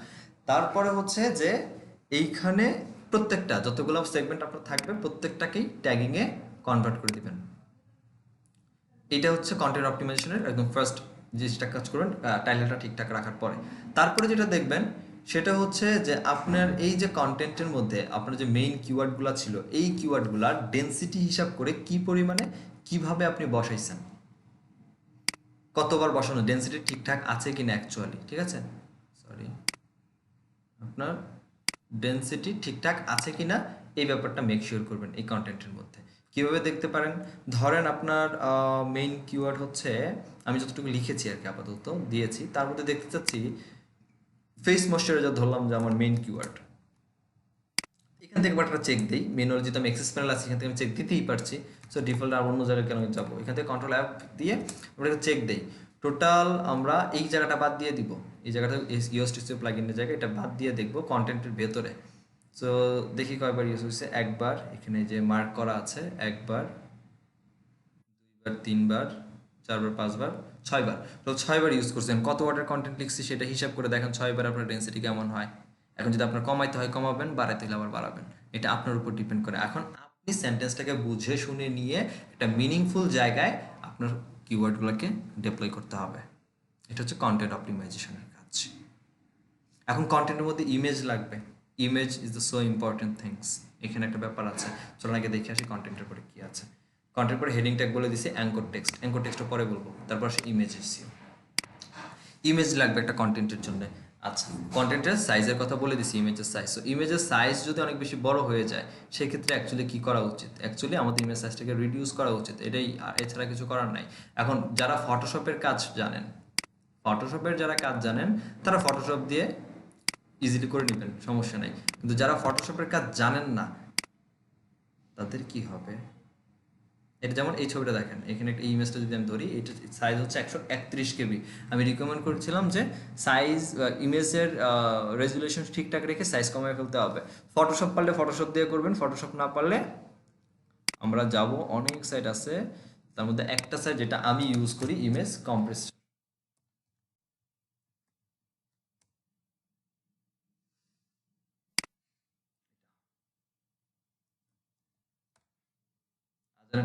তারপরে হচ্ছে যে এইখানে প্রত্যেকটা যতগুলো সেগমেন্ট আপনার থাকবে প্রত্যেকটাকেই ট্যাগিংয়ে কনভার্ট করে দিবেন। এটা হচ্ছে কন্টেন্ট অপটিমাইজেশনের একদম ফার্স্ট জিনিসটা কাজ করুন, টাইটেলটা ঠিকঠাক রাখার পরে। তারপরে যেটা দেখবেন সেটা হচ্ছে যে আপনার এই যে কন্টেন্টের মধ্যে আপনার যে মেইন কিওয়ার্ডগুলো ছিল, এই কিওয়ার্ডগুলার ডেনসিটি হিসাব করে কি পরিমাণে কিভাবে আপনি বসাইছেন, কতবার বসানো, ডেনসিটি ঠিকঠাক আছে কিনা অ্যাকচুয়ালি, ঠিক আছে, সরি, আপনার ডেনসিটি ঠিকঠাক আছে কিনা এই ব্যাপারটা মেক শিওর করবেন এই কন্টেন্টের মধ্যে। কিভাবে দেখতে পারেন, ধরেন আপনার মেইন কিওয়ার্ড হচ্ছে, আমি যতটুকু লিখেছি আর কি আপাতত দিয়েছি, তার মধ্যে দেখতে চাচ্ছি ফেস ময়শ্চারাইজার, ধরলাম যে আমার মেইন কিওয়ার্ড, এখান থেকে একটা চেক দিই, ম্যানুয়াল যেহেতু আমি এক্সেস প্যানেল আছে এখান থেকে আমি চেক দিতেই পারছি, সো ডিফল্ট আর অন্য জায়গায় কেন যাবো, এখান থেকে কন্ট্রোল অ্যাপ দিয়ে আমরা চেক দিই, টোটাল আমরা এই জায়গাটা বাদ দিয়ে দিব, এই জায়গাটা ইউএসটিসি প্লাগইনের জায়গায় এটা বাদ দিয়ে দেখবো কন্টেন্টের ভেতরে। সো দেখি কয়বার ইউজ হয়েছে, একবার, এখানে যে মার্ক করা আছে, একবার, দুইবার, তিনবার, চারবার, পাঁচবার, ছয়বার, তো 6বার ইউজ করছেন, কত ওয়ার্ডের কন্টেন্ট লিখছি সেটা হিসাব করে দেখেন 6বার আপনার ডেন্সিটি কেমন হয়। এখন যদি আপনার কমাইতে হয় কমাবেন, বাড়াইতে হলে আবার বাড়াবেন, এটা আপনার উপর ডিপেন্ড করে। এখন আপনি সেন্টেন্সটাকে বুঝে শুনে নিয়ে একটা মিনিংফুল জায়গায় আপনার কিওয়ার্ডগুলোকে ডিপ্লয় করতে হবে, এটা হচ্ছে কন্টেন্ট অপটিমাইজেশনের কাজ। এখন কন্টেন্টের মধ্যে ইমেজ লাগবে, image is the so important things, এখানে একটা ব্যাপার আছে, চলুন আগে দেখে আসি কন্টেন্টের পরে কি আছে। কন্টেন্ট পরে হেডিং ট্যাগ বলে দিছি, অ্যাঙ্কর টেক্সটটা পরে বলবো, তারপর আসে ইমেজ এসিও, ইমেজ লাগবে একটা কন্টেন্টের জন্য। আচ্ছা, কন্টেন্টের সাইজের কথা বলে দিছি, ইমেজের সাইজ, সো ইমেজের সাইজ যদি অনেক বেশি বড় হয়ে যায় সেক্ষেত্রে অ্যাকচুয়ালি কী করা উচিত, অ্যাকচুয়ালি আমাদের ইমেজ সাইজটাকে রিডিউস করা উচিত, এটাই, এছাড়া কিছু করার নাই। এখন যারা ফটোশপের কাজ জানেন, তারা ফটোশপ দিয়ে ইজিলি করে নেবেন, সমস্যা নেই, কিন্তু যারা ফটোশপের কাজ জানেন না তাদের কি হবে, এটা যেমন এই ছবিটা দেখেন, এখানে একটা ইমেজটা যদি আমি ধরি, এটা সাইজ হচ্ছে 131 KB, আমি রিকমেন্ড করেছিলাম যে সাইজ ইমেজের রেজুলেশন ঠিকঠাক রেখে সাইজ কমিয়ে ফেলতে হবে। ফটোশপ পারলে ফটোশপ দিয়ে করবেন, ফটোশপ না পারলে আমরা যাব, অনেক সাইট আছে, তার মধ্যে একটা সাইট যেটা আমি ইউজ করি, ইমেজ কম্প্রেস,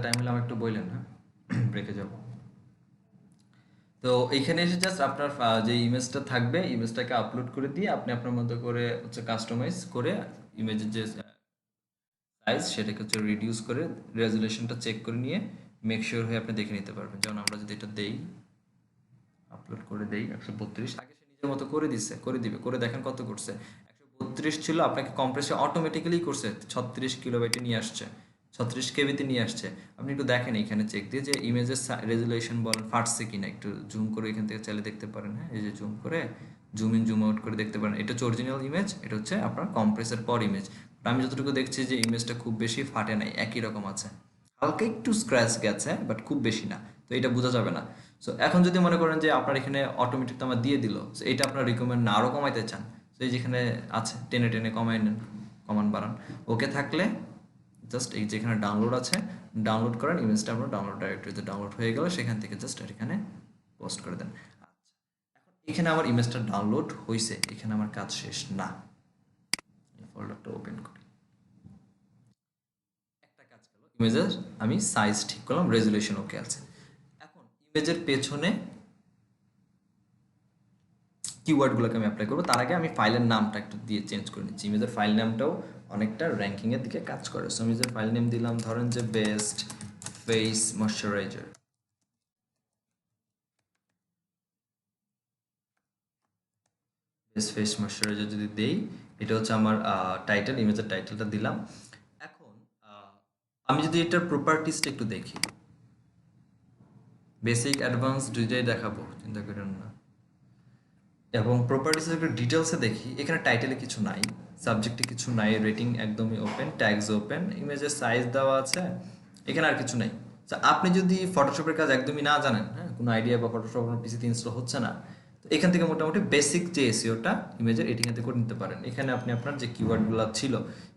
টাইম হলে আমাকে একটু বললেন, হ্যাঁ? ব্রেকে যাব। তো এইখানে এসে জাস্ট আপনার যে ইমেজটা থাকবে ইমেজটাকে আপলোড করে দিয়ে আপনি আপনার মতো করে হচ্ছে কাস্টমাইজ করে ইমেজের যে সাইজ সেটাকে হচ্ছে রিডিউস করে রেজুলেশনটা চেক করে নিয়ে মেক শিওর হয়ে আপনি দেখে নিতে পারবেন। যেমন আমরা যদি এটা দেই, আপলোড করে দেই 132, আগে সে নিজের মতো করে দিচ্ছে, করে দিবে, করে দেখেন কত করছে। 132 ছিল, আপনাকে কম্প্রেসে অটোমেটিক্যালি করছে 36 কিলোবাইটে নিয়ে আসছে, 36 কেবিতে নিয়ে আসছে। আপনি একটু দেখেন এখানে চেক দিয়ে যে ইমেজের রেজুলেশন বলেন ফাটছে কিনা, একটু জুম করে এখান থেকে চাইলে দেখতে পারেন। হ্যাঁ, এই যে জুম করে জুম ইন জুম আউট করে দেখতে পারেন। এটা হচ্ছে অরিজিনাল ইমেজ, এটা হচ্ছে আপনার কম্প্রেসের পর ইমেজ। আমি যতটুকু দেখছি যে ইমেজটা খুব বেশি ফাটে নাই, একই রকম আছে, হালকা একটু স্ক্র্যাচ গেছে বাট খুব বেশি না, তো এটা বোঝা যাবে না। সো এখন যদি মনে করেন যে আপনার এখানে অটোমেটিক তো আমার দিয়ে দিল, সো এটা আপনার রিকমেন্ড না আরও কমাইতে চান, তো এই যেখানে আছে টেনে টেনে কমাই নেন, কমান বাড়ান, ওকে থাকলে জাস্ট এই যেখানে ডাউনলোড আছে ডাউনলোড করেন ইমেজটা, আপনার ডাউনলোড ডাইরেক্টরিতে ডাউনলোড হয়ে গেল, সেখান থেকে জাস্ট এখানে পোস্ট করে দেন। আচ্ছা, এখন এখানে আমার ইমেজটা ডাউনলোড হয়েছে, এখানে আমার কাজ শেষ না। ফোল্ডারটা ওপেন করি, একটা কাজ গেল, ইমেজের আমি সাইজ ঠিক করলাম, রেজুলেশন ওকে আছে। এখন ইমেজের পেছনে কিওয়ার্ডগুলোকে আমি অ্যাপ্লাই করবো, তার আগে আমি ফাইলের নামটা একটু দিয়ে চেঞ্জ করে নিচ্ছি। ইমেজের ফাইল নামটাও অনেকটা র্যাঙ্কিংয়ের দিকে কাজ করে। সো ইমেজের ফাইল নেম দিলাম ধরেন যে best face moisturiser. Best face moisturiser যদি দেই, এটা হচ্ছে আমার টাইটেল, ইমেজের টাইটেলটা দিলাম। এখন আমি যদি এটার প্রপার্টিসটা একটু দেখি, বেসিক অ্যাডভান্স দুইটাই দেখাবো, চিন্তা করেন না। এবং প্রপার্টিসের একটু ডিটেলসে দেখি, এখানে টাইটেলে কিছু নাই, সাবজেক্টে কিছু নাই, রেটিং একদমই ওপেন, ট্যাগস ওপেন, ইমেজের সাইজ দেওয়া আছে, এখানে আর কিছু নাই। আপনি যদি ফটোশপের কাজ একদমই না জানেন, হ্যাঁ, কোনো আইডিয়া বা ফটোশপ আপনার পিসিতে ইনস্টল হচ্ছে না, তো এখান থেকে মোটামুটি বেসিক যে এসইওটা ইমেজের এটিংয়েতে করে নিতে পারেন। এখানে আপনি আপনার যে কিওয়ার্ডগুলো ছিল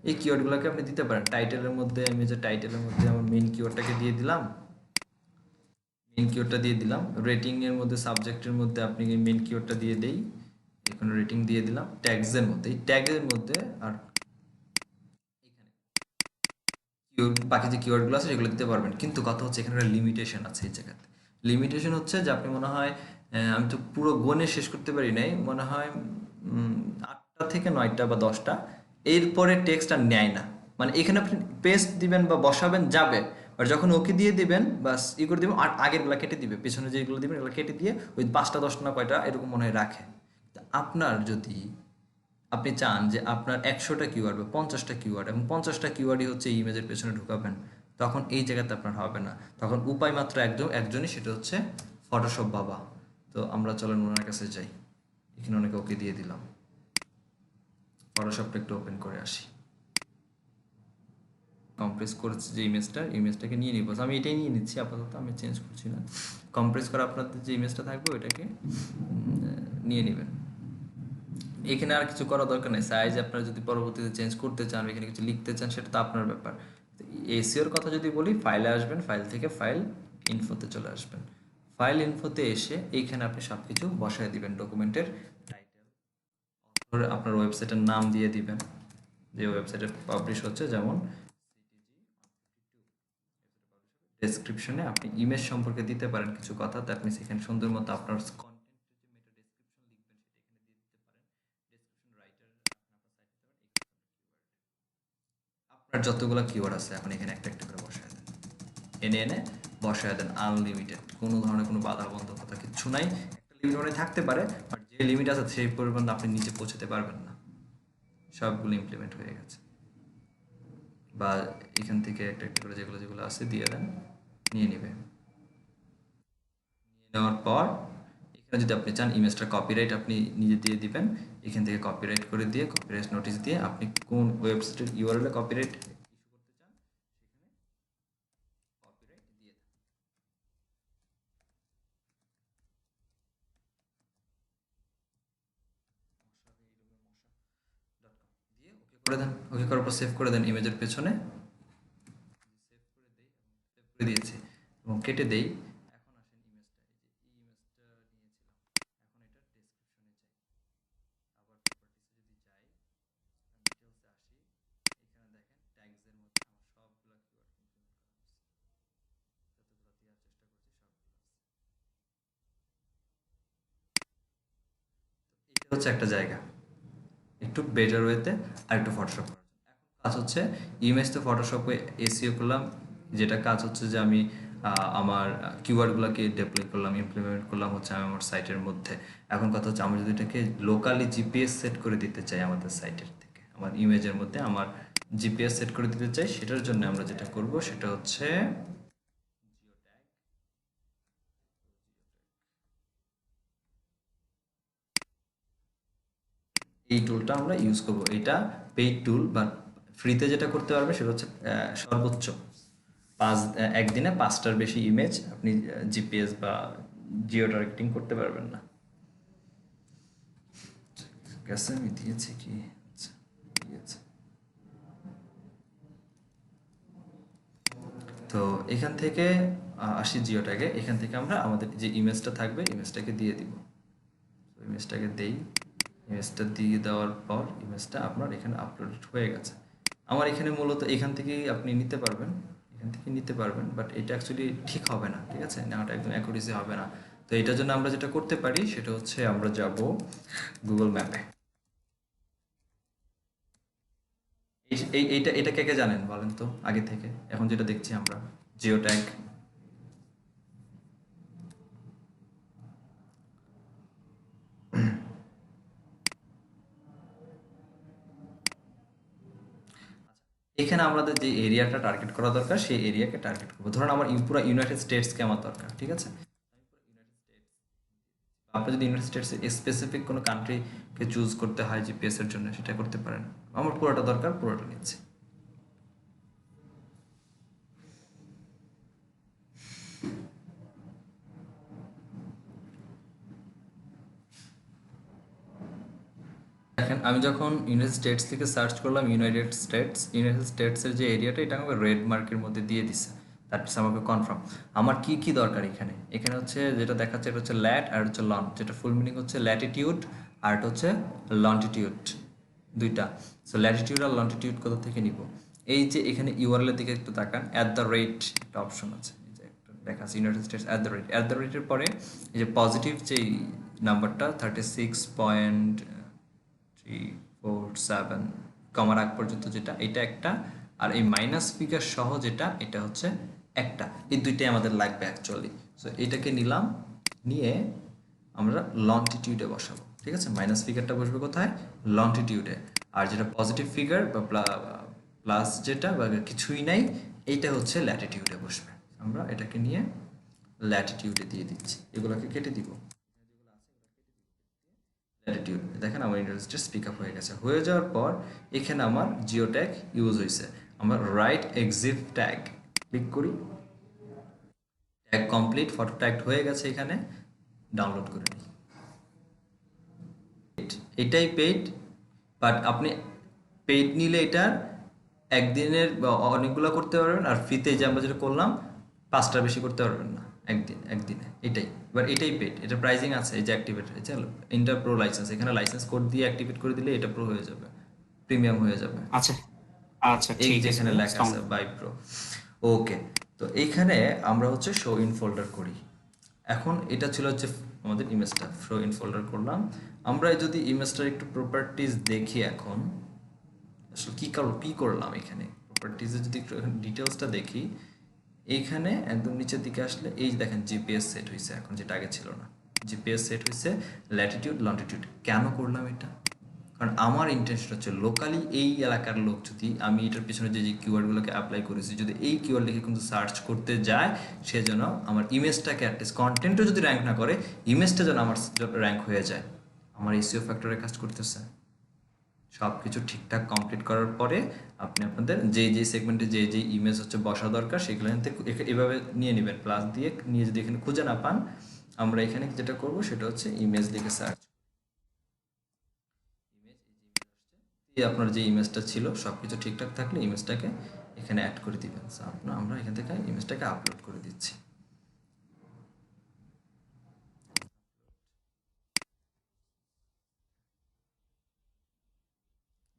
এই কিওয়ার্ডগুলোকে আপনি দিতে পারেন। টাইটেলের মধ্যে, ইমেজের টাইটেলের মধ্যে আমার মেইন কিওয়ার্ডটাকে দিয়ে দিলাম, মেইন কিওয়ার্ডটা দিয়ে দিলাম। রেটিং এর মধ্যে, সাবজেক্টের মধ্যে আপনি মেইন কিওয়ার্ডটা দিয়ে দেই, এখানে রেটিং দিয়ে দিলাম। ট্যাগস এর মধ্যে, এই ট্যাগের মধ্যে আর এখানে বাকি যে কিওয়ার্ডগুলো আছে সেগুলো দিতে পারবেন, কিন্তু কথা হচ্ছে এখানে একটা লিমিটেশন আছে। এই জায়গাতে লিমিটেশন হচ্ছে যে আপনি মনে হয়, আমি তো পুরো গণে শেষ করতে পারি নাই, মনে হয় 8টা থেকে 9টা বা 10টা, এরপরে টেক্সট আর নেয় না। মানে এখানে আপনি পেস্ট দিবেন বা বসাবেন যাবে, আর যখন ওকে দিয়ে দিবেন বাস ই করে দিবেন, আর আগেরগুলো কেটে দিবে, পেছনে যেগুলো দিবেন এগুলো কেটে দিয়ে ওই 5টা 10টা না কয়টা এরকম মনে হয় রাখে। তা আপনার যদি আপনি চান যে আপনার 100টা কিওয়ার্ড বা 50টা কিওয়ার্ড এবং 50টা কিওয়ার্ডই হচ্ছে এই ইমেজের পেছনে ঢুকাবেন, তখন এই জায়গাতে আপনার হবে না। তখন উপায় মাত্র একজনই, সেটা হচ্ছে ফটোশপ বাবা। তো আমরা চলেন ওনার কাছে যাই, এখানে অনেকে ওকে দিয়ে দিলাম। ফটোশপটা একটু ওপেন করে আসি, কম্প্রেস করেছি যে ইমেজটাকে নিয়ে নিব। আমি এটাই নিয়ে নিচ্ছি আপাতত, আমি চেঞ্জ করছি না। কম্প্রেস করে আপনাদের যে ইমেজটা থাকবে ওইটাকে নিয়ে নেবেন। এখানে আর কিছু করা দরকার নেই। সাইজ আপনারা যদি পরবর্তীতে চেঞ্জ করতে চান, এখানে কিছু লিখতে চান, সেটা তো আপনার ব্যাপার। এসিওর কথা যদি বলি, ফাইলে আসবেন, ফাইল থেকে ফাইল ইনফোতে চলে আসবেন। ফাইল ইনফোতে এসে এইখানে আপনি সব কিছু বসায় দিবেন, ডকুমেন্টের টাইটেল, আপনার ওয়েবসাইটের নাম দিয়ে দিবেন, যে ওয়েবসাইটে পাবলিশ হচ্ছে, যেমন ডেসক্রিপশনে আপনি ইমেজ সম্পর্কে দিতে পারেন কিছু কথা, দ্যাট মিনস এখানে সুন্দর মতো আপনার আপনার যতগুলো কিওয়ার্ড আছে এখন এখানে একটা একটা করে বসায় দেন, এনে এনে বসায় দেন। আনলিমিটেড, কোনো ধরনের কোনো বাধা বন্ধকতা কিছু নাই। একটা লিমিট মনে থাকতে পারে, বাট যে লিমিট আছে সেই পরিমাণ আপনি নিচে পৌঁছাতে পারবেন না। সবগুলো ইমপ্লিমেন্ট হয়ে গেছে। বা এখান থেকে একটা একটা করে যেগুলো যেগুলো আছে দিয়ে দেন, নিয়ে নেবে। নিয়ে নেওয়ার পর এখানে যদি আপনি চান ইমেজটা কপিরাইট আপনি নিজে দিয়ে দিবেন, এখান থেকে কপিরাইট করে দিয়ে, কপিরাইট নোটিশ দিয়ে আপনি কোন ওয়েবসাইটের ইউআরএল কপিরাইট ইস্যু করতে চান সেখানে কপিরাইট দিয়ে দেন। দিয়ে ওকে করে দেন। ওকে করার পর সেভ করে দেন ইমেজের পেছনে, সেভ করে দেই এবং সেভ করে দিয়েছি এবং কেটে দেই। এখন আসেন ইমেজটা, এই যে ইমেজটা নিয়েছিলাম, এখন এটা ডেসক্রিপশনে যাই, আবার প্রপার্টিসে যদি যাই, ডিটেলসে আসি, এখানে দেখেন ট্যাগসের মধ্যে আমার সবগুলা কিওয়ার্ড ইমপ্লিমেন্ট করা হয়েছে। এটা হচ্ছে একটা জায়গা একটু বেটার ওয়েতে আর একটু ফটোশপ করার জন্য। এখন কাজ হচ্ছে ইমেজ তো ফটোশপে এসইও করলাম, যেটা কাজ হচ্ছে যে আমি আমার কিওয়ার্ডগুলোকে ডেপ্লয় করলাম, ইমপ্লিমেন্ট করলাম হচ্ছে আমি আমার সাইটের মধ্যে। এখন কথা হচ্ছে আমি যদি এটাকে লোকালি জিপিএস সেট করে দিতে চাই আমাদের সাইটের থেকে, আমার ইমেজের মধ্যে আমার জিপিএস সেট করে দিতে চাই, সেটার জন্য আমরা যেটা করব সেটা হচ্ছে এই টুলটা আমরা ইউজ করব। এটা পেইড টুল, বাট ফ্রিতে যেটা করতে পারবে সেটা হচ্ছে সর্বোচ্চ একদিনে 5টার বেশি ইমেজ আপনি জিপিএস বা জিও টার্গেটিং করতে পারবেন না। ঠিক আছে, আমি দিয়েছি কি? আচ্ছা, দিয়েছি। তো এখান থেকে আসি জিও ট্যাগে। এখান থেকে আমরা আমাদের যে ইমেজটা থাকবে ইমেজটাকে দিয়ে দিব। ইমেজটাকে দেই, ইমেজটা দিয়ে দেওয়ার পর ইমেজটা আপনার এখানে আপলোড হয়ে গেছে। আমার এখানে মূলত এখান থেকেই আপনি নিতে পারবেন, এখান থেকে নিতে পারবেন, বাট এটা অ্যাকচুয়ালি ঠিক হবে না, ঠিক আছে, নেওয়াটা একদম অ্যাকুরেসি হবে না। তো এটার জন্য আমরা যেটা করতে পারি সেটা হচ্ছে আমরা যাব গুগল ম্যাপে। এইটা এটা কে কে জানেন বলেন তো আগে থেকে? এখন যেটা দেখছি আমরা জিও ট্যাগ, এখানে আমাদের যে এরিয়াটা টার্গেট করা দরকার সেই এরিয়াকে টার্গেট করবো। ধরুন আমার পুরো ইউনাইটেড স্টেটসকে আমার দরকার, ঠিক আছে। আপনি যদি ইউনাইটেড স্টেটস স্পেসিফিক কোনো কান্ট্রিকে চুজ করতে হয় জিপিএস এর জন্য, সেটা করতে পারেন। আমার পুরোটা দরকার, পুরোটা নিচ্ছি। দেখেন আমি যখন ইউনাইটেড স্টেটস থেকে সার্চ করলাম ইউনাইটেড স্টেটসের যে এরিয়াটা, এটা আমাকে রেড মার্কের মধ্যে দিয়ে দিছে। দ্যাটস আমাকে কনফার্ম। আমার কি কি দরকার এখানে? এখানে হচ্ছে যেটা দেখাচ্ছে এটা হচ্ছে ল্যাট আর হচ্ছে লন, যেটা ফুল মিনিং হচ্ছে ল্যাটিটিউড আর এটা হচ্ছে লন্টিটিউড, দুইটা। সো ল্যাটিটিউড আর লন্টিটিউড কোথা থেকে নিব? এই যে এখানে ইউআরএল এর দিকে একটু তাকান, একটা অপশন আছে, এই যে একটা দেখা আছে ইউনাইটেড স্টেটস @, পরে এই যে পজিটিভ যেই নাম্বারটা 36.347 কমার আগ পর্যন্ত যেটা, এটা একটা, আর এই মাইনাস ফিগার সহ যেটা, এটা হচ্ছে একটা। এই দুইটাই আমাদের লাগবে অ্যাকচুয়ালি। সো এটাকে নিলাম, নিয়ে আমরা লন্টিটিউডে বসাবো, ঠিক আছে। মাইনাস ফিগারটা বসবে কোথায়? লন্টিটিউডে। আর যেটা পজিটিভ ফিগার বা প্লাস যেটা বা কিছুই নাই, এইটা হচ্ছে ল্যাটিটিউডে বসবে। আমরা এটাকে নিয়ে ল্যাটিটিউডে দিয়ে দিচ্ছি, এগুলোকে কেটে দিব। ল্যাটিটিউড দেখেন আমার ইউনাইটেড স্টেটস পিক আপ হয়ে গেছে। হয়ে যাওয়ার পর এখানে আমার জিও ট্যাগ ইউজ হয়েছে। আমরা রাইট এক্সিট ট্যাগ ক্লিক করি, ট্যাগ কমপ্লিট, ফটো ট্যাগ হয়ে গেছে, এখানে ডাউনলোড করে নিই। এটাই পেইড, বাট আপনি পেইড নিলে এটার একদিনের অনেকগুলো করতে পারবেন, আর ফ্রিতে যে আমরা যেটা করলাম 5টার বেশি করতে পারবেন না একদিনে। এটাই এবার এটাই পেইড, এটা প্রাইজিং আছে, এই যে অ্যাক্টিভেট হয়েছে ইন্টার প্রো লাইসেন্স, এখানে লাইসেন্স কোড দিয়ে অ্যাক্টিভেট করে দিলে এটা প্রো হয়ে যাবে, প্রিমিয়াম হয়ে যাবে। আচ্ছা আচ্ছা, এই ঠিক আছে, যেখানে লেখা আছে বাই প্রো। ওকে, তো এইখানে আমরা হচ্ছে শো ইন ফোল্ডার করি। এখন এটা ছিল হচ্ছে আমাদের ইমেজটা, শো ইন ফোল্ডার করলাম। আমরা যদি ইমেজটার একটু প্রপার্টিজ দেখি, এখন আসলে কি করলাম এখানে প্রপার্টিজে যদি একটু ডিটেলসটা দেখি, এইখানে একদম নিচের দিকে আসলে এই দেখেন জিপিএস সেট হয়েছে, এখন যেটা আগে ছিল না। জিপিএস সেট হয়েছে ল্যাটিটিউড লন্টিটিউড। কেন করলাম এটা? কারণ আমার ইন্টেনশন হচ্ছে লোকালি এই এলাকার লোক যদি আমি এটার পিছনে যে যে কিওয়ার্ডগুলোকে অ্যাপ্লাই করেছি, যদি এই কিওয়ার্ড লিখে কিন্তু সার্চ করতে যায়, সেজন্য আমার ইমেজটাকে অ্যাটলিস্ট কন্টেন্টও যদি র্যাঙ্ক না করে, ইমেজটা যেন আমার র্যাঙ্ক হয়ে যায়। আমার এসইও ফ্যাক্টরে কাজ করতেছে। সব কিছু ঠিকঠাক কমপ্লিট করার পরে আপনি আপনাদের যে সেগমেন্টে যে ইমেজ হচ্ছে বসা দরকার সেগুলো এভাবে নিয়ে নেবেন, প্লাস দিয়ে নিয়ে যদি এখানে খুঁজে না পান, আমরা এখানে যেটা করব সেটা হচ্ছে ইমেজ লিখে সার্চ। আপনার যে ইমেজটা ছিল সব কিছু ঠিকঠাক থাকলে ইমেজটাকে এখানে অ্যাড করে দিবেন। আমরা এখান থেকে ইমেজটাকে আপলোড করে দিচ্ছি।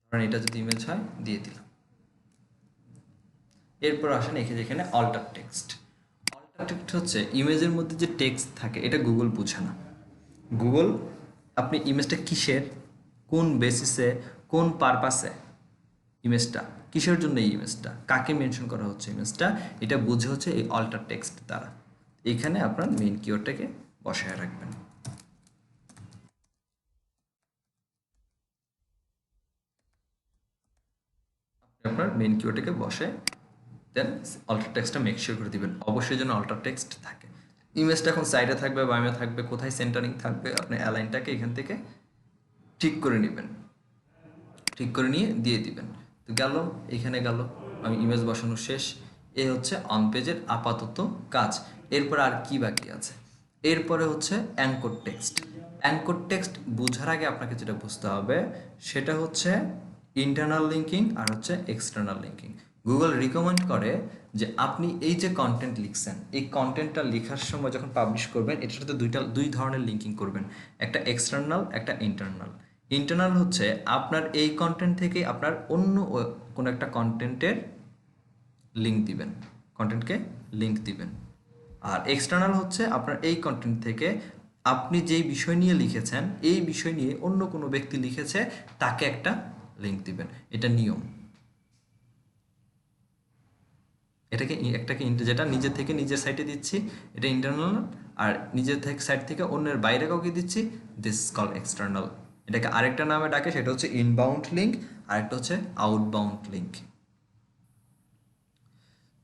ধরেন এটা যদি ইমেজ হয় দিয়ে দিলাম। এরপর আসেন এখানে অল্টার টেক্সট হচ্ছে ইমেজের মধ্যে যে টেক্সট থাকে, এটা গুগল বুঝে না। গুগল আপনি ইমেজটা কিসের, কোন বেসিসে, কোন পারপাসে ইমেজটা, কিসের জন্য এই ইমেজটা, কাকে মেনশন করা হচ্ছে ইমেজটা, এটা বুঝে হচ্ছে এই অল্টার টেক্সট দ্বারা। এখানে আপনার মেইন কিওয়ার্ডটাকে বসায় রাখবেন। আপনার মেইন কিওয়ার্ডটাকে বসে দেন অল্টার টেক্সটটা মেক শিওর করে দিবেন, অবশ্যই যেন অল্টার টেক্সট থাকে। ইমেজটা এখন সাইডে থাকবে, বামে থাকবে, কোথায় সেন্টারিং থাকবে, আপনি অ্যালাইনটাকে এখান থেকে ঠিক করে নেবেন, ঠিক করে নিয়ে দিয়ে দিবেন। তো গেল, এখানে গেল, আমি ইমেজ বসানো শেষ। এ হচ্ছে অন পেজের আপাতত কাজ। এরপর আর কি বাকি আছে, এরপরে হচ্ছে অ্যাঙ্কর টেক্সট। অ্যাঙ্কর টেক্সট বোঝার আগে আপনাকে যেটা বুঝতে হবে সেটা হচ্ছে ইন্টারনাল লিঙ্কিং আর হচ্ছে এক্সটার্নাল লিঙ্কিং। গুগল রিকমেন্ড করে যে আপনি এই যে কন্টেন্ট লিখছেন, এই কন্টেন্টটা লেখার সময় যখন পাবলিশ করবেন এটার সাথে দুই ধরনের লিঙ্কিং করবেন, একটা এক্সটার্নাল, একটা ইন্টারনাল। ইন্টারনাল হচ্ছে আপনার এই কন্টেন্ট থেকে আপনার অন্য কোনো একটা কন্টেন্টের লিঙ্ক দিবেন, কন্টেন্টকে লিঙ্ক দিবেন। আর এক্সটার্নাল হচ্ছে আপনার এই কন্টেন্ট থেকে আপনি যেই বিষয় নিয়ে লিখেছেন এই বিষয় নিয়ে অন্য কোনো ব্যক্তি লিখেছে তাকে একটা লিঙ্ক দিবেন, এটা নিয়ম। একটাকে যেটা নিজের থেকে নিজের সাইটে দিচ্ছি এটা ইন্টারনাল, আর নিজের থেকে সাইট থেকে অন্যের বাইরে কাউকে দিচ্ছি দিস কল এক্সটার্নাল। এটাকে আরেকটা নামে ডাকে, সেটা হচ্ছে ইনবাউন্ড লিঙ্ক, আরেকটা হচ্ছে আউটবাউন্ড লিঙ্ক।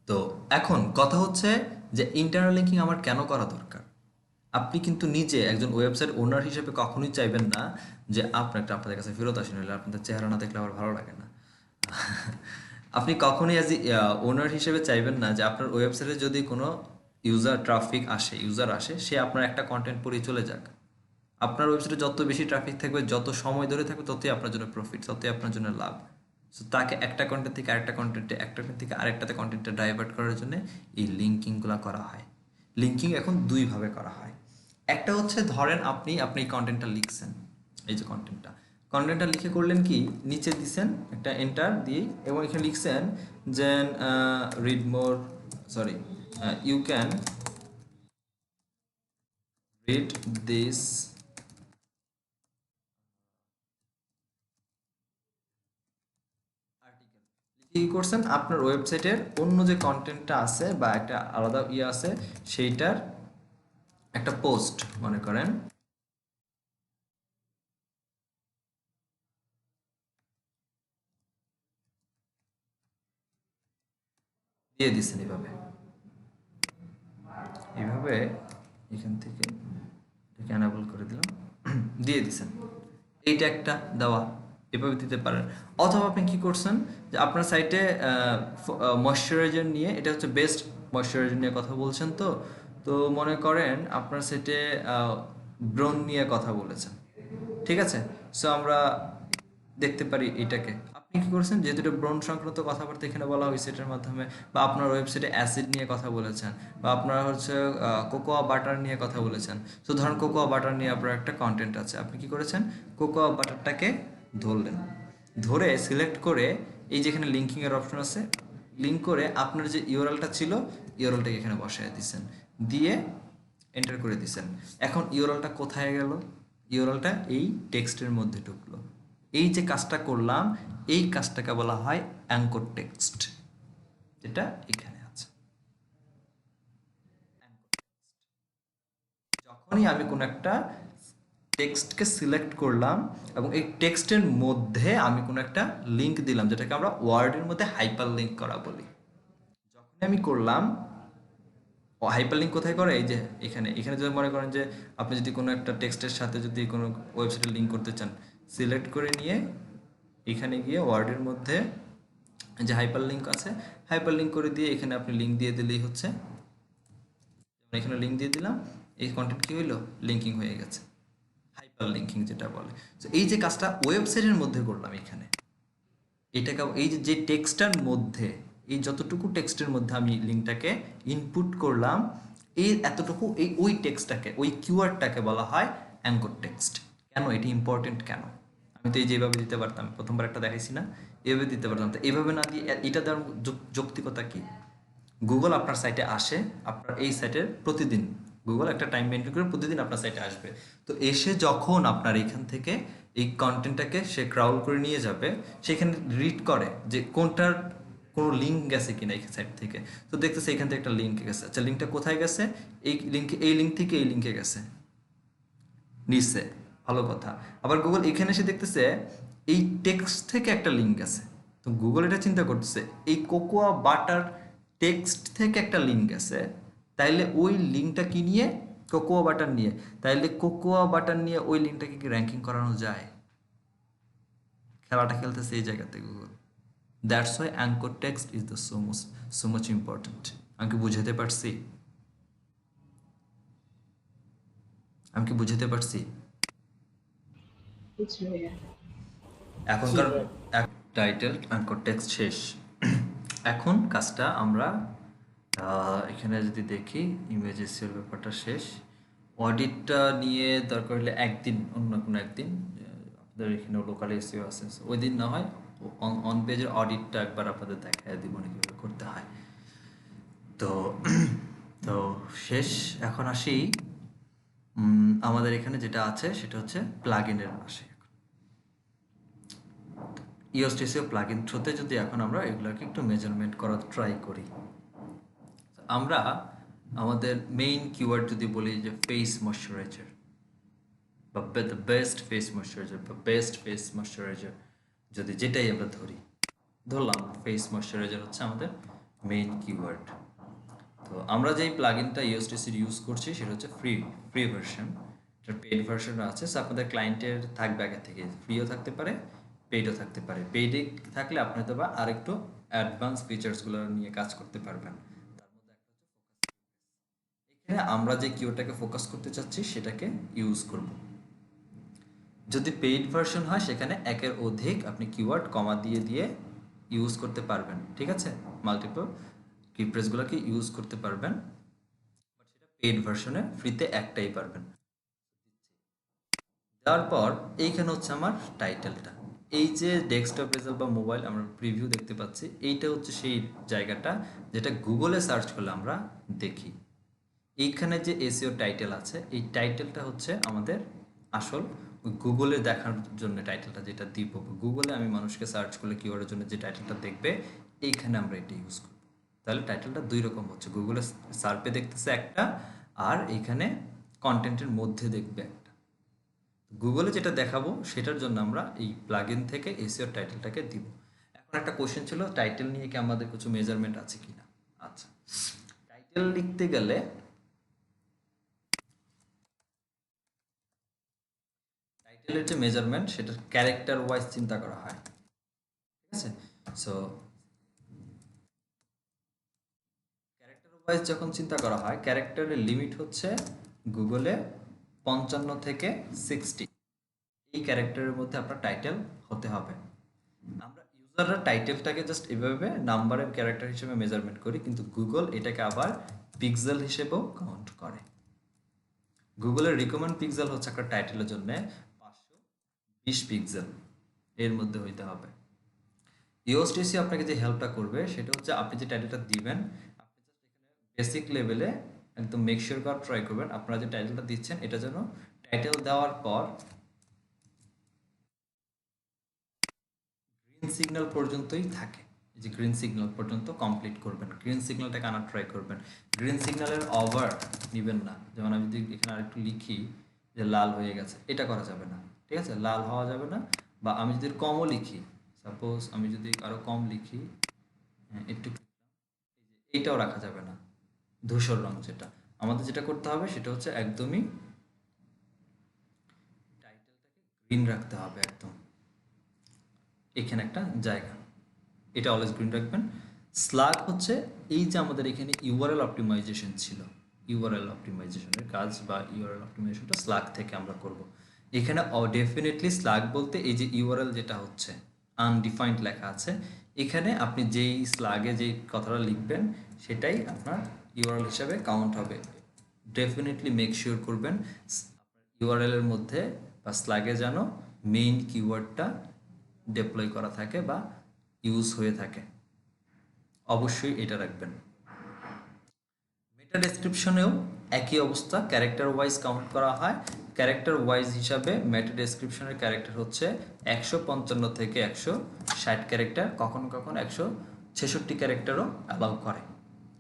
তো এখন কথা হচ্ছে যে ইন্টারনাল লিঙ্কিং আমার কেন করা দরকার। আপনি কিন্তু নিজে একজন ওয়েবসাইট ওনার হিসেবে কখনোই চাইবেন না যে আপনাদের কাছে ফেরত আসেন, হলে আপনাদের চেহারা না দেখলে আমার ভালো লাগে না। আপনি কখনোই অ্যাজ ওনার হিসেবে চাইবেন না যে আপনার ওয়েবসাইটে যদি কোনো ইউজার আসে সে আপনার একটা কন্টেন্ট পড়ে চলে যাক। আপনার ওয়েবসাইটে যত বেশি ট্রাফিক থাকবে, যত সময় ধরে থাকবে, ততই আপনার জন্য প্রফিট, ততই আপনার জন্য লাভ। সো তাকে একটা কন্টেন্ট থেকে আরেকটা কন্টেন্টে, একটা থেকে আরেকটাতে কন্টেন্টটা ডাইভার্ট করার জন্য এই লিঙ্কিংগুলো করা হয়। লিঙ্কিং এখন দুইভাবে করা হয়। একটা হচ্ছে ধরেন আপনি এই কন্টেন্টটা লিখছেন, এই যে কন্টেন্টটা লিখে করলেন কি, নিচে দিছেন একটা এন্টার দিয়ে এবং এখানে লিখছেন যে you can read this article. কি করছেন, আপনার ওয়েবসাইটের অন্য যে কন্টেন্টটা আছে বা একটা আলাদা আছে সেইটার একটা পোস্ট মনে করেন দিয়ে দিচ্ছেন এইভাবে এখান থেকে এটাকে অ্যানাবল করে দিলাম, দিয়ে দিচ্ছেন। এইটা একটা দেওয়া, এভাবে দিতে পারেন। অথবা আপনি কি করছেন যে আপনার সাইটে ময়শ্চারাইজার নিয়ে, এটা হচ্ছে বেস্ট ময়শ্চারাইজার নিয়ে কথা বলছেন, তো মনে করেন আপনার সাইটে ব্রোন নিয়ে কথা বলেছেন, ঠিক আছে। সো আমরা দেখতে পারি এটাকে আপনি কি করছেন, যেহেতু এটা ব্রোন সংক্রান্ত কথাবার্তা এখানে বলা হয়েছে এটার মাধ্যমে, বা আপনার ওয়েবসাইটে অ্যাসিড নিয়ে কথা বলেছেন, বা আপনার হচ্ছে কোকোয়া বাটার নিয়ে কথা বলেছেন। তো ধরুন কোকোয়া বাটার নিয়ে আপনার একটা কন্টেন্ট আছে, আপনি কি করেছেন, কোকোয়া বাটারটাকে ধরলেন, ধরে সিলেক্ট করে এই যেখানে লিঙ্কিং এর অপশন আছে, লিঙ্ক করে আপনার যে ইউআরএলটা ছিল ইউআরএলটাকে এখানে বসায় দিচ্ছেন, দিয়ে এন্টার করে দিচ্ছেন। এখন ইউআরএলটা কোথায় গেল, ইউআরএলটা এই টেক্সটের মধ্যে ঢুকলো। এই যে কাজটা করলাম এই কাজটাকে বলা হয় অ্যাঙ্কর টেক্সট, যেটা এখানে আছে। যখনই আমি কোনো একটা টেক্সটকে সিলেক্ট করলাম এবং এই টেক্সটের মধ্যে আমি কোনো একটা লিঙ্ক দিলাম, যেটাকে আমরা ওয়ার্ডের মধ্যে হাইপার লিঙ্ক করা বলি। যখন আমি করলাম, হাইপার লিঙ্ক কোথায় করে, এই যে এখানে যদি মনে করেন যে আপনি যদি কোনো একটা টেক্সটের সাথে যদি কোনো ওয়েবসাইটে লিঙ্ক করতে চান, সিলেক্ট করে নিয়ে এখানে গিয়ে ওয়ার্ডের মধ্যে যে হাইপার লিঙ্ক আছে, হাইপার লিঙ্ক করে দিয়ে এখানে আপনি লিঙ্ক দিয়ে দিলেই হচ্ছে, এখানে লিঙ্ক দিয়ে দিলাম, এই কন্টেন্ট কি হইলো, লিঙ্কিং হয়ে গেছে, হাইপার লিঙ্কিং যেটা বলে। তো এই যে কাজটা ওয়েবসাইটের মধ্যে করলাম, এখানে এটাকে এই যে টেক্সটার মধ্যে, এই যতটুকু টেক্সটের মধ্যে আমি লিঙ্কটাকে ইনপুট করলাম, এই এতটুকু ওই টেক্সটটাকে, ওই কিওয়ার্ডটাকে বলা হয় অ্যাঙ্কর টেক্সট। কেন এটি ইম্পর্টেন্ট, কেন আমি তো এই যেভাবে দিতে পারতাম, প্রথমবার একটা দেখাইছি না, এভাবে দিতে পারতাম, তো এইভাবে না দিয়ে এটা দেওয়ার যৌক্তিকতা কি। গুগল আপনার সাইটে আসে, আপনার এই সাইটের প্রতিদিন গুগল একটা টাইম মেনটেন করে প্রতিদিন আপনার সাইটে আসবে। তো এসে যখন আপনার এখান থেকে এই কন্টেন্টটাকে সে ক্রাউল করে নিয়ে যাবে, সেখানে রিড করে যে কোনটার কোনো লিঙ্ক গেছে কিনা এই সাইট থেকে। তো দেখতেছে এখান থেকে একটা লিঙ্ক গেছে, আচ্ছা লিঙ্কটা কোথায় গেছে, এই লিঙ্ক থেকে এই লিঙ্কে গেছে নিচে, ভালো কথা। আবার গুগল এখানে এসে দেখতেছে এই টেক্সট থেকে একটা লিঙ্ক আছে, তো গুগল এটা চিন্তা করতেছে এই কোকোয়া বাটার টেক্সট থেকে একটা লিঙ্ক আছে, তাইলে ওই লিঙ্কটা কি নিয়ে, কোকোয়া বাটার নিয়ে, তাইলে কোকোয়া বাটার নিয়ে ওই লিঙ্কটাকে কি র্যাঙ্কিং করানো যায়? খেলাটা খেলতেছে এই জায়গাতে Google. That's why anchor text is the so much important. আমি কি বুঝাতে পারছি? বুঝছি ভাইয়া। এখনকার টাইটেল অ্যাঙ্কর টেক্সট শেষ। এখন কাজটা আমরা এখানে যদি দেখি, ইমেজ এসিওর ব্যাপারটা শেষ, অডিটটা নিয়ে দরকার হলে একদিন, অন্য কোনো একদিন, আপনাদের এখানে লোকাল এসিও আছে, ওই দিন না হয় অন পেজের অডিটটা একবার আপনাদের দেখায় দিব না কীভাবে করতে হয়। তো তো শেষ। এখন আসি আমাদের এখানে যেটা আছে সেটা হচ্ছে প্লাগ ইনের আসে। ইওস্টেসিও প্লাগ ইন থ্রুতে যদি এখন আমরা এগুলোকে একটু মেজারমেন্ট করার ট্রাই করি, আমরা আমাদের মেইন কিওয়ার্ড যদি বলি যে ফেস ময়শ্চারাইজার বা দ্য বেস্ট ফেস ময়শ্চারাইজার বা বেস্ট ফেস ময়শ্চারাইজার, যদি যেটাই আমরা ধরলাম ফেস ময়শ্চারাইজার হচ্ছে আমাদের মেইন কিওয়ার্ড। তো আমরা যেই প্লাগইনটা ইওস্টেসির ইউজ করছি সেটা হচ্ছে ফ্রি ভার্সন, এটার পেইড ভার্সন আছে। সো আপনাদের ক্লায়েন্টের থাকবে আগে থেকে, ফ্রিও থাকতে পারে, পেইডও থাকতে পারে। পেইডে থাকলে আপনি হয়তো বা আরেকটু অ্যাডভান্স ফিচার্সগুলো নিয়ে কাজ করতে পারবেন। তার মধ্যে একটা হচ্ছে এখানে আমরা যে কিওয়ার্ডটাকে ফোকাস করতে চাচ্ছি সেটাকে ইউজ করব। যদি পেইড ভার্সন হয় সেখানে একের অধিক আপনি কিওয়ার্ড কমা দিয়ে দিয়ে ইউজ করতে পারবেন, ঠিক আছে, মাল্টিপল কিপ্রেসগুলোকে ইউজ করতে পারবেন। বাট সেটা পেইড ভার্সনে ফ্রিতে একটাই পারবেন। তারপর এইখানে হচ্ছে আমার টাইটেলটা, এই যে ডেস্কটপ রেজাল্ট বা মোবাইল আমরা প্রিভিউ দেখতে পাচ্ছি, এইটা হচ্ছে সেই জায়গাটা যেটা গুগলে সার্চ করলে আমরা দেখি। এইখানে যে এসইও টাইটেল আছে, এই টাইটেলটা হচ্ছে আমাদের আসল গুগলে দেখার জন্য টাইটেলটা যেটা দিব। গুগলে আমি মানুষকে সার্চ করলে কিওয়ার্ডের জন্য যে টাইটেলটা দেখবে, এইখানে আমরা এটা ইউজ করব। তাহলে টাইটেলটা দুই রকম হচ্ছে, গুগলে সার্চে দেখতেছে একটা, আর এইখানে কন্টেন্টের মধ্যে দেখবে একটা। গুগলে যেটা দেখাবো সেটার জন্য আমরা এই প্লাগইন থেকে এসইও টাইটেলটাকে দিব। এখন একটা কোশ্চেন ছিল টাইটেল নিয়ে কি আমাদের কিছু মেজারমেন্ট আছে কিনা। আচ্ছা, টাইটেল লিখতে গেলে টাইটেলের যে মেজারমেন্ট সেটা ক্যারেক্টার ওয়াইজ চিন্তা করা হয়, ঠিক আছে। সো ক্যারেক্টার ওয়াইজ যখন চিন্তা করা হয়, ক্যারেক্টারের লিমিট হচ্ছে গুগলে 55 থেকে 60। এই ক্যারেক্টারের মধ্যে আপনার টাইটেল হতে হবে। আমরা ইউজাররা টাইটেলটাকে জাস্ট এভাবে নাম্বারের ক্যারেক্টার হিসেবে মেজারমেন্ট করি, কিন্তু গুগল এটাকে আবার পিক্সেল হিসেবেও কাউন্ট করে। গুগলের রিকমেন্ড পিক্সেল হচ্ছে একটা টাইটেলের জন্য 520 পিক্সেল এর মধ্যে হইতে হবে। ইওস্টিসি আপনাকে যে হেল্পটা করবে সেটা হচ্ছে আপনি যে টাইটেলটা দিবেন, আপনি জাস্ট এখানে বেসিক লেভেলে একদম মেক শিওর করার ট্রাই করবেন আপনারা যে টাইটেলটা দিচ্ছেন এটা যেন টাইটেল দেওয়ার পর গ্রিন সিগন্যাল পর্যন্তই থাকে। এই যে গ্রিন সিগন্যাল পর্যন্ত কমপ্লিট করবেন, গ্রিন সিগন্যালটাকে আনার ট্রাই করবেন। গ্রিন সিগন্যালের ওভার নেবেন না। যেমন আমি যদি এখানে আরেকটু লিখি যে লাল হয়ে গেছে, এটা করা যাবে না, ঠিক আছে, লাল হওয়া যাবে না। বা আমি যদি কমও লিখি, সাপোজ আমি যদি আরো কম লিখি, একটু এইটাও রাখা যাবে না, ধূসর রং। যেটা আমাদের যেটা করতে হবে সেটা হচ্ছে একদমই টাইটেলটাকে গ্রিন রাখতে হবে একদম। এখানে একটা জায়গা, এটা অলওয়েজ গ্রিন রাখবেন। স্লাগ হচ্ছে এই যে আমাদের এখানে ইউআরএল অপটিমাইজেশন ছিল, ইউআরএল অপটিমাইজেশনের কাজ বা ইউআরএল অপটিমাইজেশনটা স্লাগ থেকে আমরা করব। এখানে ডেফিনেটলি স্লাগ বলতে এই যে ইউআরএল যেটা হচ্ছে আনডিফাইন্ড লেখা আছে, এখানে আপনি যেই স্লাগে যেই কথাটা লিখবেন সেটাই আপনার ইউআরএল হিসাবে কাউন্ট হবে। ডেফিনেটলি মেক শিওর করবেন ইউআরএল এর মধ্যে বা স্লাগে যেন মেইন কিওয়ার্ডটা ডিপ্লয় করা থাকে বা ইউজ হয়ে থাকে, অবশ্যই এটা রাখবেন। মেটা ডেসক্রিপশনেও একই অবস্থা, ক্যারেক্টার ওয়াইজ কাউন্ট করা হয়। ক্যারেক্টার ওয়াইজ হিসাবে মেটা ডেসক্রিপশনের ক্যারেক্টার হচ্ছে 155 থেকে 160 ক্যারেক্টার, কখনো কখনো 166 ক্যারেক্টারও অ্যালাউ করে।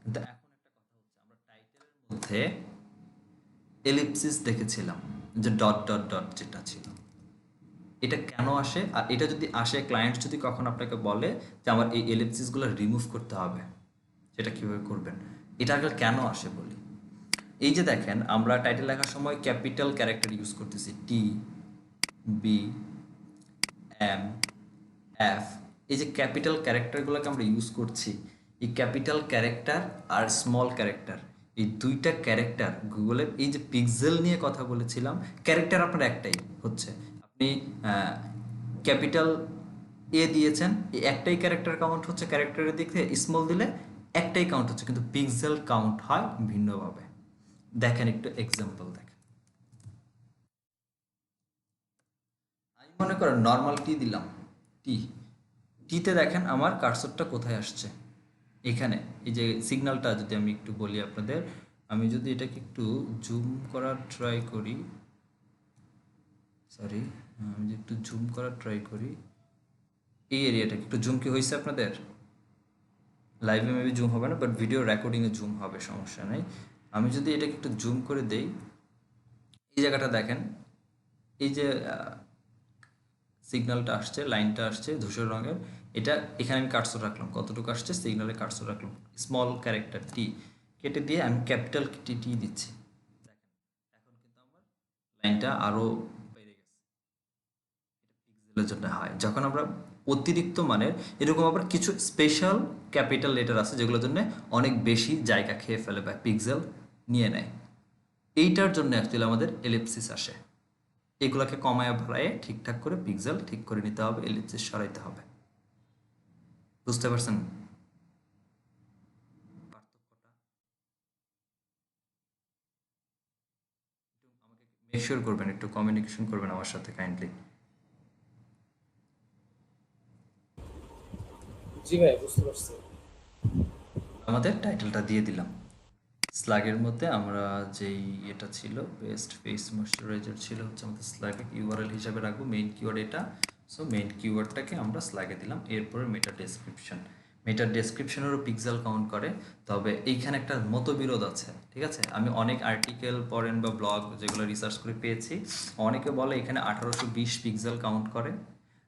কিন্তু এখন একটা কথা হচ্ছে, আমরা টাইটেলের মধ্যে এলিপসিস দেখেছিলাম, যে ডট ডট ডট যেটা ছিল, এটা কেন আসে? আর এটা যদি আসে, ক্লায়েন্ট যদি কখন আপনাকে বলে যে আমার এই এলিপসিসগুলো রিমুভ করতে হবে, সেটা কীভাবে করবেন? এটা আগে কেন আসে বলি। এই যে দেখেন, আমরা টাইটেল লেখার সময় ক্যাপিটাল ক্যারেক্টার ইউজ করতেছি, টি, বি, এম, এফ। এই যে ক্যাপিটাল ক্যারেক্টারগুলোকে আমরা ইউজ করছি, এই ক্যাপিটাল ক্যারেক্টার আর স্মল ক্যারেক্টার, এই দুইটা ক্যারেক্টার গুগলের এই যে পিক্সেল নিয়ে কথা বলেছিলাম, ক্যারেক্টার আপনার একটাই হচ্ছে, আপনি ক্যাপিটাল এ দিয়েছেন, এই একটাই ক্যারেক্টার কাউন্ট হচ্ছে, ক্যারেক্টারের দিক থেকে স্মল দিলে একটাই কাউন্ট হচ্ছে, কিন্তু পিক্সেল কাউন্ট হয় ভিন্নভাবে। দেখেন একটু এক্সাম্পল দেখেন। আমি মনে করেন নর্মাল টি দিলাম, টিতে দেখেন আমার কার্সরটা কোথায় আসছে, এখানে। এই যে সিগন্যালটা যদি আমি একটু বলি আপনাদের, আমি যদি এটাকে একটু জুম করার ট্রাই করি, সরি, আমি যদি একটু জুম করার ট্রাই করি, এই এরিয়াটাকে একটু জুম কি হয়েছে আপনাদের? লাইভে মেবি জুম হবে না, বাট ভিডিও রেকর্ডিংয়ে জুম হবে, সমস্যা নেই। আমি যদি এটাকে একটু জুম করে দেই, এই জায়গাটা দেখেন, এই যে সিগন্যালটা আসছে, লাইনটা আসছে ধূসর রঙের, এটা এখানে আমি কার্সর রাখলাম, কতটুকু আসছে সিগন্যালে কার্সর রাখলাম, স্মল ক্যারেক্টার টি কেটে দিয়ে আমি ক্যাপিটাল টি টি দিচ্ছি। দেখেন এখন কিন্তু আমার লাইনটা আরও বেড়ে গেছে। এটা পিক্সেলের জন্য হয় যখন আমরা অতিরিক্ত মানের, এরকম আবার কিছু স্পেশাল ক্যাপিটাল লেটার আছে যেগুলোর জন্য অনেক বেশি জায়গা খেয়ে ফেলে বা পিক্সেল নিয়ে নেয়, এইটার জন্য অ্যাকচুয়ালি আমাদের এলিপসিস আসে। এগুলোকে কমায় বাড়ায় ঠিকঠাক করে পিক্সেল ঠিক করে নিতে হবে, এলিপসিস সরাইতে হবে। বুঝতে পারছেন পার্থক্যটা? একটু আমাকে মেক শিওর করবেন, একটু কমিউনিকেশন করবেন আমার সাথে কাইন্ডলি। জি ভাই, বুঝতে পারছি। আমাদের টাইটেলটা দিয়ে দিলাম। স্লাগের মধ্যে আমরা যেই এটা ছিল, বেস্ট ফেস ময়শ্চারাইজার ছিল হচ্ছে আমাদের স্লাগে ইউআরএল হিসাবে রাখবো, মেইন কিওয়ার্ড এটা। সো মেইন কিওয়ার্ডটাকে আমরা স্লাগে দিলাম। এরপরে মেটা ডেসক্রিপশন, মেটা ডেসক্রিপশনেরও পিক্সেল কাউন্ট করে, তবে এইখানে একটা মতবিরোধ আছে, ঠিক আছে? আমি অনেক আর্টিকেল পড়েন বা ব্লগ যেগুলো রিসার্চ করে পেয়েছি, অনেকে বলে এখানে 1820 পিক্সেল কাউন্ট করে,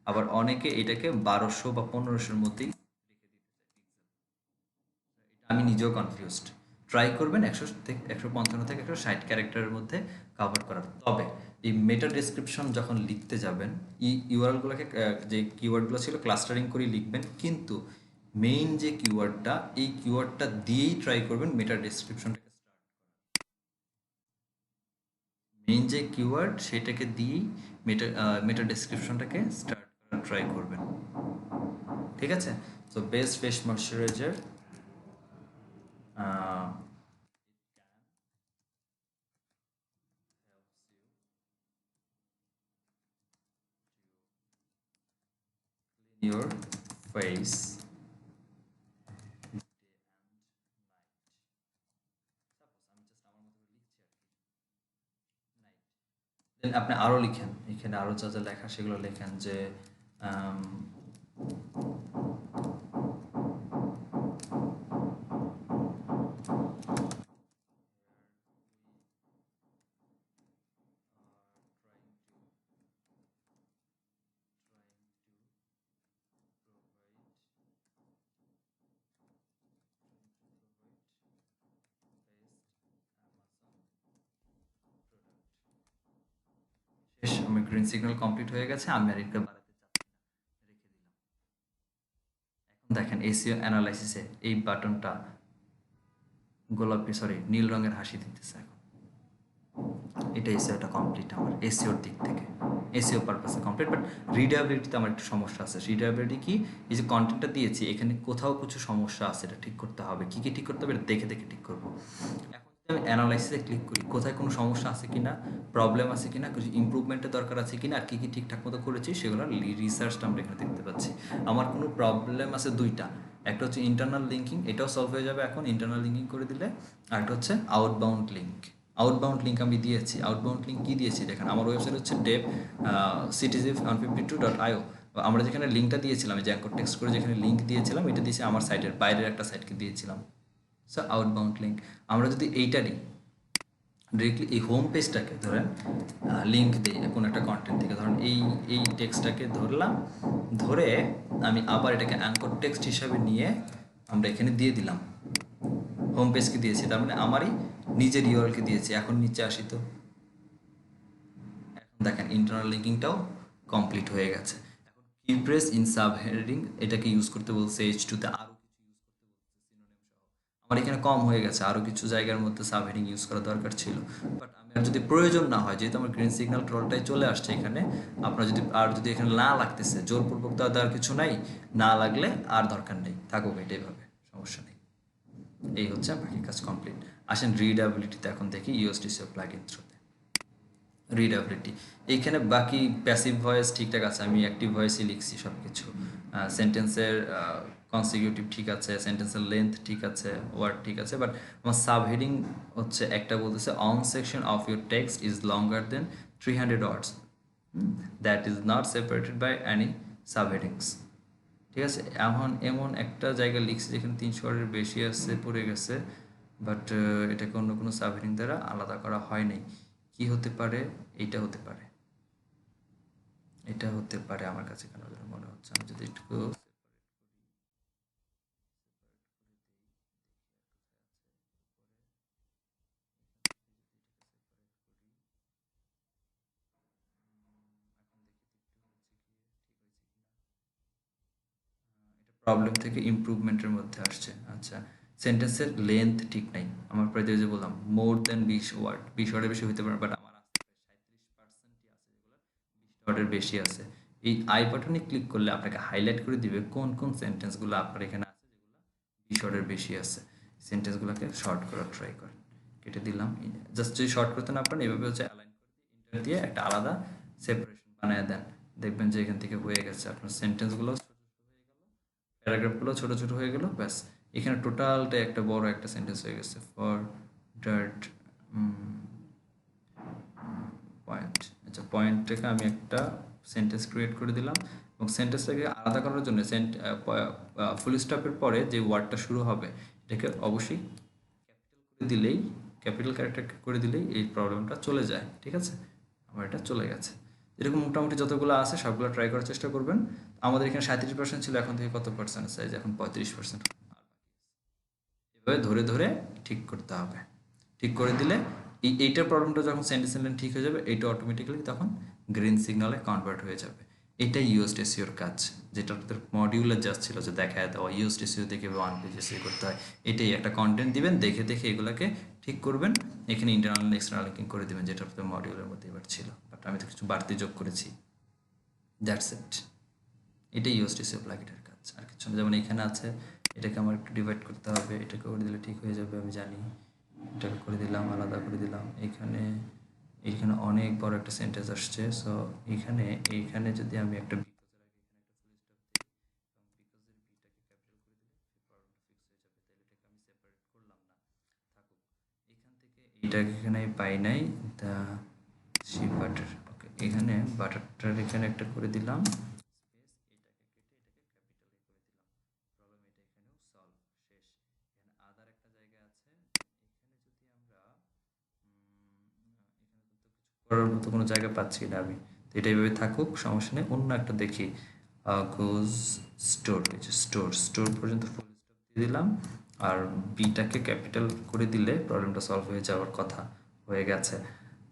আবার অনেকে এটাকে 1200 বা 1500-এর মধ্যেই রেখে দিতে চায় পিক্সেল। এটা আমি নিজেও কনফিউজড। ট্রাই করবেন 155 থেকে 160 ক্যারেক্টারের মধ্যে কভার করার। তবে এই মেটা ডেসক্রিপশন যখন লিখতে যাবেন, ইউআরএলগুলোকে যে কিওয়ার্ডগুলো ছিল ক্লাস্টারিং করে লিখবেন, কিন্তু মেইন যে কিওয়ার্ডটা, এই কিওয়ার্ডটা দিয়েই ট্রাই করবেন মেটা ডেসক্রিপশনটাকে স্টার্ট করা। মেইন যে কিওয়ার্ড সেটাকে দিয়েই মেটা ডেসক্রিপশনটাকে স্টার্ট করার ট্রাই করবেন, ঠিক আছে? তো best face moisturiser your face দেন আপনি আরো লিখেন, এখানে আরো যা যা লেখা সেগুলো লেখেন, যে শেষ, আমার গ্রিন সিগন্যাল কমপ্লিট হয়ে গেছে, আমি আর এটা বাড়াতে চাচ্ছি না, রেখে দিলাম। এখন দেখেন এসইও অ্যানালাইসিসে এই বাটনটা গোলাপি, সরি নীল রঙের হাসি দিতেছে। এখন এটা এসইওটা কমপ্লিট আমার এসইওর দিক থেকে, এসইও পারপাসে কমপ্লিট। বাট রিডেবিলিটিতে আমার একটু সমস্যা আছে। রিডেবিলিটি কি, এই যে কন্টেন্টটা দিয়েছি এখানে কোথাও কিছু সমস্যা আছে, এটা ঠিক করতে হবে। কী কী ঠিক করতে হবে এটা দেখে দেখে ঠিক করবো। এখন যদি আমি অ্যানালাইসিসে ক্লিক করি, কোথায় কোনো সমস্যা আছে কিনা, প্রবলেম আছে কিনা, কিছু ইমপ্রুভমেন্টের দরকার আছে কিনা, আর কী কী ঠিকঠাক মতো করেছি সেগুলো রিসার্চটা আমরা এখানে দেখতে পাচ্ছি। আমার কোনো প্রবলেম আছে দুইটা, একটা হচ্ছে ইন্টারনাল লিঙ্কিং, এটাও সলভ হয়ে যাবে এখন ইন্টারনাল লিঙ্কিং করে দিলে। আর একটা হচ্ছে আউটবাউন্ড লিঙ্ক। আউটবাউন্ড লিঙ্ক আমি দিয়েছি। আউটবাউন্ড লিঙ্ক কী দিয়েছি দেখেন, আমার ওয়েবসাইট হচ্ছে dev ctizif152.io। আমরা যেখানে লিঙ্কটা দিয়েছিলাম, যে অ্যাঙ্কর টেক্সট করে যেখানে লিঙ্ক দিয়েছিলাম, এটা দিয়েছি আমার সাইটের বাইরের একটা সাইটকে দিয়েছিলাম। So outbound link. আমরা যদি এইটারই ডিরেক্টলি এই হোম পেজটাকে ধরেন লিঙ্ক দিই কোনো একটা কন্টেন্ট থেকে, ধরেন এই টেক্সটটাকে ধরলাম, ধরে আমি আবার এটাকে অ্যাঙ্কর টেক্সট হিসাবে নিয়ে আমরা এখানে দিয়ে দিলাম, হোম পেজকে দিয়েছি, তার মানে আমারই নিজের ইউআরএলকে দিয়েছি। এখন নিচে আসি তো, এখন দেখেন ইন্টারনাল লিঙ্কিংটাও কমপ্লিট হয়ে গেছে। এখন কিপ্রেস ইন সাব হেডিং এটাকে ইউজ করতে বলছে H2-তে, আরও কিছু ইউজ করতে বলছে সিনোনিম সহ। আমার এখানে কম হয়ে গেছে, আরও কিছু জায়গার মধ্যে সাব হেডিং ইউজ করা দরকার ছিল, বাট আমি আর যদি প্রয়োজন না হয়, যেহেতু আমার গ্রিন সিগন্যাল ট্রলটাই চলে আসছে এখানে, আপনার যদি এখানে না লাগতেছে, জোরপূর্বক তো দেওয়ার কিছু নাই, না লাগলে আর দরকার নেই, থাকুক এটাইভাবে, সমস্যা নেই। এই হচ্ছে বাকি কাজ কমপ্লিট। আসেন রিডাবিলিটিতে এখন দেখি ইউএসডিসিও প্লাগইন থ্রুতে। রিডাবিলিটি এইখানে বাকি প্যাসিভ ভয়েস ঠিকঠাক আছে, আমি অ্যাক্টিভ ভয়েসই লিখছি সব কিছু। সেন্টেন্সের কনসিকিউটিভ ঠিক আছে, সেন্টেন্সের লেন্থ ঠিক আছে, ওয়ার্ড ঠিক আছে, বাট আমার সাব হেডিং হচ্ছে একটা বলতেছে one section of your text is longer than 300 words that is not separated by any সাব হেডিংস। ঠিক আছে, এমন একটা জায়গা লিখছি যেখানে 300 ওয়ার্ডের বেশি আছে, পড়ে গেছে, বাট এটাকে অন্য কোনো সাব হেডিং দ্বারা আলাদা করা হয় নাই। কি হতে পারে? এটা হতে পারে, এটা হতে পারে আমার কাছে কেন যেন মনে হচ্ছে। আমি যদি একটু প্রবলেম থেকে ইমপ্রুভমেন্টের মধ্যে আসছে। আচ্ছা, সেন্টেন্সের লেন্থ ঠিক নাই আমার, প্রায় যে বললাম মোর দেন 20 ওয়ার্ড, 20 ওয়ার্ডের বেশি হতে পারে, বাট আমার আসতে প্রায় 37%ই আছে যেগুলো 20 ওয়ার্ডের বেশি আছে। এই আই বাটনে ক্লিক করলে আপনাকে হাইলাইট করে দিবে কোন কোন সেন্টেন্সগুলো আপনার এখানে আছে যেগুলো 20 ওয়ার্ডের বেশি আছে। সেন্টেন্সগুলোকে শর্ট করার ট্রাই করেন, কেটে দিলাম। জাস্ট যদি শর্ট করতে না পারেন, এভাবে হচ্ছে অ্যালাইন করে দিয়ে ইন্টার দিয়ে একটা আলাদা সেপারেশন বানিয়ে দেন, দেখবেন যে এখান থেকে হয়ে গেছে আপনার সেন্টেন্সগুলো, প্যারাগ্রাফগুলো ছোট ছোট হয়ে গেল, ব্যাস এখানে টোটালটাই একটা বড় একটা সেন্টেন্স হয়ে গেছে। ফর দ্যাট পয়েন্ট, আচ্ছা পয়েন্টটাকে আমি একটা সেন্টেন্স ক্রিয়েট করে দিলাম, এবং সেন্টেন্সটাকে আলাদা করার জন্য ফুল স্টপের পরে যে ওয়ার্ডটা শুরু হবে এটাকে অবশ্যই ক্যাপিটাল করে দিলেই, ক্যাপিটাল ক্যারেক্টার করে দিলেই এই প্রবলেমটা চলে যায়। ঠিক আছে, আমার এটা চলে গেছে। এরকম মোটামুটি যতগুলো আছে সবগুলো ট্রাই করার চেষ্টা করবেন। আমাদের এখানে 37% ছিল, এখন থেকে কত পার্সেন্ট সাইজ, এখন 35%। এভাবে ধরে ধরে ঠিক করতে হবে। ঠিক করে দিলে এইটার প্রবলেমটা যখন সেন্টেন্স ঠিক হয়ে যাবে, এইটা অটোমেটিক্যালি তখন গ্রিন সিগনালে কনভার্ট হয়ে যাবে। এটাই ইউএসড এসইওর কাজ, যেটা আপনাদের মডিউলে জাস্ট ছিল যে দেখায় দেওয়া ইউএসড এসইও দেখে ওয়ান পেজ এসইও করতে হয়। এটাই একটা কন্টেন্ট দিবেন, দেখে দেখে এগুলোকে ঠিক করবেন, এখানে ইন্টারনাল এক্সটার্নাল লিঙ্কিং করে দিবেন, যেটা আপনাদের মডিউলের মধ্যে এবার ছিল, বাট আমি তো কিছু বাড়তি যোগ করেছি। দ্যাটস ইট, এটাই ইউএসড এসইও প্লাগইনের কাজ, আর কিছু না। যেমন এখানে আছে, এটাকে আমার একটু ডিভাইড করতে হবে, এটাকে করে দিলে ঠিক হয়ে যাবে আমি জানি। এটাকে করে দিলাম, আলাদা করে দিলাম। এইখানে অনেক বড় একটা সেন্টেন্স আসছে, সো এইখানে যদি আমি একটা এটাকে এখানে আমি পাই নাই, দ্য শি বাটার। ওকে, এখানে বাটারটার এখানে একটা করে দিলাম, করার মতো কোনো জায়গা পাচ্ছি না আমি, তো এটা এইভাবে থাকুক, সমস্যা নেই। অন্য একটা দেখি, গোজ স্টোর, এই যে স্টোর পর্যন্ত ফুল স্টপ দিয়ে দিলাম, আর বিটাকে ক্যাপিটাল করে দিলে প্রবলেমটা সলভ হয়ে যাওয়ার কথা, হয়ে গেছে।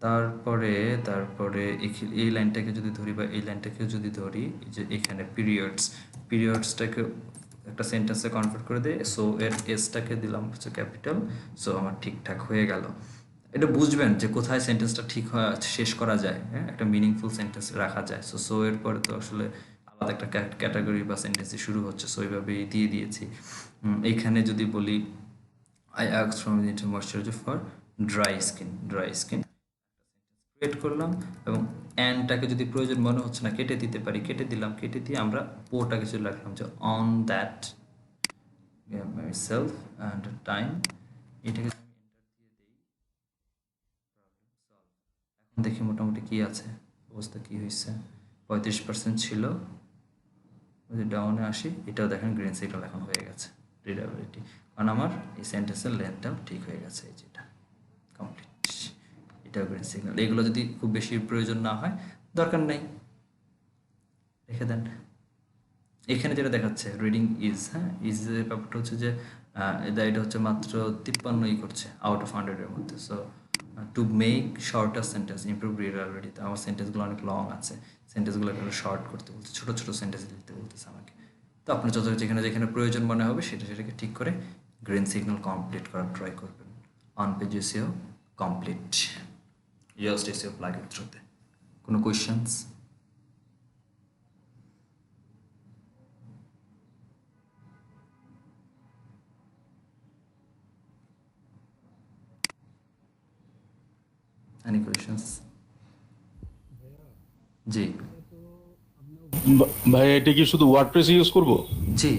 তারপরে এই লাইনটাকে যদি ধরি, বা এই লাইনটাকে যদি ধরি, এই যে এখানে পিরিয়ডসটাকে একটা সেন্টেন্সে কনভার্ট করে দেয়, সো এর এসটাকে দিলাম হচ্ছে ক্যাপিটাল, সো আমার ঠিকঠাক হয়ে গেল। এটা বুঝবেন যে কোথায় সেন্টেন্সটা ঠিক শেষ করা যায়, হ্যাঁ, একটা মিনিংফুল সেন্টেন্স রাখা যায়। সো এর পরে তো আসলে আলাদা একটা ক্যাটাগরি বা সেন্টেন্সই শুরু হচ্ছে, সো এইভাবেই দিয়ে দিয়েছি। এইখানে যদি বলি I ask from it moisturiser for dry skin create করলাম, এবং অ্যান্ডটাকে যদি প্রয়োজন মনে হচ্ছে না কেটে দিতে পারি, কেটে দিলাম, কেটে দিয়ে আমরা পোটাকে চলে রাখলাম যে on that self and time, এটাকে যদি আমি এন্টার দিয়ে দিই, প্রবলেম সলভ। এখন দেখি মোটামুটি কি আছে, অবস্থা কি হয়েছে। 35% ছিল, যদি ডাউনে আসি, এটাও দেখেন গ্রিন সিগন্যাল এখন হয়ে গেছে, রিডাবিলিটি, কারণ আমার এই সেন্টেন্সের লেন্থটাও ঠিক হয়ে গেছে, এই যেটা কমপ্লিট, এটাও গ্রিন সিগন্যাল। এগুলো যদি খুব বেশি প্রয়োজন না হয়, দরকার নেই, রেখে দেন। এখানে যেটা দেখাচ্ছে রিডিং ইজ, হ্যাঁ, ইজের ব্যাপারটা হচ্ছে যে এটা হচ্ছে মাত্র 53ই করছে আউট অফ 100-এর মধ্যে। So to make shorter sentence improve readability, তো আমার সেন্টেন্সগুলো অনেক লং আছে, সেন্টেন্সগুলো একটু শর্ট করতে বলছে, ছোটো ছোটো সেন্টেন্স লিখতে বলতেছে আমাকে। তো আপনি যত যেখানে যেখানে প্রয়োজন মনে হবে সেটাকে ঠিক করে গ্রিন সিগন্যাল কমপ্লিট করার ট্রাই করবেন। On page SEO complete, just SEO plugin থ্রুতে। কোনো কোয়েশ্চেন্স? Any questions? জি ভাই এটা কি শুধু ওয়ার্ডপ্রেস ইউজ করব? জি,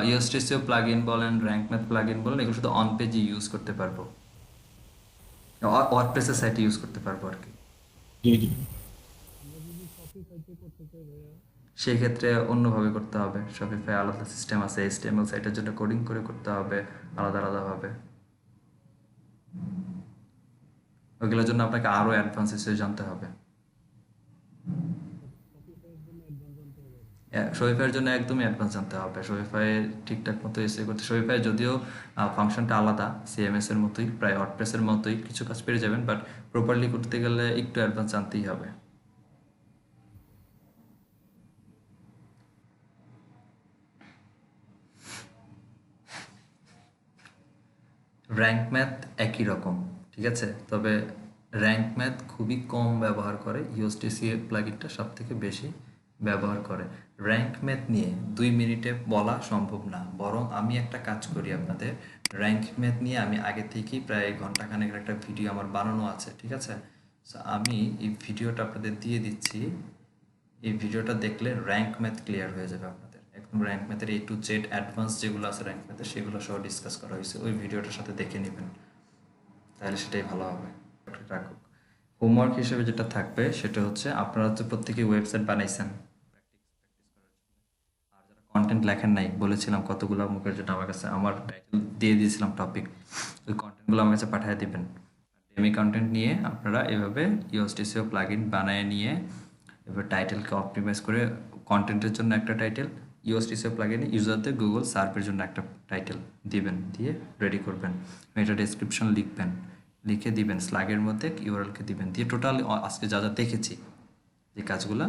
ইউএসটিসিও প্লাগ ইন বলেন, র্যাঙ্ক ম্যাথ প্লাগ ইন বলেন, এগুলো শুধু অন পেজে ইউজ করতে পারবো, ওয়ার্ডপ্রেসের সাইটে ইউজ করতে পারবো আর কি। জি জি। সেই ক্ষেত্রে অন্যভাবে করতে হবে, শপিফাই আলাদা সিস্টেম আছে, এইচটিএমএল সাইটের জন্য কোডিং করে করতে হবে আলাদা আলাদাভাবে, ওইগুলোর জন্য আপনাকে আরও অ্যাডভান্স হিসেবে জানতে হবে। শপিফাইয়ের জন্য একদমই অ্যাডভান্স জানতে হবে, শপিফাই ঠিকঠাক মতো এসে করতে, শপিফাই যদিও ফাংশনটা আলাদা, সিএমএস এর মতোই, প্রায় ওয়ার্ডপ্রেসের মতোই, কিছু কাজ পেরে যাবেন, বাট প্রপারলি করতে গেলে একটু অ্যাডভান্স জানতেই হবে। র্যাঙ্ক ম্যাথ একই রকম, ঠিক আছে, তবে র্যাঙ্ক ম্যাথ খুবই কম ব্যবহার করে, ইউএসটিসি প্লাগইনটা সব থেকে বেশি ব্যবহার করে। র্যাঙ্ক ম্যাথ নিয়ে 2 মিনিটে বলা সম্ভব না, বরং আমি একটা কাজ করি আপনাদের, র্যাঙ্ক ম্যাথ নিয়ে আমি আগে থেকেই প্রায় ঘন্টাখানেকের একটা ভিডিও আমার বানানো আছে, ঠিক আছে। সো আমি এই ভিডিওটা আপনাদের দিয়ে দিচ্ছি, এই ভিডিওটা দেখলে র্যাঙ্ক ম্যাথ ক্লিয়ার হয়ে যাবে আপনাদের, একদম র্যাঙ্ক ম্যাথের A to Z অ্যাডভান্স যেগুলো আছে র্যাঙ্ক ম্যাথের, সেগুলো সহ ডিসকাস করা হয়েছে, ওই ভিডিওটার সাথে দেখে নেবেন, তাহলে সেটাই ভালো হবে। রাখুক, হোমওয়ার্ক হিসেবে যেটা থাকবে সেটা হচ্ছে, আপনারা তো প্রত্যেকেই ওয়েবসাইট বানাইছেন, আর যারা কন্টেন্ট লেখেন নাই, বলেছিলাম কতগুলো মুখের জন্য আমার কাছে, আমার টাইটেল দিয়ে দিয়েছিলাম টপিক, ওই কন্টেন্টগুলো আমার কাছে পাঠিয়ে দেবেন। ডেমি কন্টেন্ট নিয়ে আপনারা এভাবে ইউএসটিসিও প্লাগইন বানায় নিয়ে এবার টাইটেলকে অপটিমাইজ করে, কন্টেন্টের জন্য একটা টাইটেল, ইউএসটিসিও প্লাগইনে ইউজারদের গুগল সার্চের জন্য একটা টাইটেল দিবেন, দিয়ে রেডি করবেন, এটা ডেসক্রিপশন লিখবেন, লিখে দিবেন, স্ল্যাগের মধ্যে ইউআরএলকে দিবেন, দিয়ে টোটাল আজকে যা যা দেখেছি যে কাজগুলো,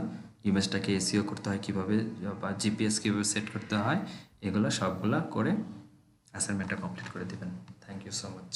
ইমেজটাকে এসইও করতে হয় কীভাবে, বা জিপিএস কীভাবে সেট করতে হয়, এগুলো সবগুলা করে অ্যাসাইনমেন্টটা কমপ্লিট করে দিবেন। Thank you so much.